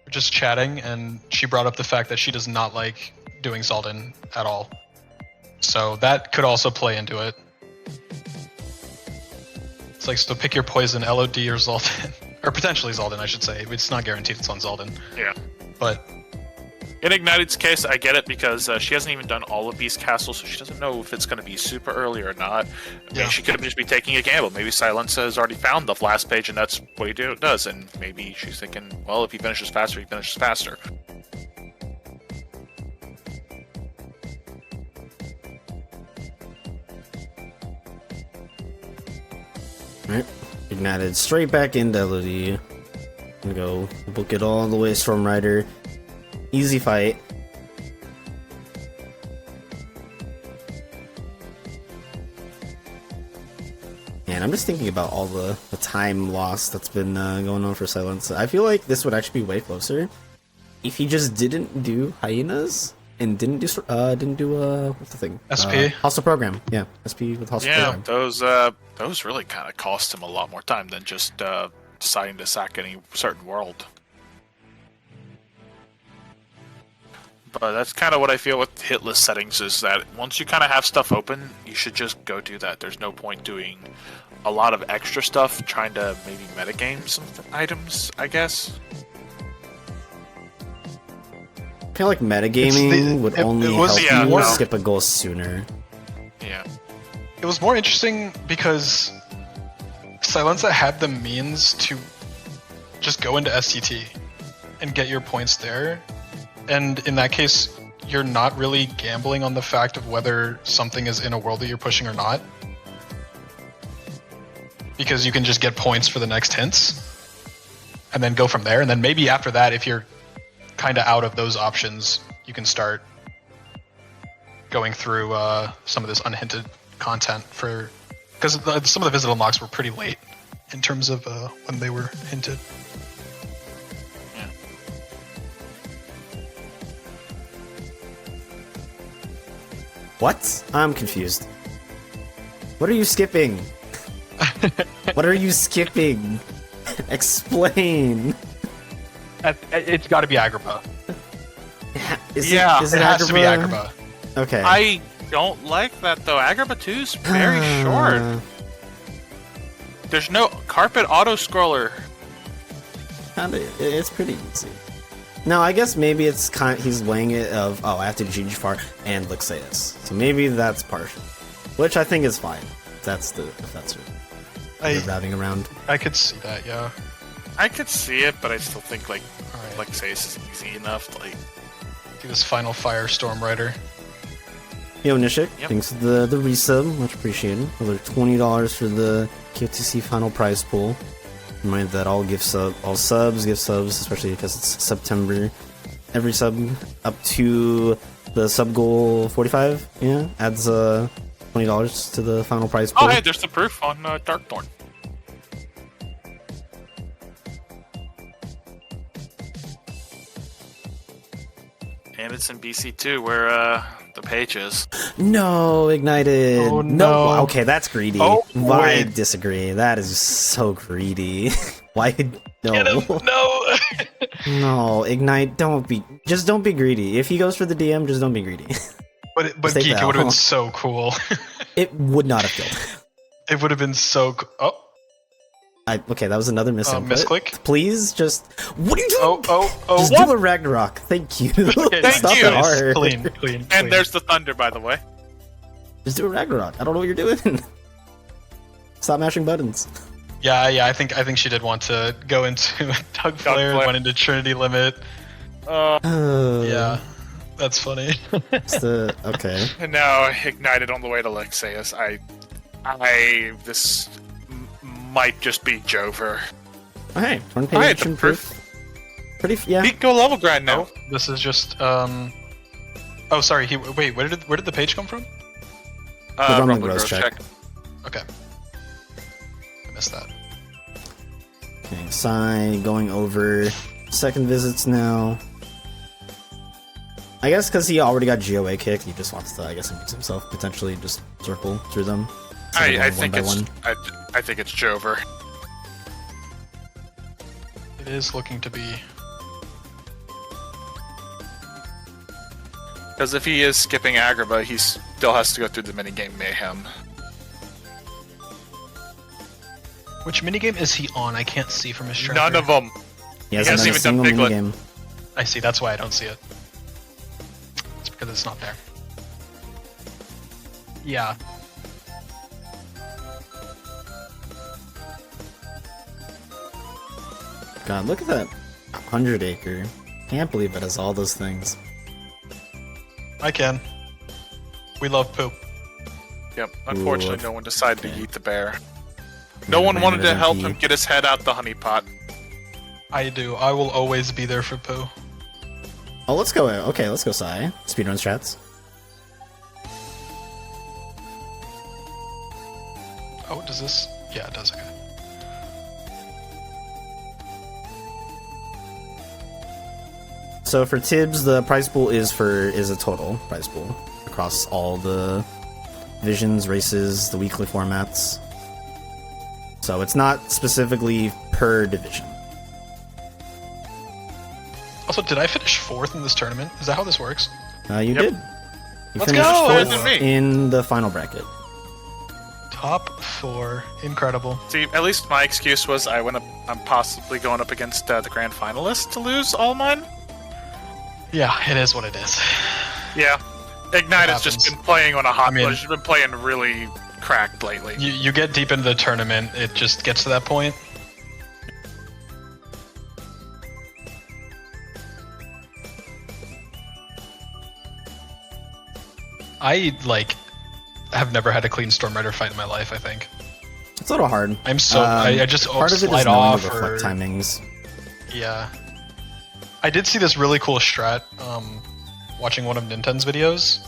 Speaker 3: We're just chatting, and she brought up the fact that she does not like doing Zaldin at all. So that could also play into it. It's like, so pick your poison, LOD or Zaldin. Or potentially Zaldin, I should say. It's not guaranteed it's on Zaldin.
Speaker 2: Yeah.
Speaker 3: But
Speaker 2: in Ignited's case, I get it because she hasn't even done all of Beast Castle, so she doesn't know if it's going to be super early or not. I mean, she could just be taking a gamble. Maybe SyiLenSa has already found the last page, and that's what he does. And maybe she's thinking, well, if he finishes faster, he finishes faster.
Speaker 1: Alright, Ignited straight back into LOD. Gonna go book it all the way Storm Rider. Easy fight. And I'm just thinking about all the time lost that's been going on for SyiLenSa. I feel like this would actually be way closer if he just didn't do hyenas and didn't do what's the thing?
Speaker 3: SP?
Speaker 1: Hostile program. Yeah, SP with hostile program.
Speaker 2: Those really kind of cost him a lot more time than just deciding to sack any certain world. But that's kind of what I feel with Hitlist settings, is that once you kind of have stuff open, you should just go do that. There's no point doing a lot of extra stuff, trying to maybe metagame some items, I guess.
Speaker 1: I feel like metagaming would only help you skip a goal sooner.
Speaker 2: Yeah.
Speaker 3: It was more interesting because SyiLenSa had the means to just go into STT and get your points there. And in that case, you're not really gambling on the fact of whether something is in a world that you're pushing or not. Because you can just get points for the next hints and then go from there. And then maybe after that, if you're kind of out of those options, you can start going through some of this unhinted content for... Because some of the visible mocks were pretty late in terms of when they were hinted.
Speaker 1: What? I'm confused. What are you skipping? What are you skipping? Explain.
Speaker 3: It's got to be Agrippa.
Speaker 1: Is
Speaker 3: it has to be Agrippa.
Speaker 1: Okay.
Speaker 2: I don't like that though. Agrippa 2's very short. There's no carpet auto scroller.
Speaker 1: It's pretty easy. No, I guess maybe it's he's weighing it of, I have to do GGFAR and Lixeus. So maybe that's partial. Which I think is fine. If that's it. Routing around.
Speaker 3: I could see that, yeah.
Speaker 2: I could see it, but I still think Lixeus is easy enough.
Speaker 3: Do this final Firestorm Rider.
Speaker 1: Yo, Nishik, thanks for the resub, much appreciated. Another $20 for the KotC final prize pool. Remind that all subs give subs, especially because it's September. Every sub up to the sub goal 45, adds $20 to the final prize pool.
Speaker 2: Oh, hey, there's the proof on Darkthorn. And it's in BC2 where the page is.
Speaker 1: No, Ignited.
Speaker 3: Oh, no.
Speaker 1: Okay, that's greedy. I disagree. That is so greedy. Why? No.
Speaker 3: No.
Speaker 1: No, Ignite. Don't be greedy. If he goes for the DM, just don't be greedy.
Speaker 3: But Geek, it would have been so cool.
Speaker 1: It would not have killed.
Speaker 3: It would have been so cool. Oh.
Speaker 1: Okay, that was another misinput.
Speaker 3: Misclick.
Speaker 1: Please just... What are you doing? Just
Speaker 3: what?
Speaker 1: do a Ragnarok. Thank you.
Speaker 3: Okay,
Speaker 1: It's not that hard.
Speaker 3: Clean.
Speaker 2: And there's the thunder, by the way.
Speaker 1: Just do a Ragnarok. I don't know what you're doing. Stop mashing buttons.
Speaker 3: Yeah, I think she did want to go into Doug Flare, went into Trinity Limit. Yeah, that's funny.
Speaker 1: Okay.
Speaker 2: And now Ignited on the way to Lexeus. This might just be Jover.
Speaker 1: Oh, hey, turn page proof. Pretty, yeah.
Speaker 2: He go level grind now.
Speaker 3: Oh, this is just Oh, sorry. Wait. Where did the page come from?
Speaker 1: Rumbling Gross check.
Speaker 3: Okay. I missed that.
Speaker 1: Okay, Psy going over second visits now. I guess because he already got GOA kicked, he just wants to, I guess, amuse himself, potentially just circle through them.
Speaker 2: I think it's I think it's Jover.
Speaker 3: It is looking to be.
Speaker 2: Because if he is skipping Agrabah, he still has to go through the minigame Mayhem.
Speaker 3: Which minigame is he on? I can't see from his tracker.
Speaker 2: None of them.
Speaker 1: He hasn't
Speaker 2: hasn't
Speaker 1: done a
Speaker 2: even done
Speaker 1: single
Speaker 2: Piglet.
Speaker 1: minigame.
Speaker 3: I see, that's why I don't see it. It's because it's not there. Yeah.
Speaker 1: God, look at that 100 acre. Can't believe it has all those things.
Speaker 3: I can. We love poop.
Speaker 2: Yep. Unfortunately,
Speaker 1: Ooh,
Speaker 2: no one decided to
Speaker 1: okay.
Speaker 2: eat the bear. No one wanted to help
Speaker 1: MP.
Speaker 2: him get his head out the honey pot.
Speaker 3: I do. I will always be there for poo.
Speaker 1: Oh, let's go. Okay, let's go Psy. Speedrun strats.
Speaker 3: Oh, does this? Yeah, it does. Okay.
Speaker 1: So for Tibbs, the prize pool is a total prize pool across all the divisions, races, the weekly formats. So it's not specifically per division.
Speaker 3: Also, did I finish 4th in this tournament? Is that how this works?
Speaker 1: You
Speaker 2: Yep.
Speaker 1: did. You
Speaker 3: Let's
Speaker 1: finished
Speaker 3: go!
Speaker 2: Better
Speaker 1: 4th
Speaker 2: than me.
Speaker 1: in the final bracket.
Speaker 3: Top 4. Incredible.
Speaker 2: See, at least my excuse was I'm possibly going up against the grand finalists to lose all mine.
Speaker 3: Yeah, it is what it is.
Speaker 2: Yeah. Ignite has just
Speaker 3: happens.
Speaker 2: been playing on a hot.
Speaker 3: I mean-
Speaker 2: It's been playing really cracked lately.
Speaker 3: You get deep into the tournament, it just gets to that point. I, have never had a clean Storm Rider fight in my life, I think.
Speaker 1: It's a little hard.
Speaker 3: I'm so... I just
Speaker 1: part of it is
Speaker 3: slide
Speaker 1: knowing
Speaker 3: off
Speaker 1: the
Speaker 3: or...
Speaker 1: reflect timings.
Speaker 3: Yeah. I did see this really cool strat, watching one of Nintendo's videos,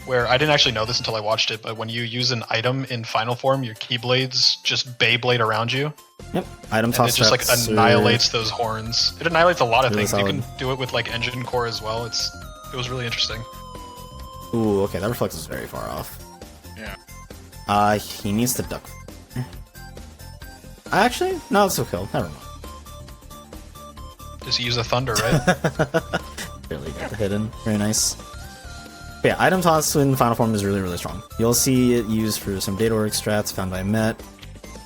Speaker 3: where I didn't actually know this until I watched it, but when you use an item in final form, your Keyblades just Beyblade around you,
Speaker 1: Yep. Item
Speaker 3: and
Speaker 1: toss
Speaker 3: it just
Speaker 1: strats are
Speaker 3: annihilates those horns. It annihilates a lot of
Speaker 1: really
Speaker 3: things. You
Speaker 1: solid.
Speaker 3: can do it with engine core as well. It was really interesting.
Speaker 1: Ooh, okay, that reflex is very far off.
Speaker 2: Yeah.
Speaker 1: He needs to duck. Actually, no, it's okay. Never mind.
Speaker 3: Just use a thunder, right?
Speaker 1: Really got the hit in. Very nice. But yeah, item toss in final form is really, really strong. You'll see it used for some data work strats found by Met.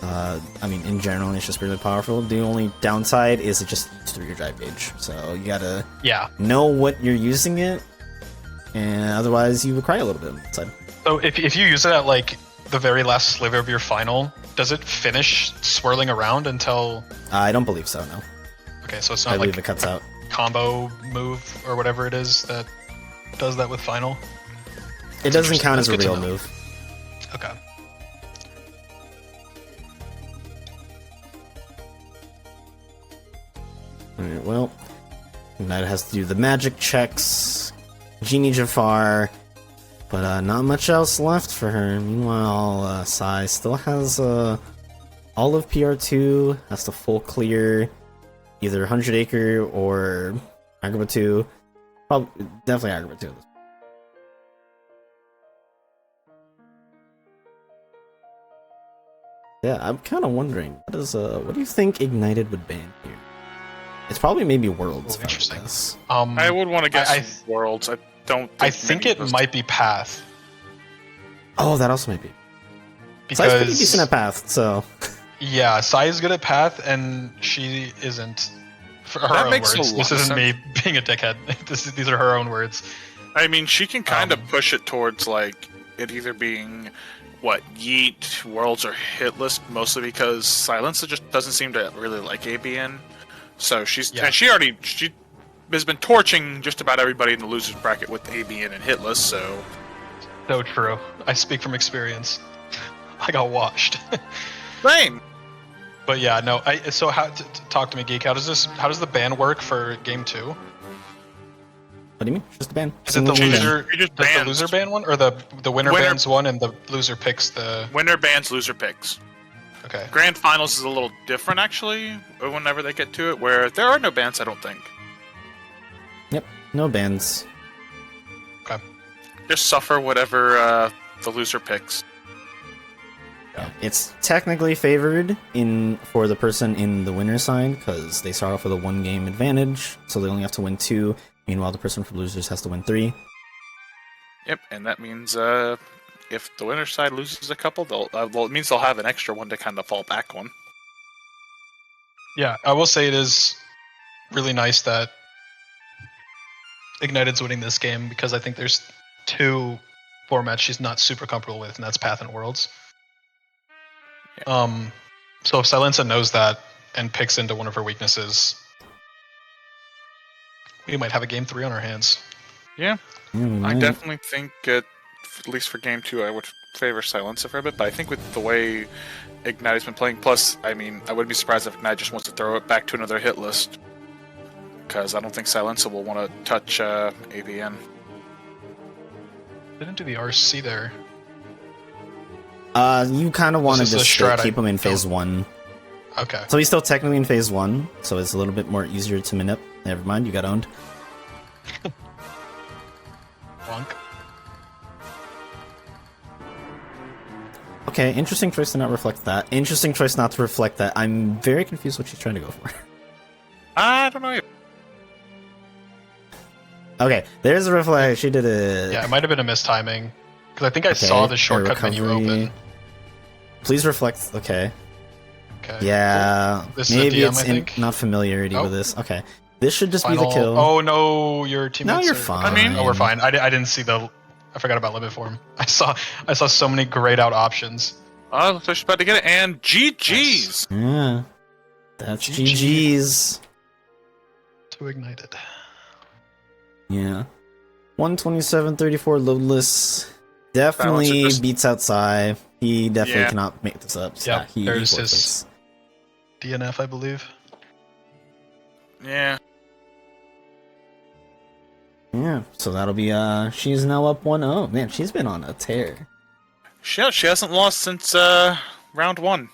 Speaker 1: I mean, in general, it's just really powerful. The only downside is it just through your drive gauge. So you gotta
Speaker 3: Yeah.
Speaker 1: know what you're using it, and otherwise you will cry a little bit on that side.
Speaker 3: So if you use it at the very last sliver of your final, does it finish swirling around until...
Speaker 1: I don't believe so, no.
Speaker 3: Okay, so it's
Speaker 1: I
Speaker 3: not
Speaker 1: believe it cuts out.
Speaker 3: combo move or whatever it is that does that with final?
Speaker 1: It doesn't count as a
Speaker 3: That's good
Speaker 1: real
Speaker 3: to know.
Speaker 1: move.
Speaker 3: Okay.
Speaker 1: Alright, well, United has to do the magic checks. Genie Jafar, but not much else left for her. Meanwhile, Sai still has all of PR2, has to full clear either 100 Acre or Agrabah 2. Probably, definitely Agrabah 2. Yeah, I'm kind of wondering, what do you think Ignited would ban here? It's probably maybe Worlds.
Speaker 3: Ooh, interesting.
Speaker 1: I guess.
Speaker 2: I would want to guess
Speaker 3: I
Speaker 2: Worlds. I don't.
Speaker 3: I think
Speaker 2: many
Speaker 3: it
Speaker 2: of those-
Speaker 3: might be Path
Speaker 1: Oh, that also might be. Sai's pretty decent
Speaker 3: because
Speaker 1: at Path, so
Speaker 3: yeah, Sai is good at Path and she isn't. For her
Speaker 2: That
Speaker 3: own
Speaker 2: makes a
Speaker 3: words.
Speaker 2: lot
Speaker 3: This
Speaker 2: of
Speaker 3: isn't me
Speaker 2: sense.
Speaker 3: being a dickhead. These are her own words.
Speaker 2: I mean, she can kind of
Speaker 3: Um,
Speaker 2: push it towards it either being Yeet, Worlds, or Hitlist, mostly because SyiLenSa just doesn't seem to really like ABN. So she has been torching just about everybody in the losers bracket with ABN and Hitlist. So
Speaker 3: So true. I speak from experience. I got washed.
Speaker 2: same.
Speaker 3: But yeah, no. So how? Talk to me, Geek. How does the ban work for game 2?
Speaker 1: what do you mean? Just a ban.
Speaker 3: Is it the
Speaker 1: Single ban.
Speaker 3: loser?
Speaker 2: You just
Speaker 3: Does the
Speaker 2: bans.
Speaker 3: loser ban one, or the winner
Speaker 2: Winner-
Speaker 3: bans one, and the loser picks the?
Speaker 2: Winner bans, loser picks.
Speaker 3: Okay.
Speaker 2: Grand finals is a little different actually. Whenever they get to it, where there are no bans, I don't think.
Speaker 1: Yep, no bans.
Speaker 2: Just suffer whatever the loser picks.
Speaker 1: It's technically favored for the person in the winner's side because they start off with a 1-game advantage, so they only have to win 2. Meanwhile, the person for losers has to win 3.
Speaker 2: Yep, and that means if the winner's side loses a couple, it means they'll have an extra one to kind of fall back on.
Speaker 3: Yeah, I will say it is really nice that Ignited's winning this game because I think there's 2 formats she's not super comfortable with, and that's Path and Worlds.
Speaker 2: Yeah.
Speaker 3: So if SyiLenSa knows that and picks into one of her weaknesses, we might have a game 3 on our hands.
Speaker 2: Yeah, I definitely think at least for game 2, I would favor SyiLenSa for a bit, but I think with the way Ignite's been playing, plus, I mean, I wouldn't be surprised if Ignite just wants to throw it back to another hit list, because I don't think SyiLenSa will want to touch AVN.
Speaker 3: Didn't do the RC there.
Speaker 1: You kind of want to just keep him in phase 1.
Speaker 3: Okay.
Speaker 1: So he's still technically in phase 1, so it's a little bit more easier to manip. Never mind, you got owned.
Speaker 3: Bonk.
Speaker 1: Okay, interesting choice to not reflect that. Interesting choice not to reflect that. I'm very confused what she's trying to go for.
Speaker 2: I don't know.
Speaker 1: Okay, there's a reflect. She did it.
Speaker 3: Yeah, it might have been a mistiming. Because I think I saw the shortcut menu open.
Speaker 1: Please reflect. Okay.
Speaker 3: Okay.
Speaker 1: Yeah.
Speaker 3: Cool. This
Speaker 1: maybe
Speaker 3: is a DM,
Speaker 1: it's not familiarity with this. Okay. This should just
Speaker 3: Final...
Speaker 1: be the kill.
Speaker 3: Oh no, your teammates.
Speaker 1: No, you're fine.
Speaker 2: I mean,
Speaker 3: oh, we're fine. I didn't see the. I forgot about limit form. I saw so many grayed out options.
Speaker 2: Oh, so she's about to get it, and GG's.
Speaker 1: Yeah. That's GG's.
Speaker 3: To Ignited.
Speaker 1: Yeah. 127.34 loadless. Definitely beats outside. He definitely cannot make this up. So
Speaker 3: yeah, there's
Speaker 1: he
Speaker 3: his DNF, I believe.
Speaker 2: Yeah.
Speaker 1: Yeah, so that'll be, she's now up 1-0. Man, she's been on a tear.
Speaker 2: She hasn't lost since, round 1.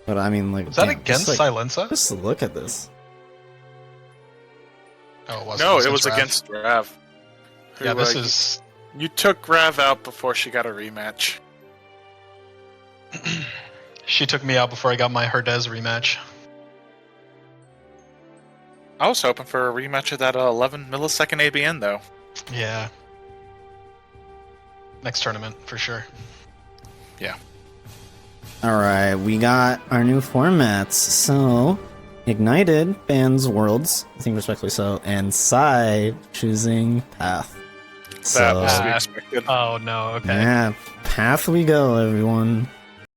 Speaker 1: But I mean, like,
Speaker 3: was that against SyiLenSa?
Speaker 1: Just look at this.
Speaker 3: Oh, it wasn't.
Speaker 2: No, it was against Rav.
Speaker 3: Yeah, this is...
Speaker 2: You took Rav out before she got a rematch.
Speaker 3: She took me out before I got my Herdez rematch.
Speaker 2: I was hoping for a rematch of that 11 millisecond ABN, though.
Speaker 3: Yeah. Next tournament, for sure.
Speaker 2: Yeah.
Speaker 1: Alright, we got our new formats. So, Ignited bans Worlds, I think respectfully so, and Psy choosing Path.
Speaker 2: That was to be expected.
Speaker 3: Oh no, okay.
Speaker 1: Yeah, Path we go, everyone.